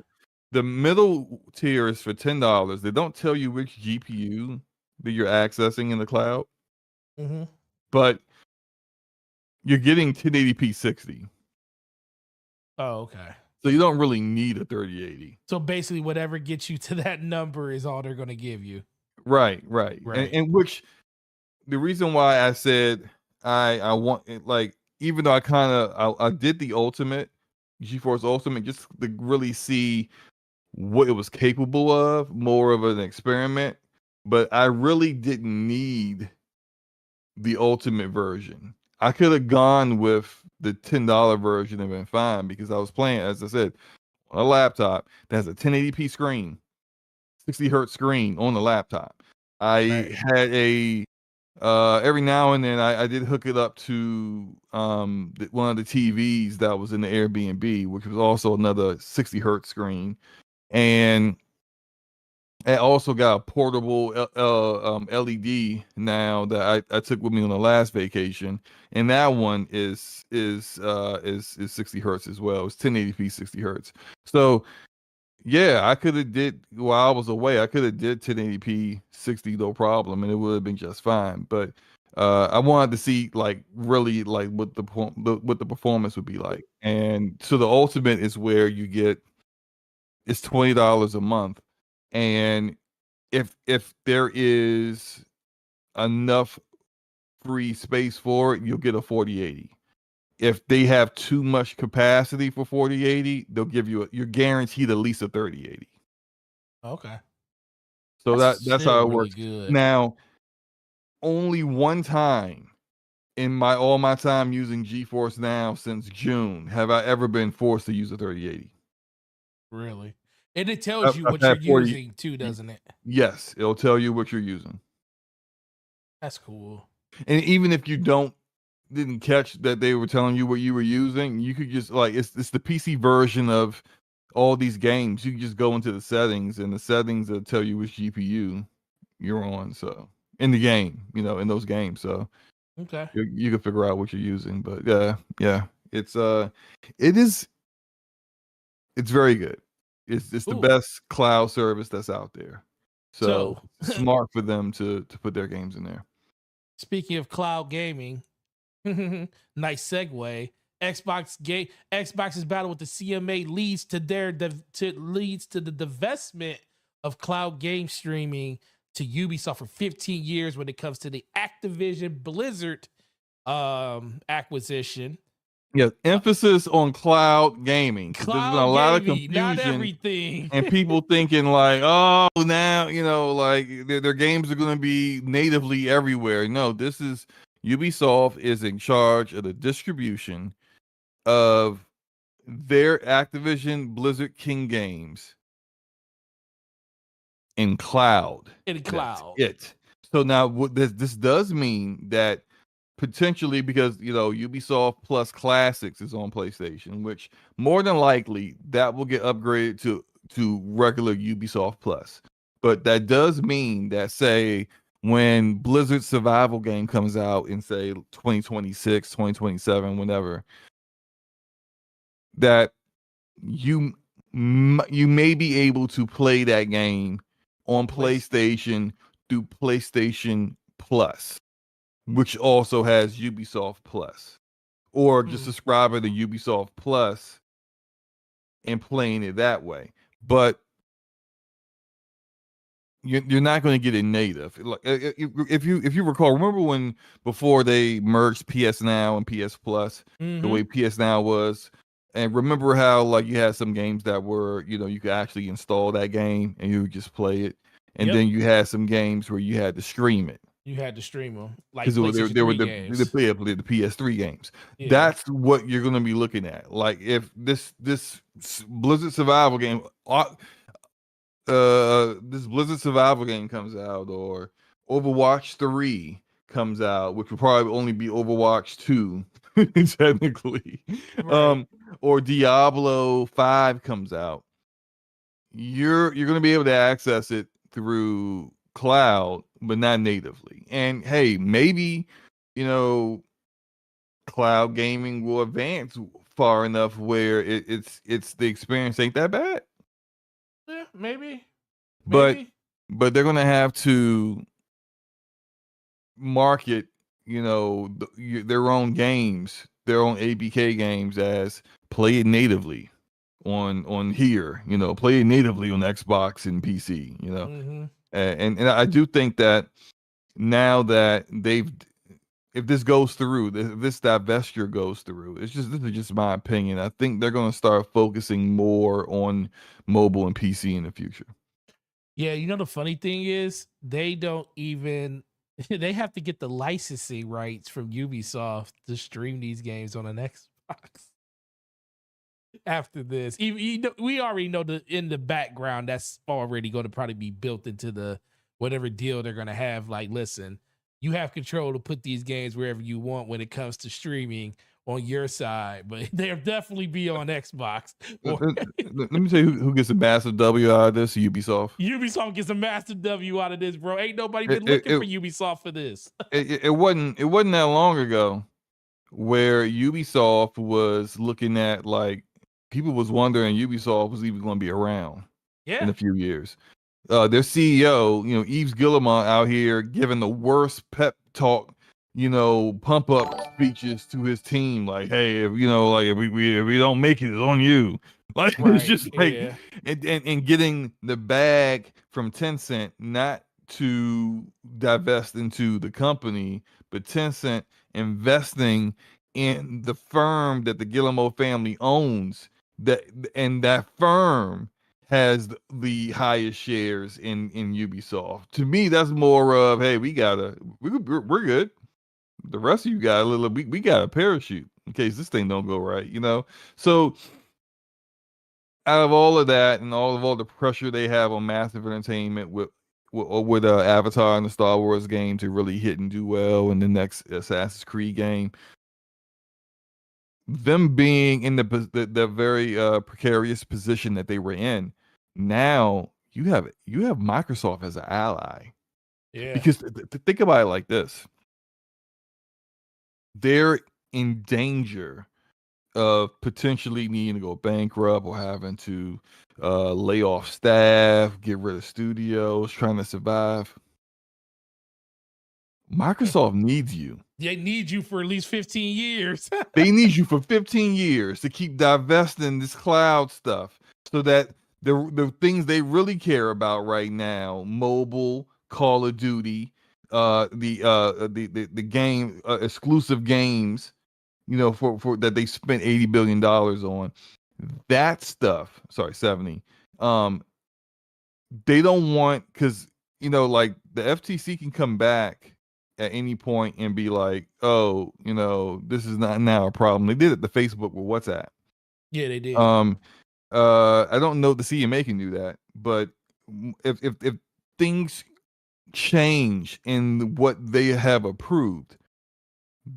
the middle tier is for $10. They don't tell you which GPU that you're accessing in the cloud, Mm-hmm. but you're getting 1080p 60. Oh, okay. So you don't really need a 3080. So basically, whatever gets you to that number is all they're gonna give you. Right, right. Right. And which the reason why I said I want it, like even though I did the ultimate GeForce Ultimate just to really see what it was capable of, more of an experiment, but I really didn't need the ultimate version. I could have gone with the $10 version and been fine because I was playing, as I said, on a laptop that has a 1080p screen, 60 hertz screen on the laptop. I Right. had a every now and then I did hook it up to one of the TVs that was in the Airbnb, which was also another 60 hertz screen. And I also got a portable LED now that I took with me on the last vacation, and that one is 60 hertz as well. It's 1080p 60 hertz. So yeah, I could have did while I was away. I could have did 1080p 60 no problem, and it would have been just fine. But I wanted to see like really like what what the performance would be like. And so the ultimate is where you get it's $20 a month, and if there is enough free space for it, you'll get a 4080. If they have too much capacity for 4080, they'll give you you're guaranteed at least a 3080. Okay. So That's that's still how it really works. good. Now, only one time in my all my time using GeForce Now since June have I ever been forced to use a 3080. Really. And it tells you I've what you're had 40. using too, doesn't it? Yes, it'll tell you what you're using. That's cool. And even if you didn't catch that they were telling you what you were using, you could just like it's the PC version of all these games. You can just go into the settings, and the settings will tell you which GPU you're on. So in the game, in those games, so Okay. you can figure out what you're using. But yeah, it is it's very good. It's the Cool. best cloud service that's out there. So So smart for them to put their games in there. speaking of cloud gaming, nice segue. Xbox's battle with the CMA leads to leads to the divestment of cloud game streaming to Ubisoft for 15 years when it comes to the Activision Blizzard acquisition. Yeah, emphasis on cloud gaming, because there's been a Cloud lot of gaming, not confusion everything. and people thinking like, oh, now like their games are going to be natively everywhere. No, this is Ubisoft is in charge of the distribution of their Activision Blizzard King games in cloud. In That's cloud. it. So now what this does mean that potentially, because Ubisoft Plus Classics is on PlayStation, which more than likely that will get upgraded to regular Ubisoft Plus. But that does mean that, say, when Blizzard survival game comes out in, say, 2026, 2027, whenever, that you may be able to play that game on PlayStation through PlayStation Plus, which also has Ubisoft Plus, or just subscribing to Ubisoft Plus and playing it that way. But you're not going to get it native. Like if you recall, remember when before they merged PS Now and PS Plus, the way PS Now was, and remember how like you had some games that were you could actually install that game and you would just play it, and then you had some games where you had to stream it. You had to stream them, like Because they were the PS3 games. Yeah. That's what you're going to be looking at. Like if this Blizzard survival game, this Blizzard survival game comes out, or Overwatch 3 comes out, which will probably only be Overwatch 2 technically, Right. or Diablo 5 comes out, you're going to be able to access it through cloud, but not natively. And hey, maybe cloud gaming will advance far enough where it's the experience ain't that bad. Yeah, maybe. But they're going to have to market their own games, their own ABK games, as play it natively on here, play it natively on Xbox and PC, and I do think that now that if this goes through, if this divestiture goes through, this is just my opinion. I think they're going to start focusing more on mobile and PC in the future. Yeah, the funny thing is they don't even they have to get the licensing rights from Ubisoft to stream these games on an Xbox. After this, we already know that in the background that's already going to probably be built into the whatever deal they're going to have. Like, listen, you have control to put these games wherever you want when it comes to streaming. on your side, but they'll definitely be on Xbox. Let me tell you who gets a massive W out of this. Ubisoft. Ubisoft gets a massive W out of this, bro. Ain't nobody been It, looking it, for Ubisoft for this. it wasn't that long ago where Ubisoft was looking at, like, people was wondering Ubisoft was even going to be around in Yeah. a few years. Their CEO, Yves Guillemot, out here giving the worst pep talk, pump up speeches to his team, like, hey, if we don't make it, it's on you. Like, it's Right. just like, Yeah. and getting the bag from Tencent, not to divest into the company, but Tencent investing in the firm that the Guillemot family owns, and that firm has the highest shares in Ubisoft. To me, that's more of, hey, we're good. The rest of you got a little, we got a parachute in case this thing don't go right, So out of all of that and all the pressure they have on massive entertainment with Avatar and the Star Wars game to really hit and do well, and the next Assassin's Creed game, them being in the very precarious position that they were in, now you have Microsoft as an ally. Yeah. Because think about it like this: they're in danger of potentially needing to go bankrupt or having to lay off staff, get rid of studios, trying to survive. Microsoft needs you. They need you for at least 15 years. They need you for 15 years to keep divesting this cloud stuff, so that the things they really care about right now, mobile, Call of Duty, the game exclusive games, for that they spent $80 billion on, that stuff. Sorry, 70. They don't want, because like the FTC can come back at any point and be like, oh, this is not now a problem. They did it to Facebook with WhatsApp. Yeah, they did. I don't know the CMA can do that, but if things change in what they have approved,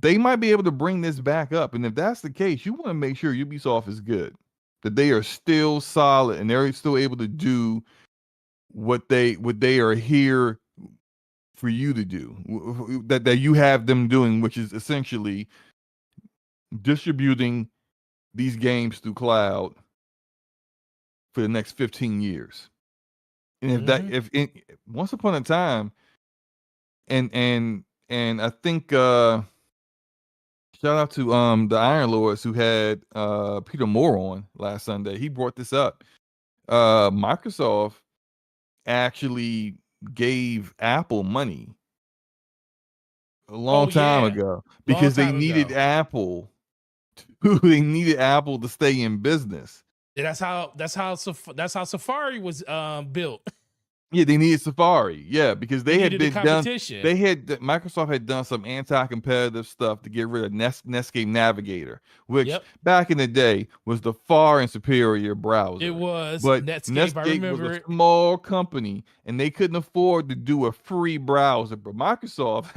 they might be able to bring this back up. And if that's the case, you want to make sure Ubisoft is good, that they are still solid and they're still able to do what they are here for you to do, that you have them doing, which is essentially distributing these games through cloud for the next 15 years. And once upon a time, and I think shout out to the Iron Lords who had Peter Moore on last Sunday. He brought this up. Microsoft actually gave Apple money a long time ago because they needed Apple. They needed Apple to stay in business. Yeah, that's how Safari was built. Yeah, they needed Safari. Yeah, because they had been competition. Microsoft had done some anti-competitive stuff to get rid of Netscape Navigator, which back in the day was the far and superior browser. It was, but Netscape, I remember, was a small company and they couldn't afford to do a free browser. But Microsoft,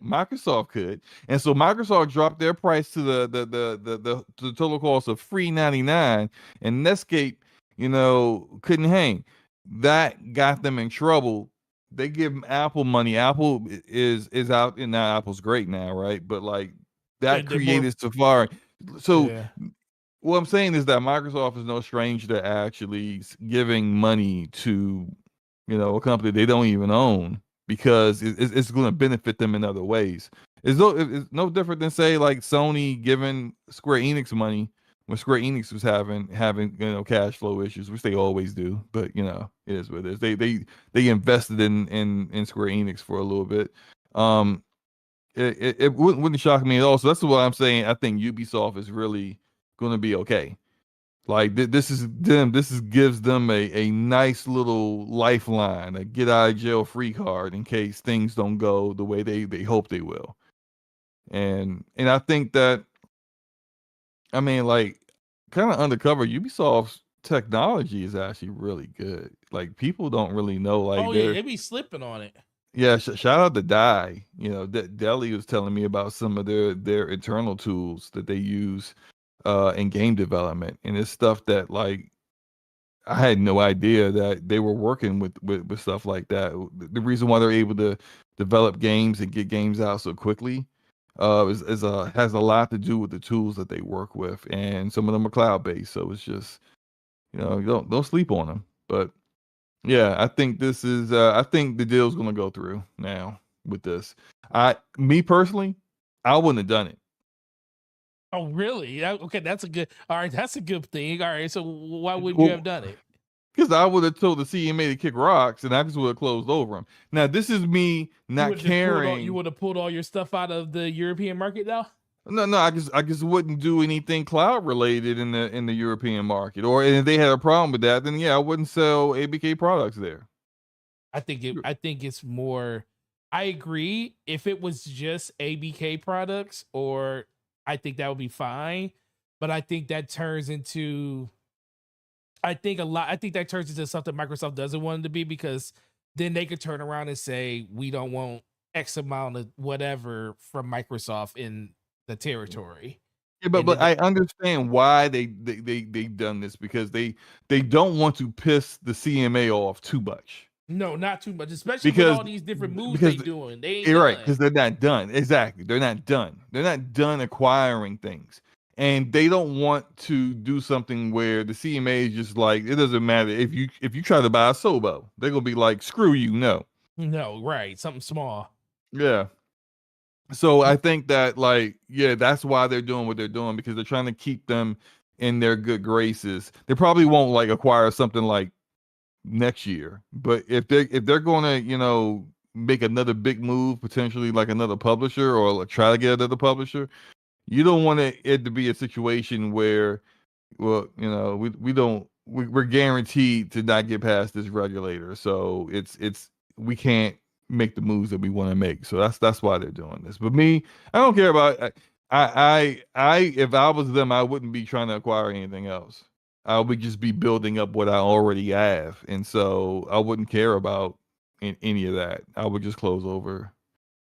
Microsoft could, and so Microsoft dropped their price to the total cost of free $99, and Netscape, couldn't hang. That got them in trouble. They give Apple money. Apple is out, and now Apple's great now, right? But like that created Safari. So what I'm saying is that Microsoft is no stranger to actually giving money to, a company they don't even own, because it's going to benefit them in other ways. It's no different than, say, like Sony giving Square Enix money when Square Enix was having cash flow issues, which they always do. But it is what it is. They invested in Square Enix for a little bit. It wouldn't shock me at all. So that's what I'm saying. I think Ubisoft is really going to be okay. Like this gives them a nice little lifeline, a get out of jail free card in case things don't go the way they hope they will. And I think that, I mean, like, kind of undercover, Ubisoft's technology is actually really good. Like, people don't really know. Like, they be slipping on it. Yeah, shout out to Die. You know, Deli was telling me about some of their internal tools that they use in game development, and it's stuff that like I had no idea that they were working with stuff like that. The reason why they're able to develop games and get games out so quickly has a lot to do with the tools that they work with, and some of them are cloud based. So it's just, you know, don't sleep on them. But yeah, I think this is I think the deal's gonna go through now with this. Me personally, I wouldn't have done it. Oh, really? Okay, that's a good. All right, that's a good thing. All right, so why wouldn't you have Well, done it? because I would have told the CMA to kick rocks, and I just would have closed over them. Now, this is me You not would have just pulled all. You caring. would have pulled all your stuff out of the European market, though. No, I just wouldn't do anything cloud related in the European market. Or if they had a problem with that, then yeah, I wouldn't sell ABK products there. I think it's more. I agree. If it was just ABK products, or I think that would be fine. But I think that turns into. I think a lot. I think that turns into something Microsoft doesn't want it to be, because then they could turn around and say we don't want X amount of whatever from Microsoft in the territory. Yeah, And but then I understand why they done this because they don't want to piss the CMA off too much. no, not too much, especially with Because all these different moves because they doing. They ain't you're right, done. because they're not done. Exactly. They're not done. They're not done acquiring things. And they don't want to do something where the CMA is just like, it doesn't matter if you try to buy a Sobo, they're gonna be like, screw you, no. No, right. Something small. Yeah. So I think that like, yeah, that's why they're doing what they're doing, because they're trying to keep them in their good graces. They probably won't like acquire something like next year. But if they're gonna, you know, make another big move, potentially like another publisher or like try to get another publisher, you don't want it to be a situation where, well, you know, we're guaranteed to not get past this regulator. So we can't make the moves that we want to make. So that's why they're doing this. But me, I don't care about if I was them, I wouldn't be trying to acquire anything else. I would just be building up what I already have, and so I wouldn't care about any of that. I would just close over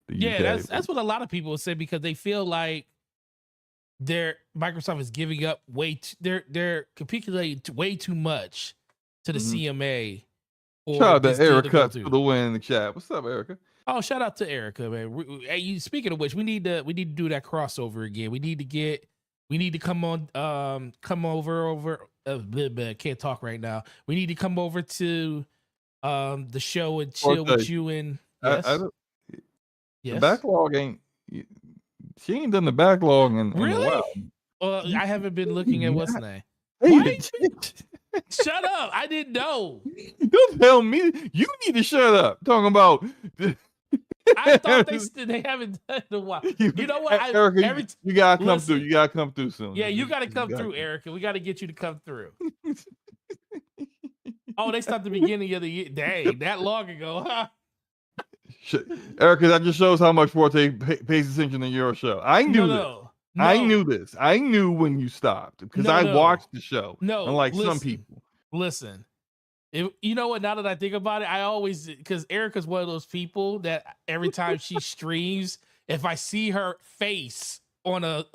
the Yeah, UK. that's what a lot of people say, because they feel like their Microsoft is giving up they're capitulating way too much to the Mhm. CMA Shout for out this to deal to go Erica for through. the win in the chat. What's up, Erica? Oh, shout out to Erica, man. Speaking of which, we need to do that crossover again. We need to come on come over can't talk right now. We need to come over to the show and Or chill with you. And I yes, don't, the yes, backlog ain't. She ain't done the backlog in a while. really. I haven't been looking at what's name. Hey, What? Shut up! I didn't know. don't tell me. You need to shut up. Talking about. I thought they haven't done it in a while. You know what? Erica, you gotta come through. Listen. You gotta come through soon. Yeah, you got to come through, Erica. We got to get you to come through. Oh, they stopped the beginning of the year. Dang, that long ago, huh? Erica, that just shows how much Forte pays attention to your show. I knew this. No. I knew this. I knew when you stopped because I watched the show. No, unlike listen, some people. Listen, you know what? Now that I think about it, I always, because Erica's one of those people that every time she streams, if I see her face on a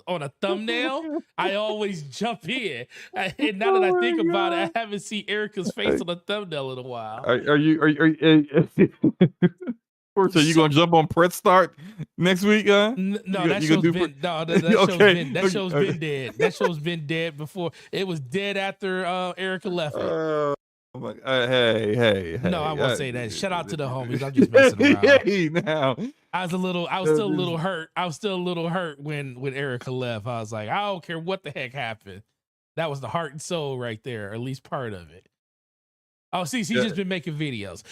thumbnail, I always jump in. And now that I think about it, I haven't seen Erica's face on a thumbnail in a while. Are you so you gonna jump on Pret Start next week, huh? No, that show's been that show's been dead. That show's been dead before. It was dead after Erica left it. Hey. No, I won't say that. Shout out to the homies. I'm just messing around. Hey, now. I was still a little hurt. I was still a little hurt when Erica left. I was like, I don't care what the heck happened. That was the heart and soul right there, or at least part of it. Oh, see, she's just been making videos.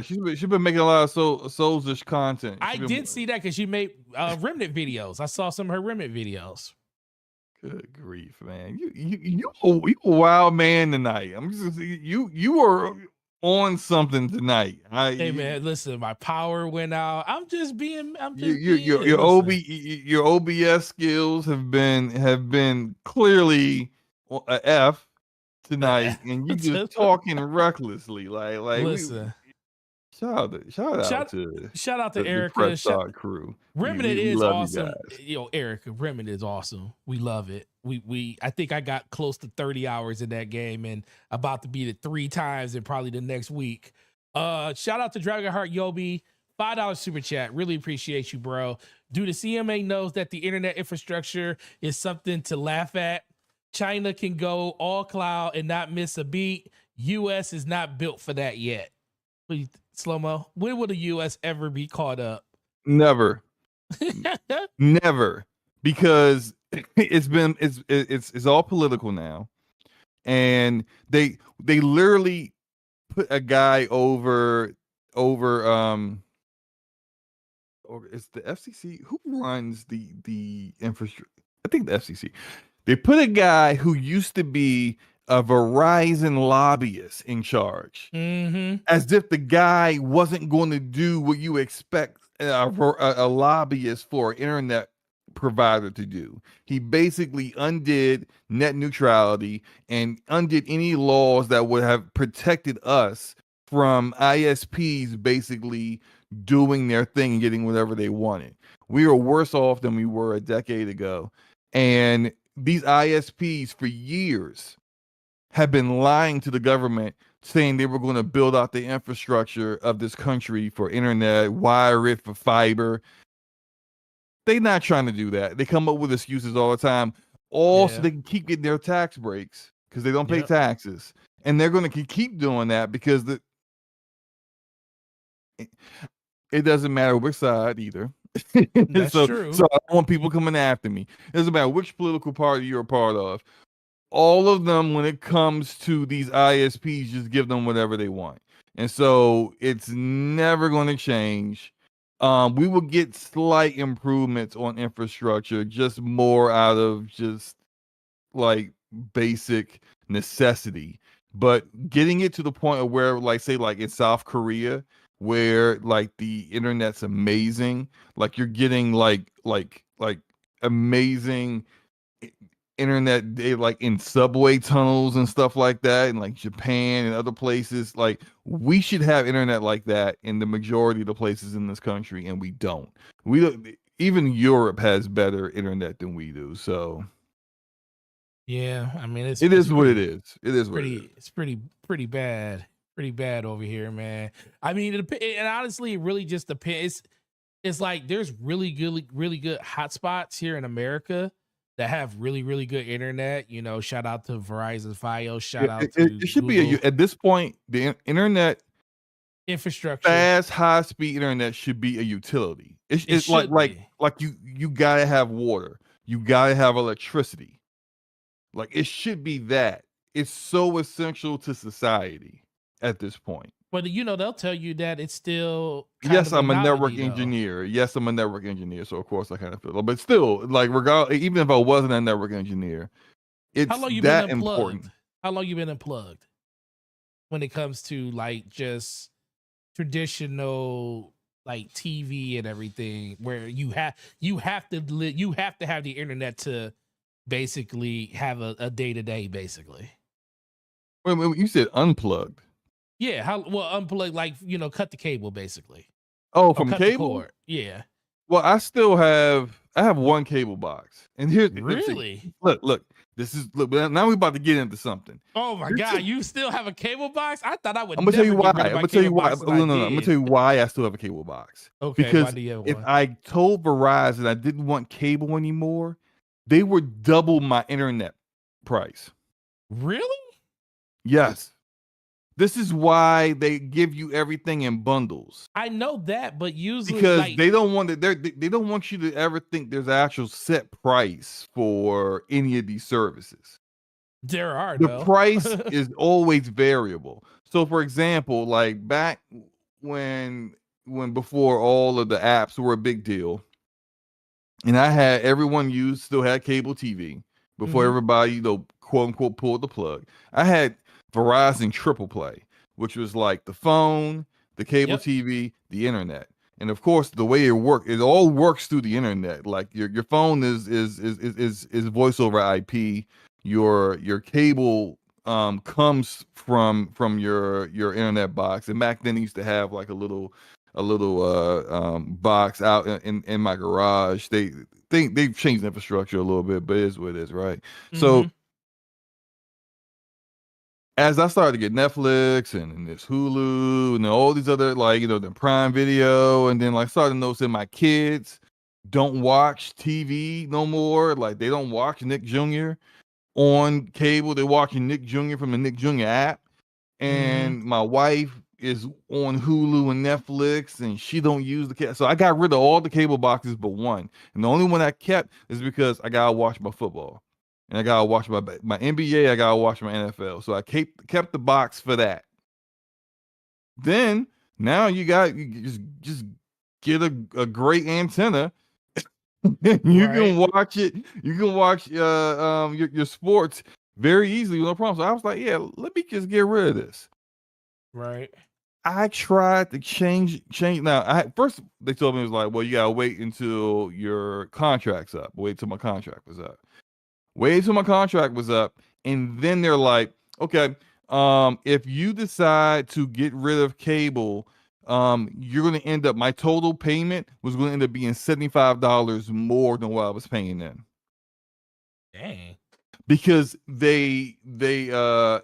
She's been making a lot of Souls-ish content. I did see that because she made Remnant videos. I saw some of her Remnant videos. Good grief, man! You a wild man tonight. I'm just you are on something tonight. Hey man, listen, my power went out. I'm just being. Your OBS skills have been clearly a F tonight, and you just talking recklessly. Like listen. Shout out to Shout out to the Erica. Fresh Start crew. Remnant We is love you awesome. guys. Yo, Erica, Remnant is awesome. We love it. I think I got close to 30 hours in that game and about to beat it 3 times in probably the next week. Shout out to Dragonheart Yobi, $5 super chat. Really appreciate you, bro. Dude, the CMA knows that the internet infrastructure is something to laugh at. China can go all cloud and not miss a beat. US is not built for that yet. Please, Slow-mo, when will the US ever be caught up? Never. Never. Because it's all political now. And they literally put a guy over or it's the FCC who runs the infrastructure. I think the FCC. They put a guy who used to be a Verizon lobbyist in charge, as if the guy wasn't going to do what you expect a lobbyist for an internet provider to do. He basically undid net neutrality and undid any laws that would have protected us from ISPs basically doing their thing and getting whatever they wanted. We are worse off than we were a decade ago. And these ISPs for years have been lying to the government, saying they were going to build out the infrastructure of this country for internet, wire it for fiber. They're not trying to do that. They come up with excuses all the time, so they can keep getting their tax breaks because they don't pay taxes. And they're going to keep doing that because it doesn't matter which side either. That's true. So I don't want people coming after me. It doesn't matter which political party you're a part of. All of them, when it comes to these ISPs, just give them whatever they want. And so it's never going to change. We will get slight improvements on infrastructure, just more out of just like basic necessity. But getting it to the point of where, like, say, like in South Korea, where like the internet's amazing, like you're getting like amazing internet, like in subway tunnels and stuff like that, and like Japan and other places. Like we should have internet like that in the majority of the places in this country, and we don't. We don't. Even Europe has better internet than we do. So yeah, I mean it is what it is. It is what it is. It's pretty bad. Pretty bad over here, man. I mean, and honestly, it really just depends. It's like there's really good hotspots here in America that have really good internet. You know, shout out to Verizon Fios. Shout out to it should Google. Be at this point the internet infrastructure, fast high speed internet should be a utility. It's like you gotta have water, you gotta have electricity. Like it should be that. It's so essential to society at this point. But you know, they'll tell you that it's still yes, I'm a network engineer. Yes, I'm a network engineer, so of course I kind of feel. But still, like regardless, even if I wasn't a network engineer, it's that important. How long you been unplugged when it comes to like just traditional like TV and everything, where you have to have the internet to basically have a day-to-day basically. Wait, you said unplugged. Yeah, how unplugged, like, you know, cut the cable basicui. Oh, from cable? Yeah. Well, I have one cable box. And here's really look, now we're about to get into something. Oh my God, you still have a cable box? I thought I would. I'm gonna tell you why. I'm gonna tell you why. No, I'm gonna tell you why I still have a cable box. Okay, because why do you have if one? I told Verizon I didn't want cable anymore, they would double my internet price. Really? Yes. This is why they give you everything in bundles. I know that, but usually because they don't want they don't want you to ever think there's an actual set price for any of these services. There are the price is always variable. So, for example, like back when before all of the apps were a big deal, and I had everyone still had cable TV before everybody, quote unquote, pulled the plug. I had Verizon Triple Play, which was like the phone, the cable TV, the internet. And of course, the way it all works through the internet. Like your phone is voice over IP. Your cable comes from your internet box. And back then, I used to have like a little box out in my garage. They've changed the infrastructure a little bit, but it is what it is, right? Mm-hmm. So as I started to get Netflix and this Hulu and all these other, like, the Prime Video, and then like started noticing my kids don't watch TV no more. Like they don't watch Nick Jr. on cable. They're watching Nick Jr. from the Nick Jr. app. Mm-hmm. And my wife is on Hulu and Netflix, and she don't use the cable. So I got rid of all the cable boxes but one. And the only one I kept is because I gotta watch my football. And I gotta watch my NBA, I gotta watch my NFL. So I kept the box for that. Then now you just get a great antenna. You Right. can watch it. You can watch your sports very easily, no problem. So I was like, yeah, let me just get rid of this. Right. I tried to change. Now, first they told me, it was like, well, you gotta wait until your contract's up. Wait till my contract was up. Wait till my contract was up, and then they're like, okay, if you decide to get rid of cable, you're gonna end up. My total payment was gonna end up being $75 more than what I was paying then, Dang. because they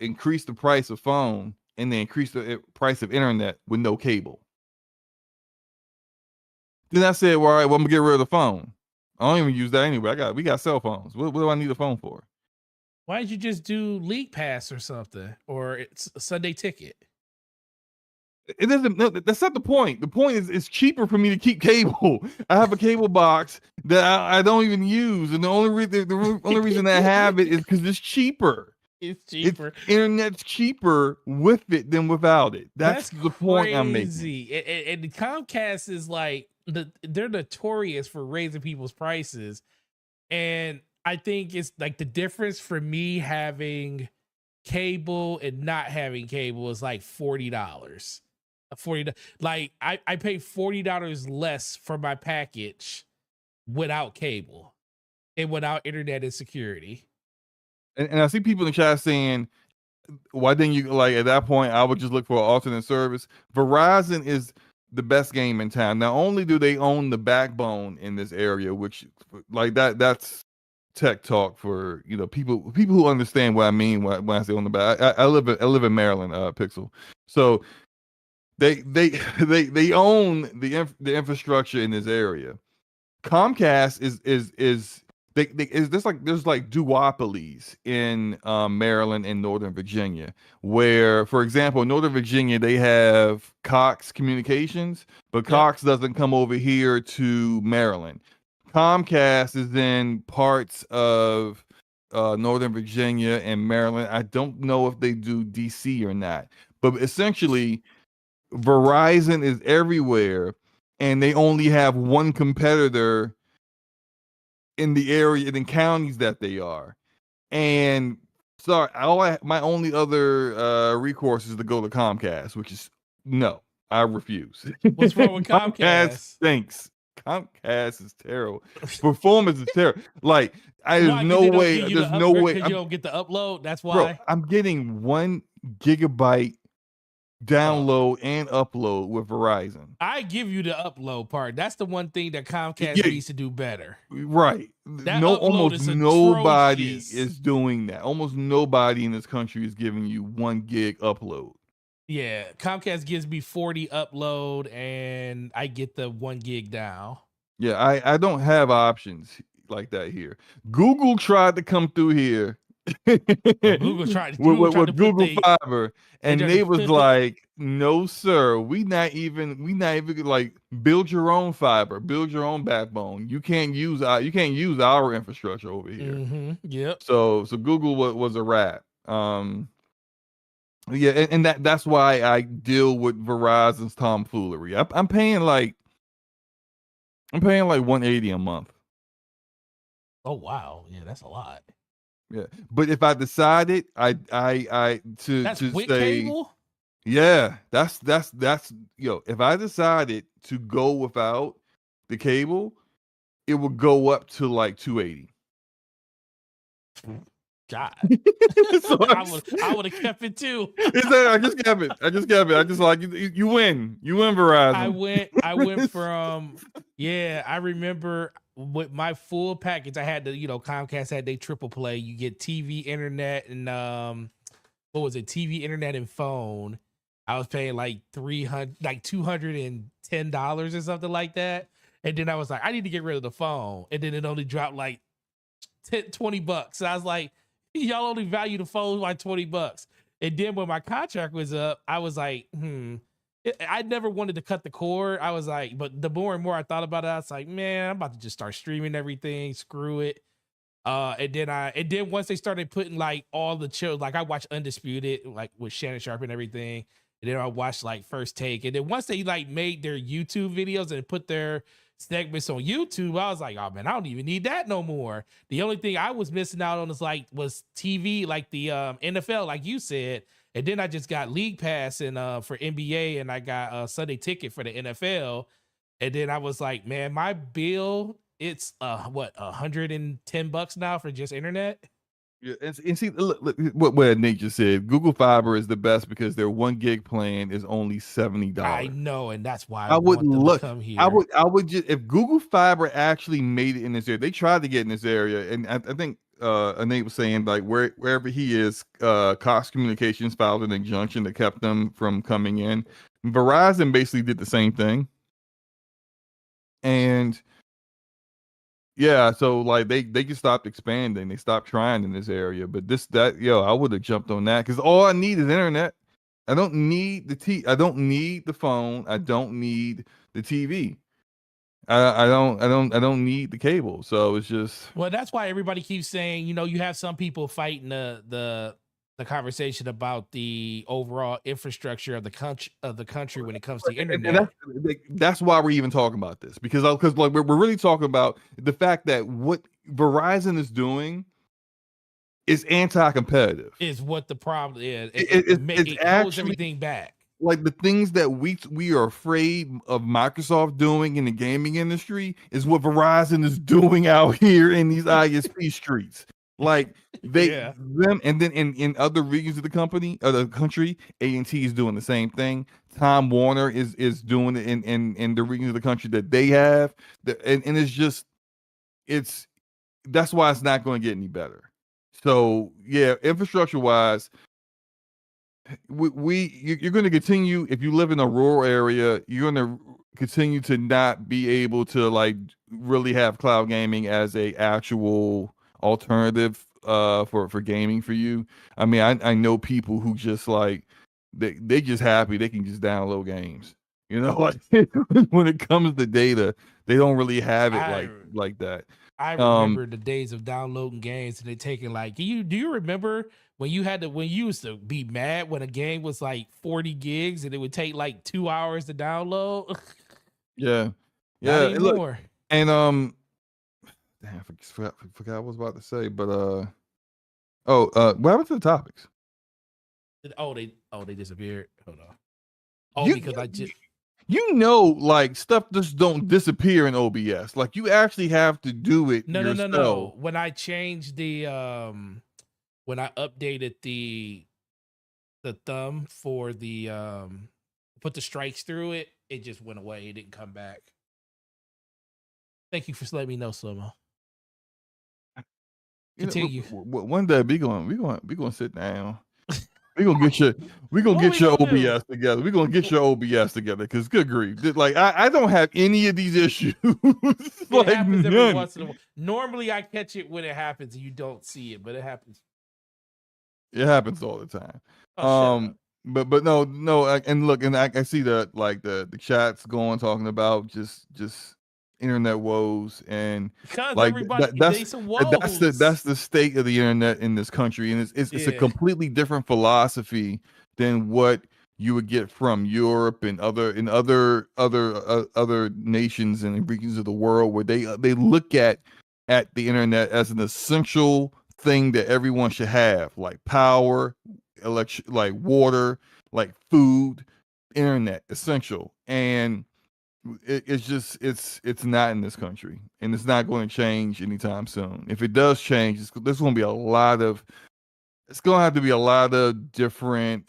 increased the price of phone and they increased the price of internet with no cable. Then I said, well, all right, well, I'm gonna get rid of the phone. I don't even use that anyway. We got cell phones. What do I need a phone for? Why did you just do League Pass or something, or it's a Sunday Ticket? It doesn't. No, that's not the point. The point is, it's cheaper for me to keep cable. I have a cable box that I don't even use, and the only reason I have it is because it's cheaper. It's It's cheaper. internet's cheaper with it than without it. That's That's the point I'm making. crazy. And Comcast is like they're notorious for raising people's prices, and I think it's like the difference for me having cable and not having cable is like $40. 40 like I pay $40 less for my package without cable and without internet and security. And I see people in the chat saying, why didn't you, like, at that point I would just look for an alternate service. Verizon is the best game in town. Not only do they own the backbone in this area, which, like, that's tech talk for people who understand what I mean when I say on the back. I live in Maryland, Pixel. So they own the infrastructure in this area. Comcast is there's like duopolies in Maryland and Northern Virginia, where, for example, in Northern Virginia they have Cox Communications, but Yep. Cox doesn't come over here to Maryland. Comcast is in parts of Northern Virginia and Maryland. I don't know if they do DC or not, but essentially Verizon is everywhere, and they only have one competitor in the area, in the counties that they are. And sorry, my only other recourse is to go to Comcast, which is no, I refuse. What's wrong with Comcast Comcast? stinks. Comcast is terrible. Performance is terrible. Like, Why? Because they don't give you there's the no upgrade way. because you don't get the upload. That's Bro, why. I'm getting 1 gigabyte Oh, download and upload with Verizon. I give you the upload part. That's the one thing that Comcast Yeah, needs to do better. right. That No, upload almost is nobody atrocious. is doing that. Almost nobody in this country is giving you 1 gig upload. Yeah, Comcast gives me 40 upload and I get the 1 gig down. Yeah, I don't have options like that here. Google tried to come through here Oh, Google tried to with put Google Fiber, they and tried to they was put like, "No, sir, we not even like build your own fiber, build your own backbone. You can't use our infrastructure over here." Yep. So Google was a rat. Yeah, and that's why I deal with Verizon's tomfoolery. I'm paying like 180 a month. Oh wow. Yeah, that's a lot. Yeah, but if I decided I That's to with say, cable? yeah, that's if I decided to go without the cable, it would go up to like 280. God. So I would have kept it too. I just kept it. I just like you win. You win Verizon. I went from I remember with my full package, I had the, Comcast had they triple play. You get TV, internet, and what was it? TV, internet, and phone. I was paying like $210 or something like that. And then I was like, I need to get rid of the phone. And then it only dropped like $20. So I was like, y'all only value the phone like $20. And then when my contract was up, I was like, I never wanted to cut the cord. I was like, but the more and more I thought about it, I was like, man, I'm about to just start streaming everything. Screw it. And then once they started putting like all the shows, like I watched Undisputed, like with Shannon Sharp and everything. And then I watched like First Take. And then once they like made their YouTube videos and put their segments on YouTube, I was like, oh man, I don't even need that no more. The only thing I was missing out on was TV, like the NFL, like you said. And then I just got League Pass and for NBA, and I got a Sunday Ticket for the NFL. And then I was like, man, my bill, it's $110 now for just internet. Yeah, and see, look, what Nate just said. Google Fiber is the best because their 1 gig plan is only $70. I know, and that's why I would want them to come here. I would just, if Google Fiber actually made it in this area, they tried to get in this area, and I think Nate was saying like wherever he is, Cox Communications filed an injunction that kept them from coming in. Verizon basically did the same thing, and yeah, so like they just stopped expanding. They stopped trying in this area. But I would have jumped on that because all I need is internet. I don't need I don't need the phone. I don't need the TV. I don't need the cable. So it's just, well, that's why everybody keeps saying, you have some people fighting the conversation about the overall infrastructure of the country when it comes to internet. and that's why we're even talking about this because like we're really talking about the fact that what Verizon is doing is anti-competitive. Is what the problem is. It holds everything back. Like the things that we are afraid of Microsoft doing in the gaming industry is what Verizon is doing out here in these ISP streets. Like them, and then in other regions of the country, AT&T is doing the same thing. Time Warner is doing it in the regions of the country that they have. And that's why it's not going to get any better. So yeah, infrastructure wise, you're going to continue. If you live in a rural area, you're going to continue to not be able to like really have cloud gaming as a actual alternative for gaming for you. I mean, I know people who just like they just happy they can just download games. Like when it comes to data, they don't really have it like that. I remember the days of downloading games and they taking like, do you remember when you used to be mad when a game was like 40 gigs and it would take like 2 hours to download? Yeah. Not anymore. Damn, I forgot what I was about to say, but what happened to the topics? They disappeared. Hold on. Because I just like stuff just don't disappear in OBS. Like you actually have to do it yourself. No. When I changed the when I updated the thumb for the put the strikes through it, it just went away. It didn't come back. Thank you for letting me know, Slomo. Continue. One day we gonna sit down. We're gonna get your OBS together. We're gonna get your OBS together because good grief. Like I don't have any of these issues. It happens every once in a while. Normally I catch it when it happens and you don't see it, but it happens. It happens all the time. But no, and look, and I see that like the chats going talking about just internet woes and like that's the state of the internet in this country, and it's a completely different philosophy than what you would get from Europe and other nations and regions of the world where they look at the internet as an essential thing that everyone should have, like power, like water, like food, internet essential. And it's not in this country, and it's not going to change anytime soon. If it does change, there's going to be a lot of it's going to have to be a lot of different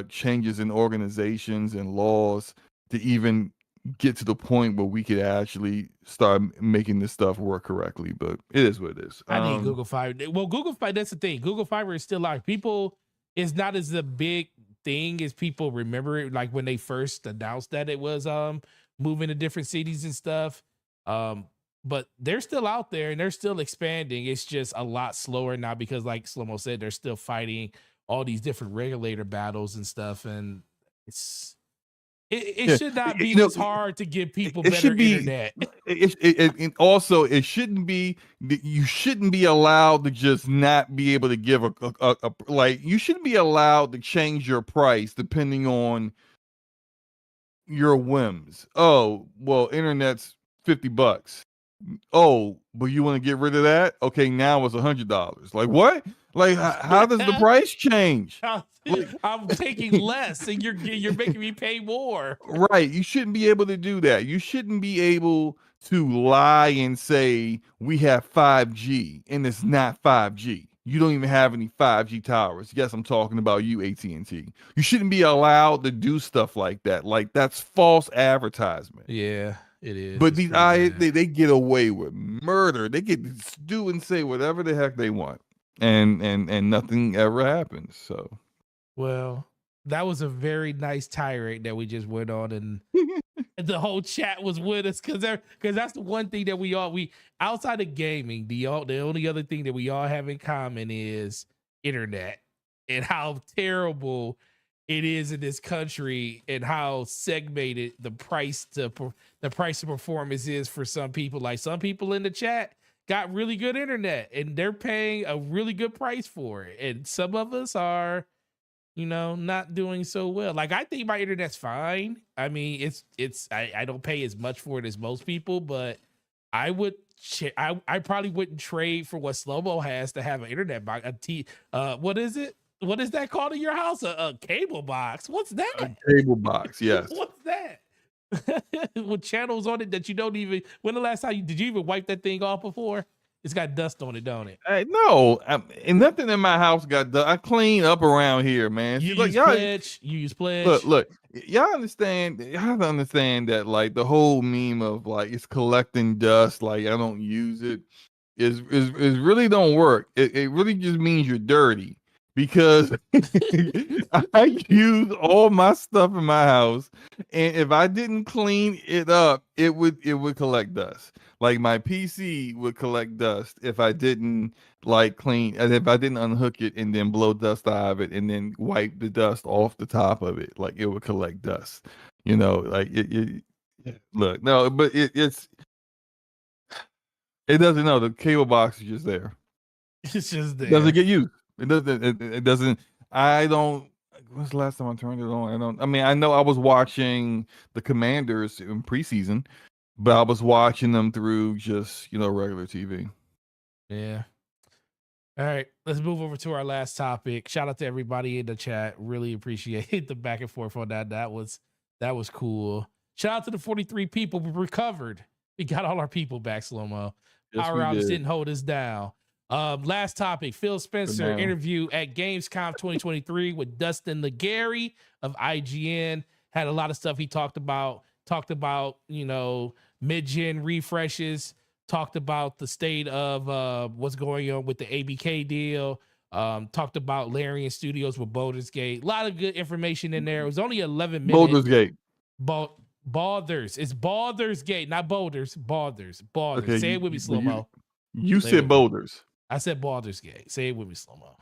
changes in organizations and laws to even get to the point where we could actually start making this stuff work correctly. But it is what it is. I need Google Fiber. Well, Google Fiber, that's the thing. Google Fiber is still like people. It's not as a big thing as people remember it. Like when they first announced that it was moving to different cities and stuff. But they're still out there and they're still expanding. It's just a lot slower now because, like Slomo said, they're still fighting all these different regulator battles and stuff. And it should not be this hard to give people better internet. And also, it shouldn't be. You shouldn't be allowed to just not be able to give a like. You shouldn't be allowed to change your price depending on your whims. Oh, well, internet's $50. Oh, but you want to get rid of that? Okay, now it's $100. Like what? Like how does the price change? I'm taking less, and you're making me pay more. Right? You shouldn't be able to do that. You shouldn't be able to lie and say we have 5G and it's not 5G. You don't even have any 5G towers. Yes, I'm talking about you, AT&T. You shouldn't be allowed to do stuff like that. Like that's false advertisement. Yeah, it is. But these they get away with murder. They get to do and say whatever the heck they want, and nothing ever happens. So, well, that was a very nice tirade that we just went on, and the whole chat was with us because that's the one thing that we outside of gaming, the only other thing that we all have in common is internet and how terrible it is in this country and how segmented the price to performance is for some people. Like some people in the chat got really good internet and they're paying a really good price for it, and some of us are, not doing so well. Like I think my internet's fine. I mean, I don't pay as much for it as most people, but I would I probably wouldn't trade for what Slow-Mo has to have an internet box. What is it? What is that called in your house? A cable box? What's that? A cable box, yes. What's that? With channels on it that you don't even. When the last time did you even wipe that thing off before? It's got dust on it, don't it? No, and nothing in my house got dust. I clean up around here, man. You use Pledge. You use Pledge. Look. Y'all understand? Y'all have to understand that, like the whole meme of like it's collecting dust, like I don't use it, is really don't work. It really just means you're dirty. Because I use all my stuff in my house, and if I didn't clean it up, it would collect dust. Like my PC would collect dust if I didn't like clean, and if I didn't unhook it and then blow dust out of it and then wipe the dust off the top of it, like it would collect dust. Like it look, no, but it doesn't know. The cable box is just there. It's just there. It doesn't get used. It doesn't. I don't. When's the last time I turned it on? I mean, I know I was watching the Commanders in preseason, but I was watching them through just regular TV. Yeah. All right, let's move over to our last topic. Shout out to everybody in the chat. Really appreciate the back and forth on that. That was cool. Shout out to the 43 people. We recovered. We got all our people back, Slow-Mo. Yes, Power outage didn't hold us down. Last topic, Phil Spencer interview at Gamescom 2023 with Dustin Legary of IGN. Had a lot of stuff he talked about, mid-gen refreshes, talked about the state of what's going on with the ABK deal, talked about Larian Studios with Baldur's Gate. A lot of good information in there. It was only 11 minutes. Baldur's Gate. Baldur's. It's Baldur's Gate, not Boulders. Baldur's. Okay, say it with me, Slow-Mo. You said Boulders. I said Baldur's Gate. Say it with me, Slow-Mo.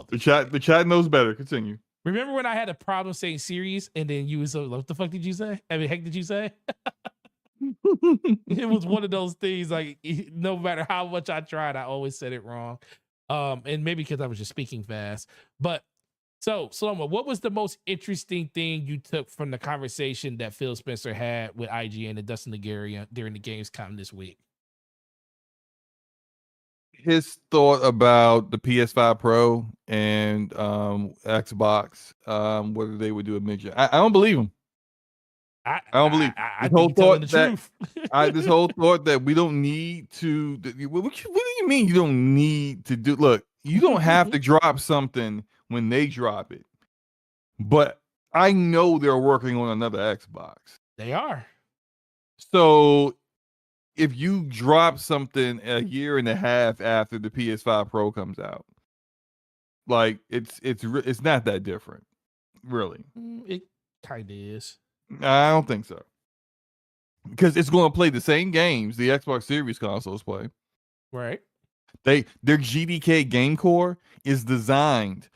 The chat knows better. Continue. Remember when I had a problem saying series and then you was like, what the fuck did you say? I mean, heck did you say? It was one of those things, like no matter how much I tried, I always said it wrong. And maybe because I was just speaking fast. But so, Slow-Mo, what was the most interesting thing you took from the conversation that Phil Spencer had with IGN and Dustin Legary during the Gamescom this week? His thought about the PS5 Pro and Xbox, whether they would do a mid-gen. I don't believe him. I I don't believe I this think whole you're telling the thought that truth. this whole thought that we don't need to. What do you mean you don't need to do? Look, you don't have to drop something when they drop it, but I know they're working on another Xbox. They are. So if you drop something a year and a half after the PS5 Pro comes out, like it's not that different, really. It kind of is. I don't think so. Because it's going to play the same games the Xbox Series consoles play. Right. Their GDK game core is designed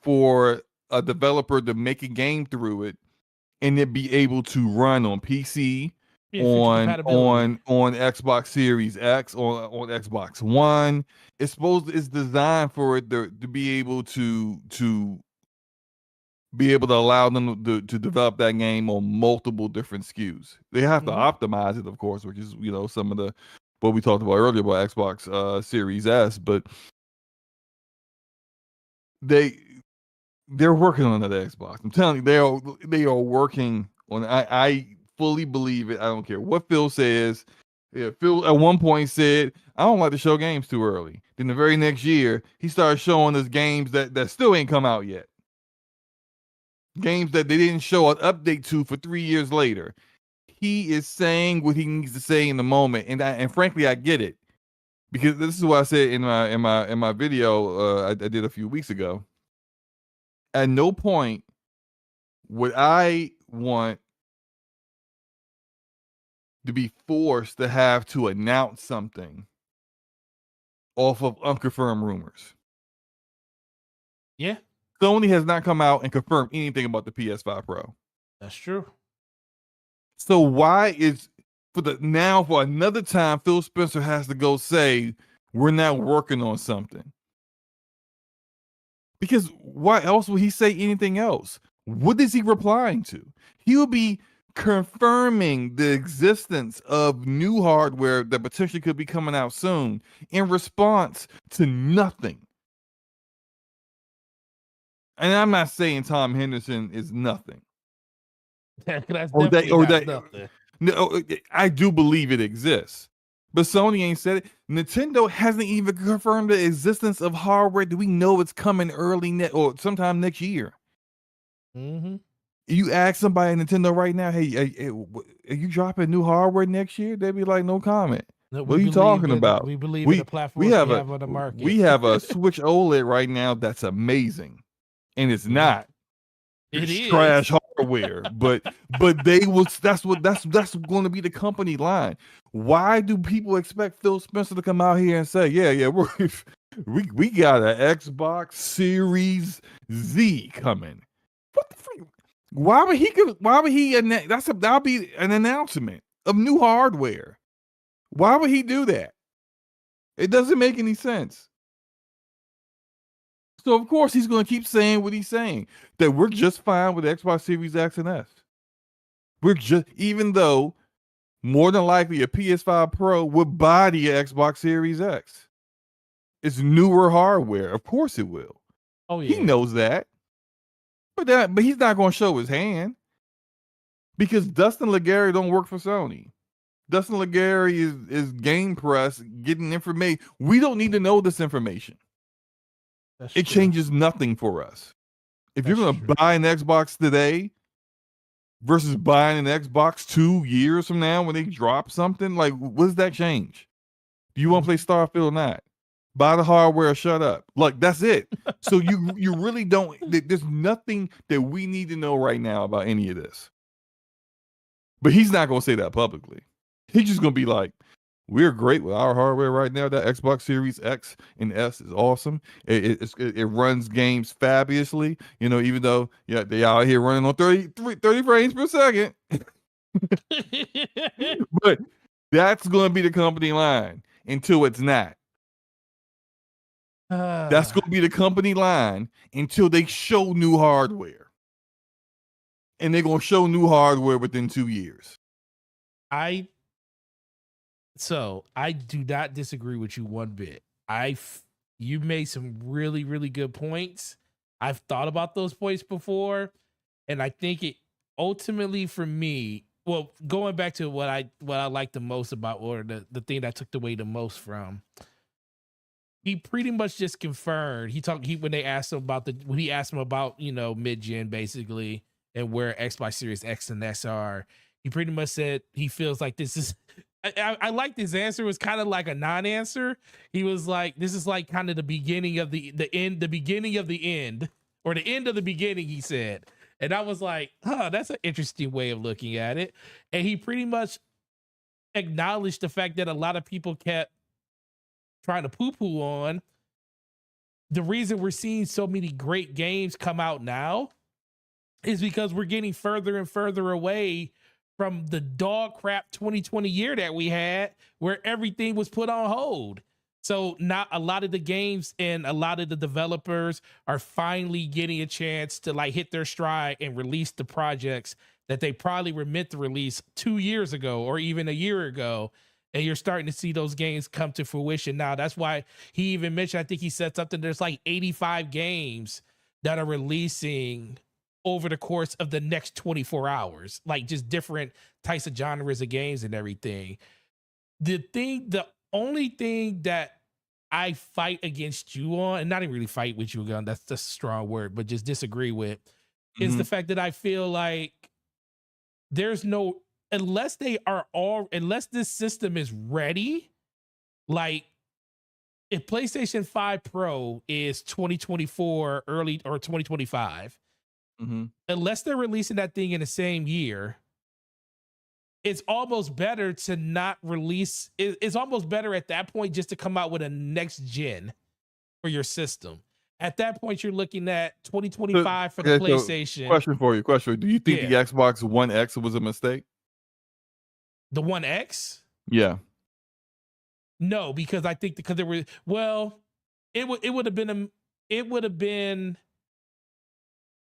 for a developer to make a game through it and it be able to run on PC, Yeah, future compatibility. on Xbox Series X, on Xbox One. It's designed for it to be able to be able to allow them to develop that game on multiple different SKUs. They have to optimize it, of course, which is some of the what we talked about earlier about Xbox Series S, but they're working on another Xbox. I'm telling you, they are working on. I fully believe it. I don't care what Phil says. Yeah, Phil at one point said, "I don't like to show games too early." Then the very next year, he started showing us games that still ain't come out yet. Games that they didn't show an update to for 3 years later. He is saying what he needs to say in the moment, and frankly, I get it, because this is what I said in my video I did a few weeks ago. At no point would I want to be forced to have to announce something off of unconfirmed rumors. Yeah, Sony has not come out and confirmed anything about the PS5 Pro. that's true. So why is for another time Phil Spencer has to go say we're not working on something? Because why else would he say anything else? What is he replying to? He will be confirming the existence of new hardware that potentially could be coming out soon in response to nothing. And I'm not saying Tom Henderson is nothing. That's definitely not nothing. No, I do believe it exists. But Sony ain't said it. Nintendo hasn't even confirmed the existence of hardware that we know it's coming early or sometime next year. Mm-hmm. You ask somebody at Nintendo right now, hey, are you dropping new hardware next year? They'd be like, no comment. No, What are you talking about? We believe in the platforms we have on the market. We have a Switch OLED right now that's amazing, and it's not. It's trash hardware, but they will. That's going to be the company line. Why do people expect Phil Spencer to come out here and say, yeah, we got an Xbox Series Z coming? What the freak? Why would he? That'll be an announcement of new hardware. Why would he do that? It doesn't make any sense. So of course he's going to keep saying what he's saying, that we're just fine with Xbox Series X and S. Even though more than likely a PS5 Pro would buy the Xbox Series X. It's newer hardware. Of course it will. Oh yeah. He knows that. But he's not going to show his hand, because Dustin Legary don't work for Sony. Dustin Legary is Game Press getting information. We don't need to know this information. It changes nothing for us. If you're going to buy an Xbox today versus buying an Xbox 2 years from now when they drop something, like, what does that change? Do you want to play Starfield or not? Buy the hardware or shut up. Like, that's it. So you really don't. There's nothing that we need to know right now about any of this. But he's not going to say that publicly. He's just going to be like, we're great with our hardware right now. That Xbox Series X and S is awesome. It runs games fabulously. Even though they out here running on 30 frames per second. But that's going to be the company line until it's not. That's going to be the company line until they show new hardware. And they're going to show new hardware within 2 years. So I do not disagree with you one bit. You made some really, really good points. I've thought about those points before, and I think it ultimately for me, well, going back to what I like the most about, or the thing that I took away the most from, he pretty much just confirmed. When they asked him about when he asked him about, mid gen basically, and where Xbox Series X and S are. He pretty much said he feels like this is. I liked his answer. It was kind of like a non-answer. He was like, "This is like kind of the beginning of the end, the beginning of the end, or the end of the beginning." He said, and I was like, "Huh, that's an interesting way of looking at it." And he pretty much acknowledged the fact that a lot of people kept trying to poo-poo on the reason we're seeing so many great games come out now is because we're getting further and further away from the dog crap 2020 year that we had, where everything was put on hold. So not a lot of the games and a lot of the developers are finally getting a chance to like hit their stride and release the projects that they probably were meant to release 2 years ago or even a year ago. And you're starting to see those games come to fruition now. That's why he even mentioned, I think he said something, there's like 85 games that are releasing over the course of the next 24 hours, like just different types of genres of games and everything. The only thing that I fight against you on, and not even really fight with you on, that's a strong word, but just disagree with, is the fact that I feel like there's no, unless this system is ready, like if PlayStation 5 Pro is 2024 early or 2025, unless they're releasing that thing in the same year, it's almost better to not release. It's almost better at that point just to come out with a next gen for your system. At that point, you're looking at 2025 for the PlayStation. Question for you. Do you think the Xbox One X was a mistake? The One X? Yeah. No, because I think because there were, it would have been.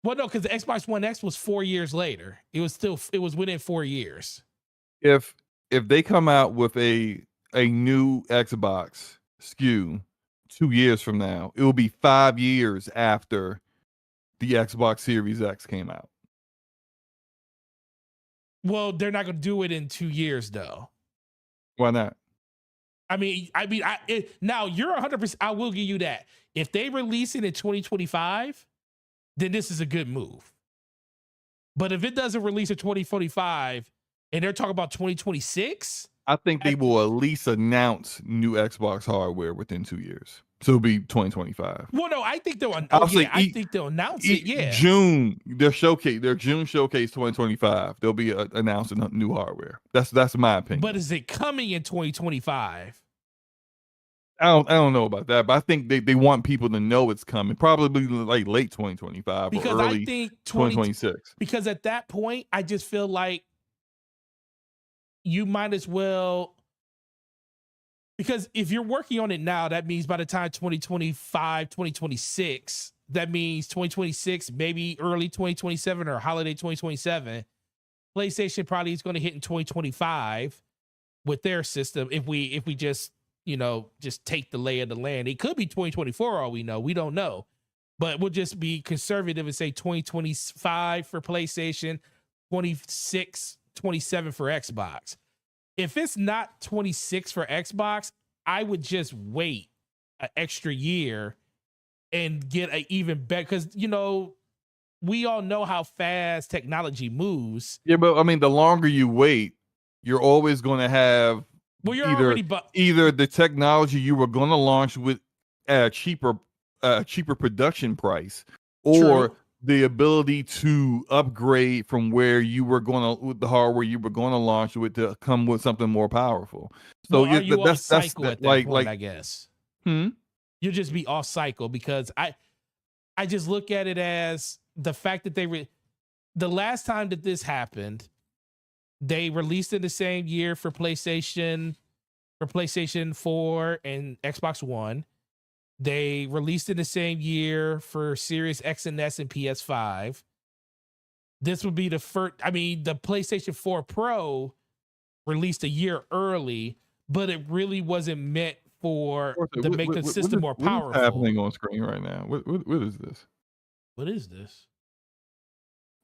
Well, no, because the Xbox One X was 4 years later. It was within 4 years. If they come out with a new Xbox SKU 2 years from now, it will be 5 years after the Xbox Series X came out. Well, they're not going to do it in 2 years, though. Why not? Now you're 100%. I will give you that. If they release it in 2025, then this is a good move. But if it doesn't release in 2045 and they're talking about 2026, I think they will at least announce new Xbox hardware within 2 years. So it'll be 2025. Well, no, I think they'll. I think they'll announce it. Yeah, June. Their June showcase 2025. They'll be announcing new hardware. That's my opinion. But is it coming in 2025? I don't know about that, but I think they want people to know it's coming. Probably like late 2025 because or early I think 2026. Because at that point, I just feel like you might as well. Because if you're working on it now, that means by the time 2025, 2026, that means 2026, maybe early 2027 or holiday 2027. PlayStation probably is going to hit in 2025 with their system. If we just just take the lay of the land, it could be 2024. All we know, we don't know, but we'll just be conservative and say 2025 for PlayStation, 26, 27 for Xbox. If it's not 26 for Xbox, I would just wait an extra year and get an even better, because we all know how fast technology moves. Yeah, but I mean, the longer you wait, you're always going to have either the technology you were going to launch with at a cheaper production price, or the ability to upgrade from where you were going to, with the hardware you were going to launch with, to come with something more powerful. So are you off cycle at that point, I guess? You'll just be off cycle, because I just look at it as the fact that the last time that this happened, they released in the same year for PlayStation 4 and Xbox One. They released in the same year for Series X and S and PS5. This would be the first. I mean, the PlayStation 4 Pro released a year early, but it really wasn't meant to make the system more powerful. What's happening on screen right now? What is this? What is this?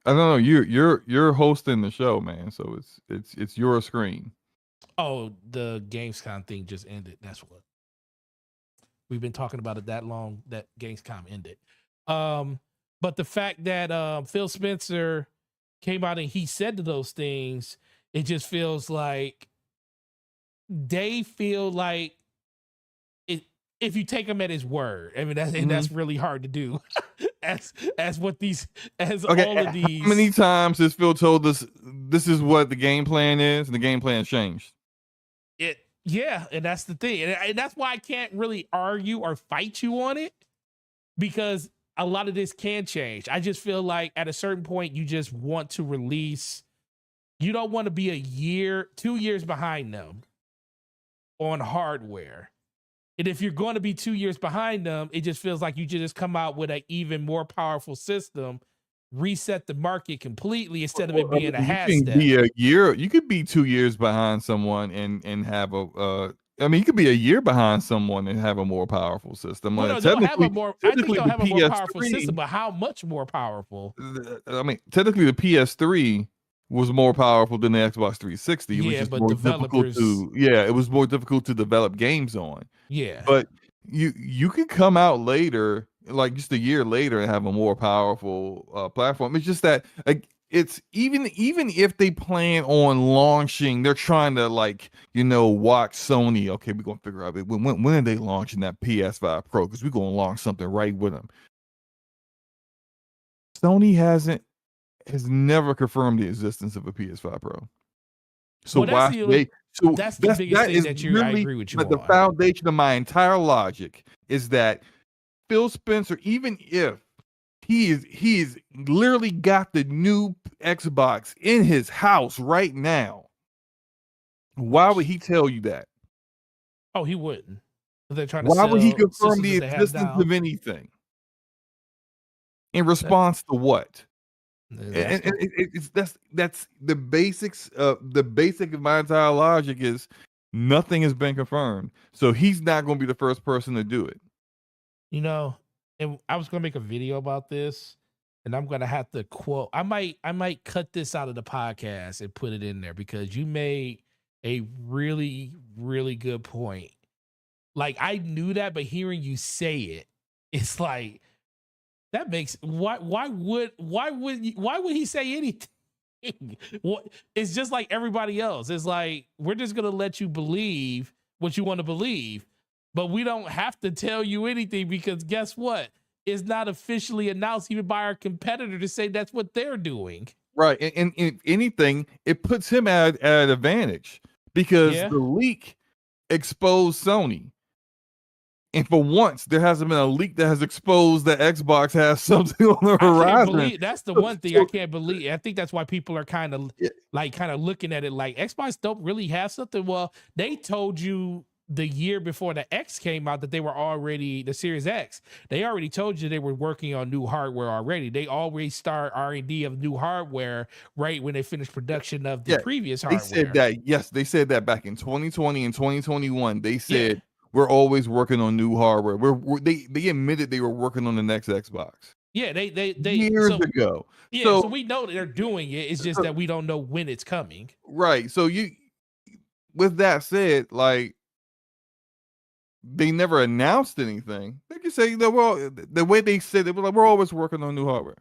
I don't know. You're hosting the show, man. So it's your screen. Oh, the Gamescom thing just ended. That's what we've been talking about it that long. That Gamescom ended. But the fact that Phil Spencer came out and he said those things, it just feels like they feel like it. If you take him at his word, I mean that's really hard to do. as what these Okay, all of these. how many times has Phil told us this is what the game plan is, and the game plan changed? Yeah, and that's the thing, and that's why I can't really argue or fight you on it, because a lot of this can change. I just feel like at a certain point, you just want to release. You don't want to be a year, 2 years behind them on hardware. And if you're going to be 2 years behind them, it just feels like you just come out with an even more powerful system, reset the market completely instead of it being a half You step. can be a year. You could be 2 years behind someone and have a. I mean, you could be a year behind someone and have a more powerful system. Well, no, they'll have a more. I think they'll have a more powerful PS3, system, but how much more powerful? I mean, technically, the PS3 was more powerful than the Xbox 360. It was Yeah, just but more difficult developers. to. Yeah, it was more difficult to develop games on. Yeah, But you could come out later, like just a year later, and have a more powerful platform. It's just that like it's even if they plan on launching, they're trying to like watch Sony. Okay, we're gonna figure out when are they launching that PS5 Pro, because we're gonna launch something right with them. Sony has never confirmed the existence of a PS5 Pro. So well, that's the that's the biggest that thing is that I really agree with you but the on. foundation of my entire logic is that Phil Spencer, even if he's literally got the new Xbox in his house right now, why would he tell you that? Oh, he wouldn't. They're trying to Why would he sell confirm systems the that they have existence now. of anything? In response to what? And that's the basics. The basic of my entire logic is nothing has been confirmed, so he's not going to be the first person to do it. And I was gonna make a video about this, and I'm gonna have to quote. I might cut this out of the podcast and put it in there because you made a really, really good point. Like I knew that, but hearing you say it, it's like that makes why would he say anything? What it's just like everybody else. It's like we're just gonna let you believe what you want to believe, but we don't have to tell you anything because guess what? It's not officially announced even by our competitor to say that's what they're doing. Right, and if anything, it puts him at an advantage because Yeah. the leak exposed Sony. And for once, there hasn't been a leak that has exposed that Xbox has something on the horizon. I can't believe that's the one thing I can't believe. I think that's why people are kind of looking at it like Xbox don't really have something. Well, they told you the year before the X came out that they were already the Series X. They already told you they were working on new hardware already. They always start R&D of new hardware right when they finish production of the previous hardware. They said that. Yes, they said that back in 2020 and 2021. They said we're always working on new hardware. They admitted they were working on the next Xbox. Yeah, they years ago. Yeah, so we know that they're doing it. It's just that we don't know when it's coming. Right. So with that said, like they never announced anything. They can say that the way they said it was like we're always working on new hardware.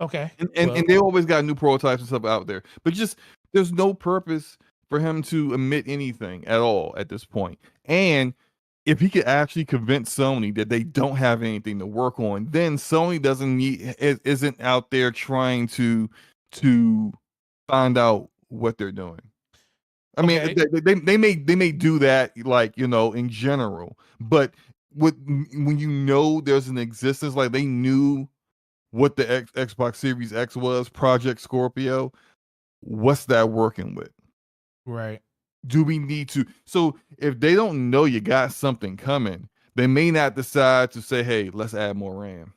Okay. And they always got new prototypes and stuff out there. But just there's no purpose for him to admit anything at all at this point. And if he could actually convince Sony that they don't have anything to work on, then Sony isn't out there trying to find out what they're doing. I mean, they may do that, like in general, but when there's an existence, like they knew what the Xbox Series X was, Project Scorpio. What's that working with? Right. Do we need to? So if they don't know you got something coming, they may not decide to say, "Hey, let's add more RAM."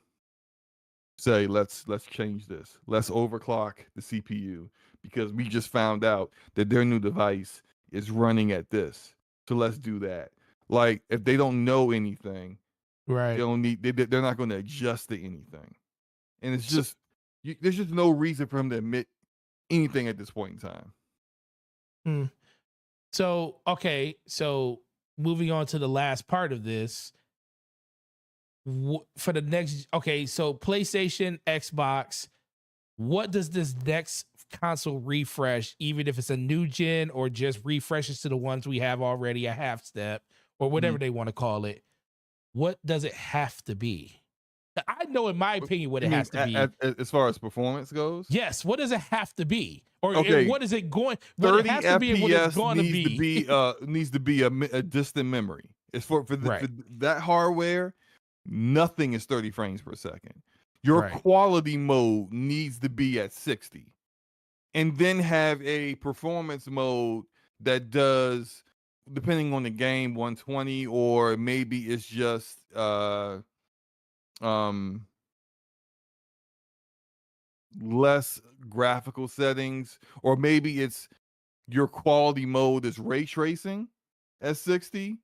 Say, let's change this. Let's overclock the CPU because we just found out that their new device is running at this. So let's do that. Like if they don't know anything, right? They're not going to adjust to anything, and it's just there's just no reason for him to admit anything at this point in time. Hmm. So, okay, so moving on to the last part of this, for the next, okay, so PlayStation, Xbox, what does this next console refresh, even if it's a new gen or just refreshes to the ones we have already, a half step or whatever they want to call it, what does it have to be? I know, in my opinion, what it has to be. As far as performance goes? Yes. What does it have to be? Or Okay, what is it going? What it 30 has to be and what it's FPS going to be. needs to be a distant memory. It's for Right. that hardware. Nothing is 30 frames per second. Your Right. quality mode needs to be at 60, and then have a performance mode that does, depending on the game, 120, or maybe it's just less graphical settings, or maybe it's your quality mode is ray tracing at 60,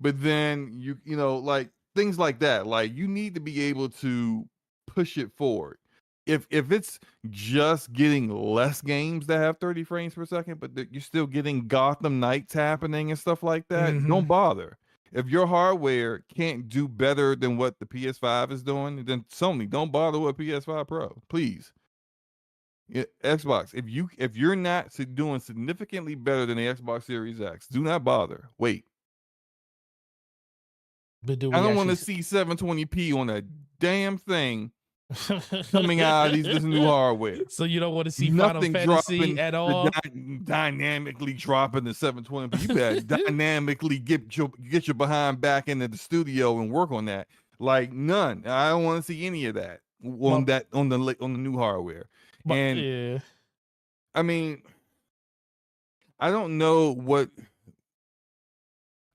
but then you know, like things like that. Like, you need to be able to push it forward. If it's just getting less games that have 30 frames per second, but you're still getting Gotham Knights happening and stuff like that, don't bother. If your hardware can't do better than what the PS5 is doing, then Sony, don't bother with PS5 Pro, please. Xbox, if you're not doing significantly better than the Xbox Series X, do not bother. Wait. But do I we don't want to actually see 720p on a damn thing coming out of this new hardware. So you don't want to see Nothing Final Fantasy dropping at all? dynamically dropping the 720p. You better dynamically get your behind back into the studio and work on that. Like, none. I don't want to see any of that on the new hardware. And yeah. I mean, I don't know what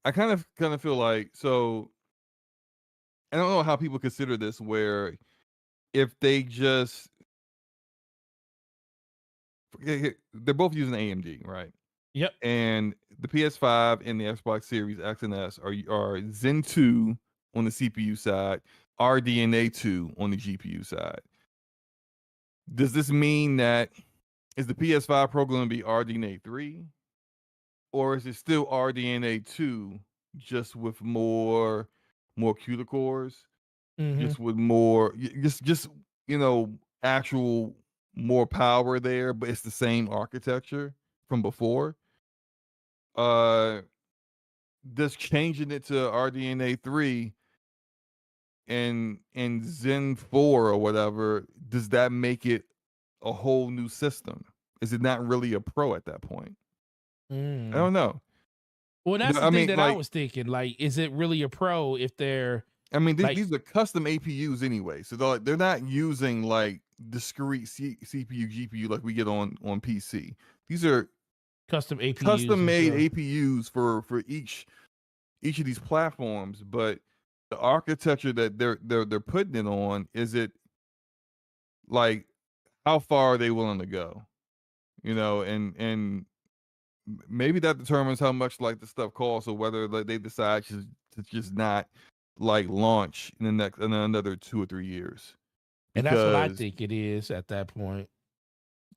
I kind of feel like. So I don't know how people consider this, where if they just they're both using AMD, right? Yep. And the PS5 and the Xbox Series X and S are Zen 2 on the CPU side, RDNA 2 on the GPU side. Does this mean that is the PS5 Pro going to be RDNA 3, or is it still RDNA 2 just with more CUDA cores, just with more just actual more power there, but it's the same architecture from before? Just changing it to RDNA 3 and Zen 4 or whatever, does that make it a whole new system? Is it not really a Pro at that point? I don't know. Well, that's the thing that I was thinking. Like, is it really a Pro if they're? I mean, like, these are custom APUs anyway, so they're not using like discrete CPU, GPU like we get on PC. These are custom APUs, custom made APUs for each of these platforms. But the architecture that they're putting it on, is it like, how far are they willing to go? And maybe that determines how much like the stuff costs, or whether like they decide to just not like launch in another 2 or 3 years. And that's what I think it is at that point.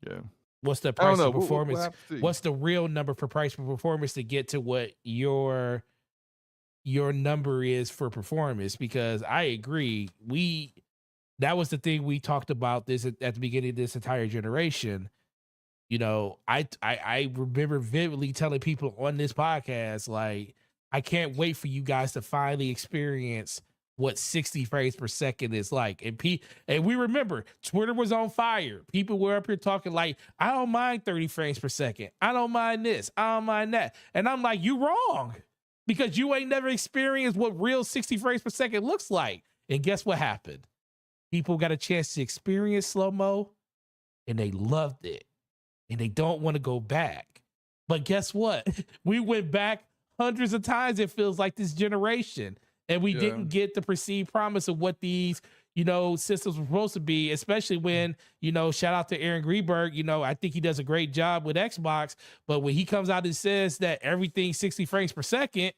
Yeah. What's the price of We'll performance? have to see. What's the real number for price for performance to get to what your number is for performance? Because I agree, that was the thing we talked about this at the beginning of this entire generation. I remember vividly telling people on this podcast, like, I can't wait for you guys to finally experience what 60 frames per second is like. And we remember Twitter was on fire. People were up here talking like, I don't mind 30 frames per second. I don't mind this. I don't mind that. And I'm like, you wrong, because you ain't never experienced what real 60 frames per second looks like. And guess what happened? People got a chance to experience slow-mo and they loved it. And they don't want to go back. But guess what? We went back hundreds of times, it feels like, this generation. And we didn't get the perceived promise of what these, systems were supposed to be, especially when, shout out to Aaron Greenberg. I think he does a great job with Xbox. But when he comes out and says that everything's 60 frames per second,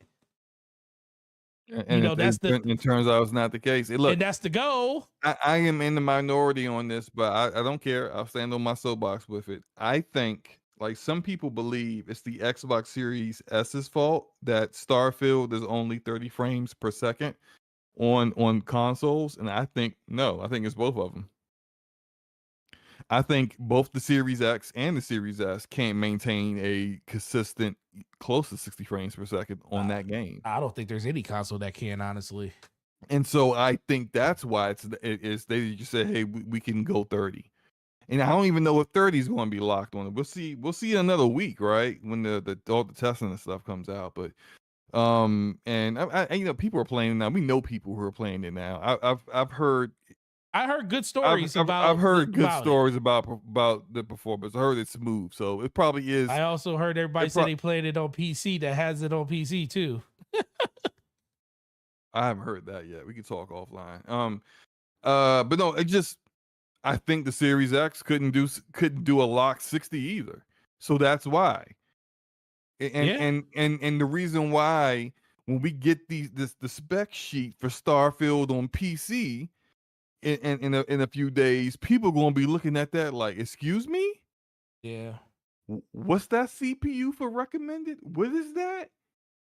And that's the it turns out it's not the case. Look, and that's the goal. I am in the minority on this, but I don't care. I'll stand on my soapbox with it. I think, like, some people believe it's the Xbox Series S's fault that Starfield is only 30 frames per second on consoles, and I think no. I think it's both of them. I think both the Series X and the Series S can't maintain a consistent close to 60 frames per second on that game. I don't think there's any console that can, honestly. And so I think that's why it's they just said, hey, we can go 30. And I don't even know if 30 is going to be locked on it. We'll see in another week, right? When the all the testing and stuff comes out. But and people are playing now. We know people who are playing it now. I've heard good stories I've heard good about stories about the performance. I heard it's smooth, so it probably is. I also heard everybody say they played it on PC that has it on PC too. I haven't heard that yet. We can talk offline. But no, I think the Series X couldn't do a lock 60 either. So that's why. And the reason why when we get the spec sheet for Starfield on PC in a few days, people are going to be looking at that like, excuse me? Yeah. What's that CPU for recommended? What is that?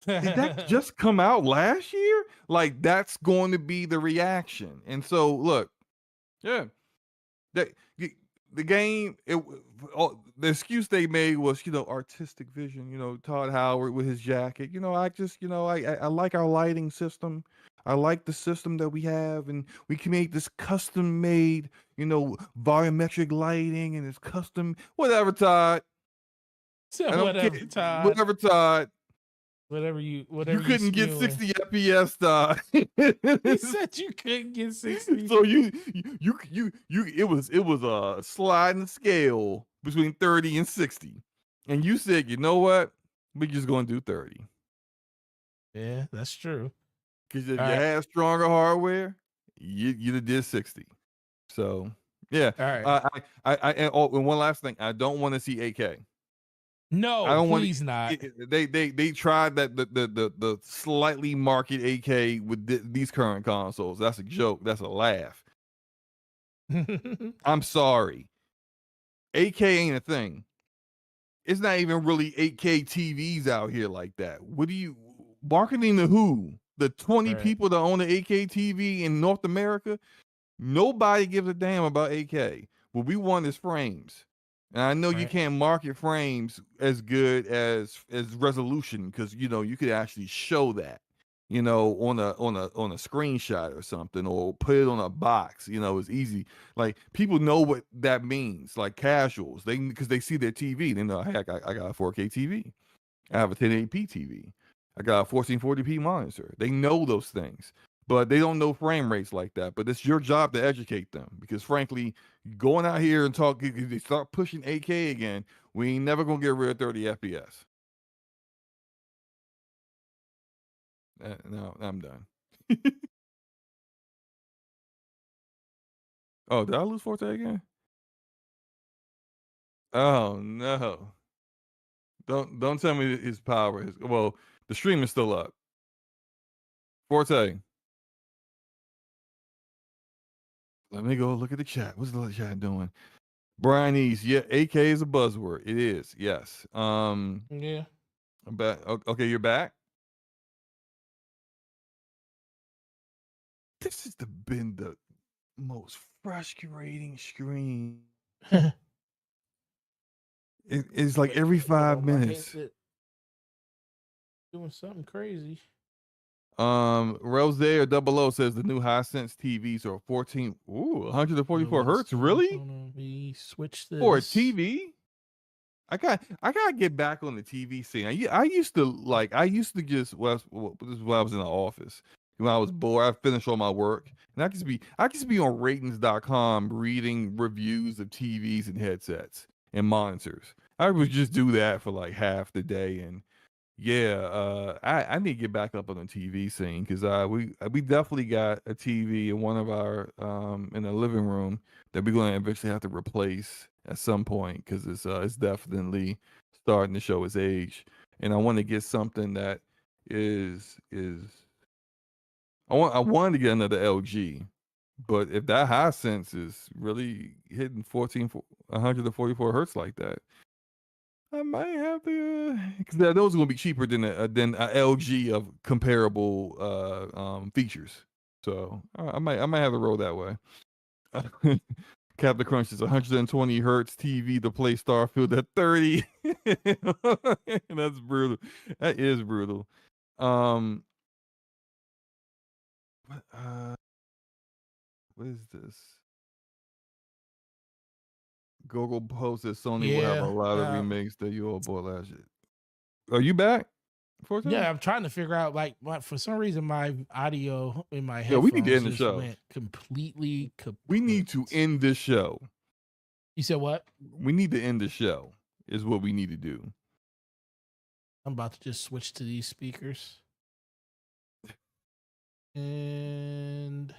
Did that just come out last year? Like, that's going to be the reaction. And so, look, yeah, the game, the excuse they made was, artistic vision. Todd Howard with his jacket. I like our lighting system. I like the system that we have, and we can make this custom made, volumetric lighting, and it's custom, whatever, Todd. Whatever, Todd. Whatever, Todd. Whatever you couldn't get 60 FPS, Todd. He said you couldn't get 60. So it was a sliding scale between 30 and 60. And you said, you know what? We're just gonna do 30. Yeah, that's true. Because if you had stronger hardware, you'd have did 60. So yeah. All right. And one last thing, I don't want to see 8K. No, I don't please not. They tried that the slightly market 8K with these current consoles. That's a joke. That's a laugh. I'm sorry. 8K ain't a thing. It's not even really 8K TVs out here like that. What do you marketing to who? The 20 people that own an 8K TV in North America? Nobody gives a damn about 8K. What we want is frames. And I know you can't market frames as good as resolution because you could actually show that, on a screenshot or something, or put it on a box. It's easy. Like, people know what that means. Like, casuals, because they see their TV, they know, hey, I got a 4K TV. I have a 1080p TV. I got a 1440p monitor. They know those things. But they don't know frame rates like that. But it's your job to educate them, because frankly, going out here and they start pushing 8K again, we ain't never gonna get rid of 30 FPS. No, I'm done. Oh, did I lose Forte again? Oh no! Don't tell me his power is well. The stream is still up. Forte. Let me go look at the chat. What's the chat doing? Brian East, yeah, 8K is a buzzword. It is, yes. Yeah. I'm back. Okay, you're back. This has been the most frustrating screen. It's like every 5 minutes. Doing something crazy. Rose or Double O says the new Hisense TVs are 144 hertz. Really? We switch this for a TV. I gotta get back on the TV scene. I used to just this is when I was in the office. When I was bored, I finished all my work, and I could be on ratings.com reading reviews of TVs and headsets and monitors. I would just do that for like half the day, and I need to get back up on the TV scene, because we definitely got a TV in one of our in the living room that we're going to eventually have to replace at some point, because it's definitely starting to show its age, and I want to get something that is I wanted to get another LG, but if that Hisense is really hitting 144 hertz like that, I might have to, because those are gonna be cheaper than a LG of comparable features. So I might have to roll that way. Captain Crunch is 120 hertz TV to play Starfield at 30. That's brutal. That is brutal. What what is this? Google posted Sony will have a Yeah. lot of remakes that you all bought last year. Are you back? Yeah, I'm trying to figure out for some reason my audio in my Yeah, we need to headphones end the just show. went completely kaput. We need to end this show. You said what? We need to end the show. Is what we need to do. I'm about to just switch to these speakers. And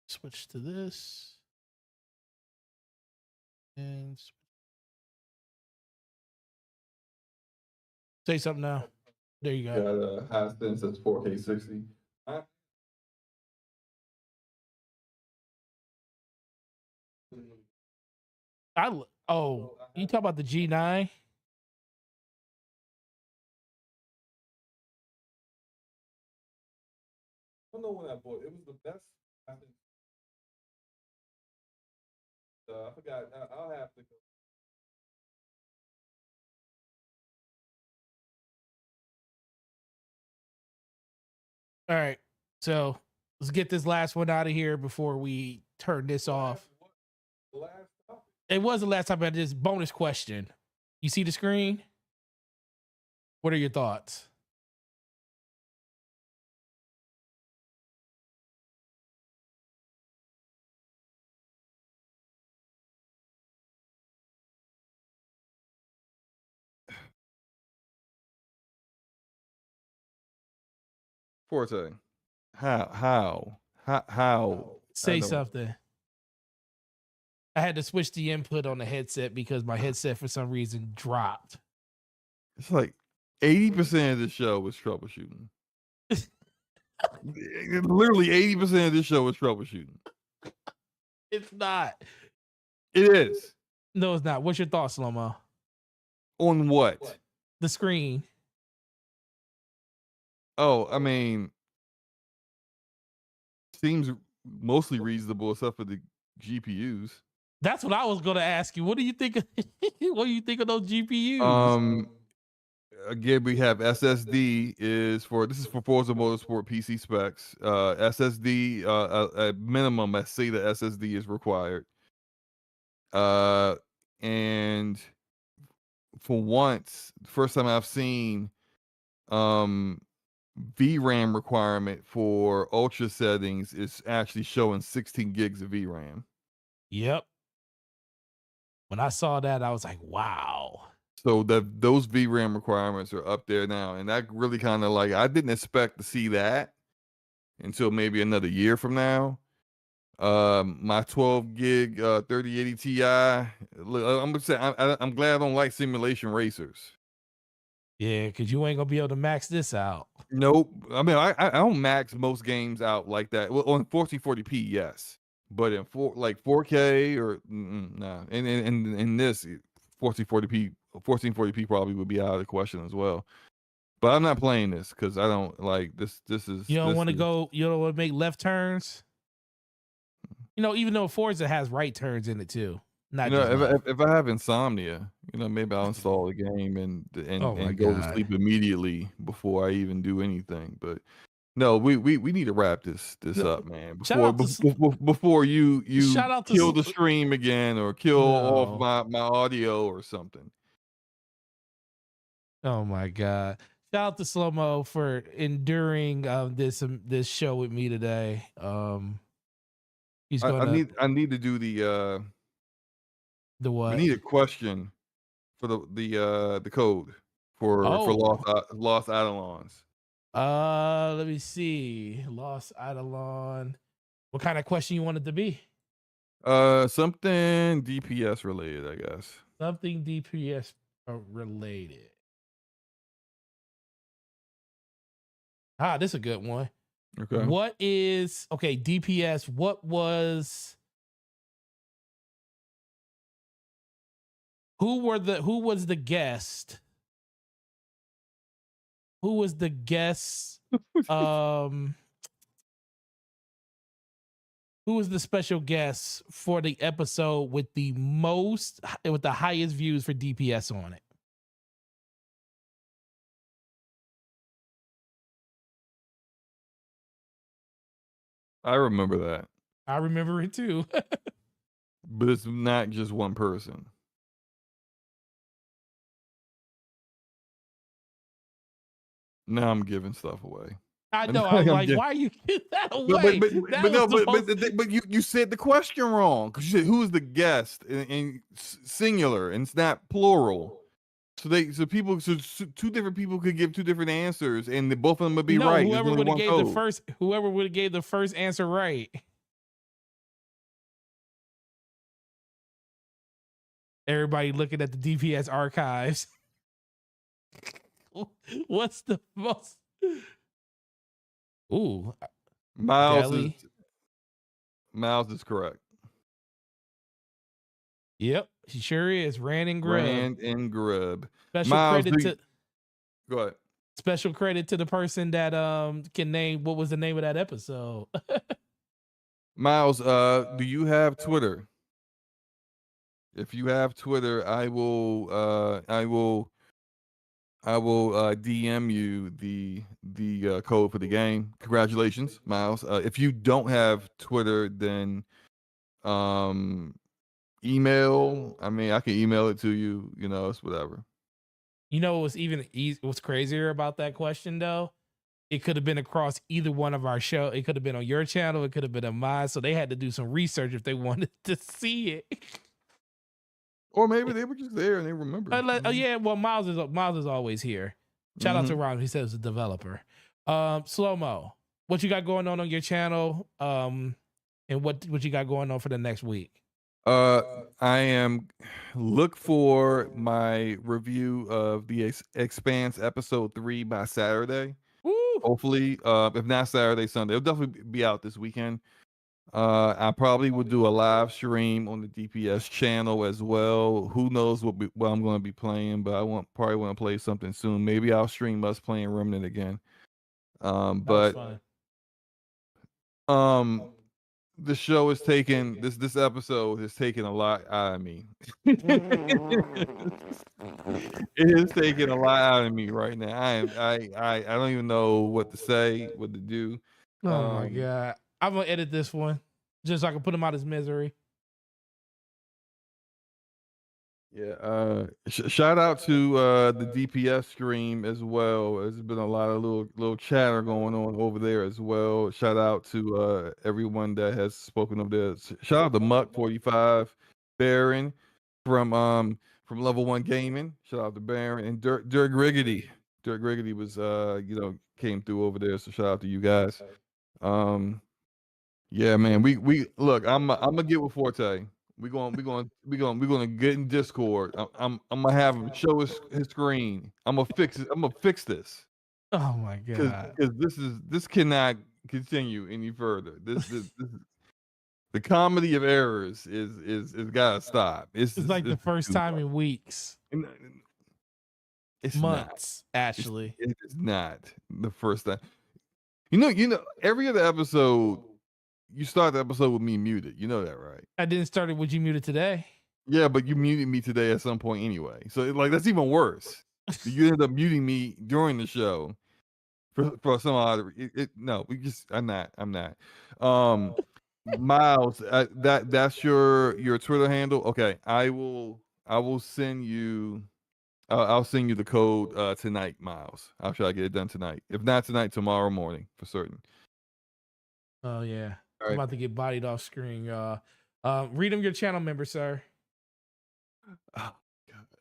switch to this. And say something now. There you go. Got a Hisense that's 4K 60. You talk about the G9? I don't know when I bought it. It was the best. I think. I forgot. I'll have to go. All right. So let's get this last one out of here before we turn this off. The last topic. It was the last time I had this bonus question. You see the screen? What are your thoughts? Forte. How? Say something. I had to switch the input on the headset because my headset for some reason dropped. It's like 80% of the show was troubleshooting. Literally 80% of this show was troubleshooting. It's not. It is. No, it's not. What's your thoughts, Slow-Mo? On what? The screen. Oh, I mean, seems mostly reasonable except for the GPUs. That's what I was going to ask you. What do you think? What do you think of those GPUs? Again, we have SSD this is for Forza Motorsport PC specs. SSD, at minimum, I say the SSD is required. And for once, the first time I've seen VRAM requirement for ultra settings is actually showing 16 gigs of VRAM. Yep. When I saw that, I was like, wow. So those VRAM requirements are up there now. And that really kind of like, I didn't expect to see that until maybe another year from now. My 12 gig 3080 Ti. Look, I'm gonna say I'm glad I don't like simulation racers. Yeah, because you ain't gonna be able to max this out. Nope. I mean, I don't max most games out like that. Well, on 1440p, yes, but in 4K or nah. And in this 1440p probably would be out of the question as well. But I'm not playing this because I don't like this. This is You don't want to go. You don't want to make left turns. You know, even though Forza has right turns in it too. Not just if I have insomnia, maybe I'll install the game and go to sleep immediately before I even do anything. But no, we need to wrap this up, man. Before you kill the stream again or kill off my audio or something. Oh my God. Shout out to Slow-Mo for enduring this show with me today. He's gonna I need to do the what? We need a question for the code for lost Eidolons. Let me see. Lost Eidolon. What kind of question you want it to be? Something DPS related, I guess. Something DPS related. This is a good one. Okay. What is DPS? Who was the guest? Who was the guest? Who was the special guest for the episode with the highest views for DPS on it? I remember that. I remember it too. But it's not just one person. Now I'm giving stuff away. I know. I was like, why are you giving that away? But you said the question wrong, because you said who's the guest in singular and it's not plural. So two different people could give two different answers, and both of them would be right. Whoever would have gave the first answer right. Everybody looking at the DPS archives. What's the most? Ooh, Miles is correct. Yep, he sure is. Rand and Grub. Go ahead. Special credit to the person that can name what was the name of that episode. Miles, do you have Twitter? If you have Twitter, I will DM you the code for the game. Congratulations, Miles. If you don't have Twitter, then email. I mean, I can email it to you. You know, it's whatever. You know what's crazier about that question though? It could have been across either one of our show. It could have been on your channel. It could have been on mine. So they had to do some research if they wanted to see it. Or maybe they were just there and they remember. Yeah, well, Miles is always here. Shout out to Ron. He says a developer. Slow Mo, what you got going on your channel? And what you got going on for the next week? Look for my review of the Expanse episode 3 by Saturday. Woo! Hopefully, if not Saturday, Sunday. It'll definitely be out this weekend. I probably would do a live stream on the DPS channel as well. Who knows what I'm going to be playing, but I probably want to play something soon. Maybe I'll stream us playing Remnant again. The show is taking this episode has taken a lot out of me. It is taking a lot out of me right now. I don't even know what to say, what to do. Oh my god. I'm gonna edit this one just so I can put him out his misery. Yeah. Shout out to the DPS stream as well. There's been a lot of little chatter going on over there as well. Shout out to everyone that has spoken of this. Shout out to Muck45, Baron from Level 1 Gaming. Shout out to Baron and Dirk Riggedy. Dirk Riggedy was came through over there. So shout out to you guys. Yeah, man. We look. I'm gonna get with Forte. We're gonna get in Discord. I'm gonna have him show his screen. I'm gonna fix it. I'm gonna fix this. Oh my god! Because this cannot continue any further. This the comedy of errors is gotta stop. It's like the first time in weeks. It's months, not. actually. It's not the first time. You know, every other episode, you start the episode with me muted. You know that, right? I didn't start it with you muted today. Yeah, but you muted me today at some point anyway. So that's even worse. You ended up muting me during the show for some odd. I'm not. Miles, that's your Twitter handle. Okay, I will send you. I'll send you the code tonight, Miles. I'll try to get it done tonight. If not tonight, tomorrow morning for certain. Oh yeah, right. I'm about to get bodied off screen. Read them your channel member, sir.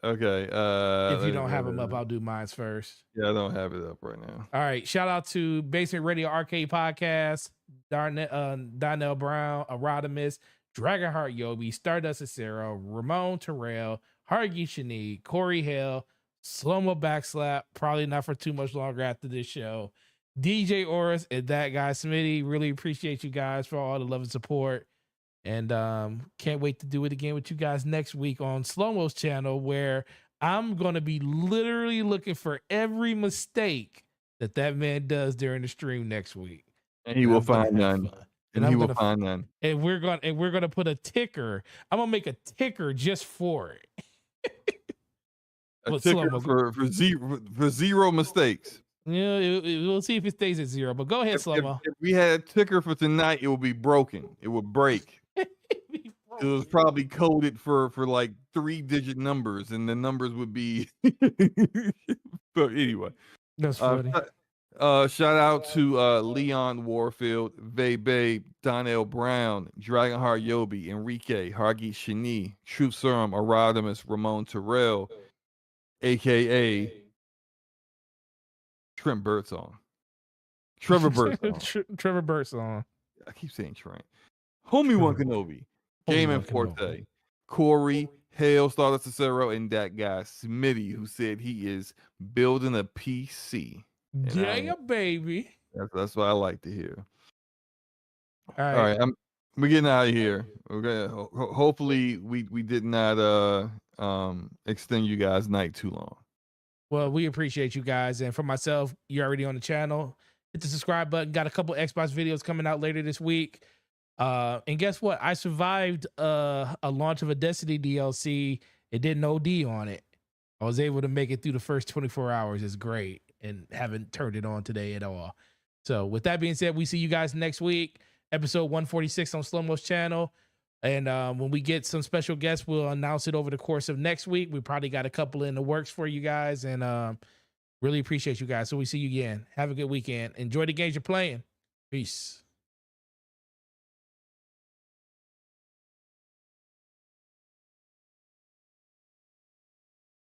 Okay. If you don't have them up, I'll do mine first. Yeah, I don't have it up right now. All right. Shout out to Basement Radio Arcade Podcast, Darnell Brown, Arodimus, Dragonheart Yobi, Stardust Acero, Ramon Terrell, Hargy Shani, Corey Hale, Slow-Mo Backslap, probably not for too much longer after this show, DJ Oris, and that guy Smitty. Really appreciate you guys for all the love and support. And can't wait to do it again with you guys next week on Slow Mo's channel, where I'm going to be literally looking for every mistake that man does during the stream next week. And he will find none. And he will find none. And we're gonna put a ticker. I'm gonna make a ticker just for it. A ticker for zero mistakes. Yeah, we'll see if it stays at 0. But go ahead, Slow-Mo. If we had a ticker for tonight, it would be broken. It would break. It was probably coded for like 3-digit numbers, and the numbers would be. But anyway, that's funny. Shout out to Leon Warfield, Vebe, Donnell Brown, Dragonheart Yobi, Enrique, Hargi Shani, Truth Serum, Arodimus, Ramon Terrell, aka Trent Birdsong. Trevor Birdsong. Trevor Birdsong. I keep saying Trent. Homie One Kenobi, Game and Forte, Corey, Hale, Stardust Cicero, and that guy Smitty, who said he is building a PC. Yeah, baby. That's what I like to hear. All right, we're getting out of here. Okay, hopefully we did not extend you guys' night too long. Well, we appreciate you guys, and for myself, you're already on the channel. Hit the subscribe button. Got a couple Xbox videos coming out later this week. And guess what? I survived a launch of a Destiny DLC. It didn't OD on it. I was able to make it through the first 24 hours. It's great, and haven't turned it on today at all. So with that being said, we see you guys next week, episode 146 on Slow Mo's channel. And when we get some special guests, we'll announce it over the course of next week. We probably got a couple in the works for you guys, and really appreciate you guys. So we see you again. Have a good weekend. Enjoy the games you're playing. Peace.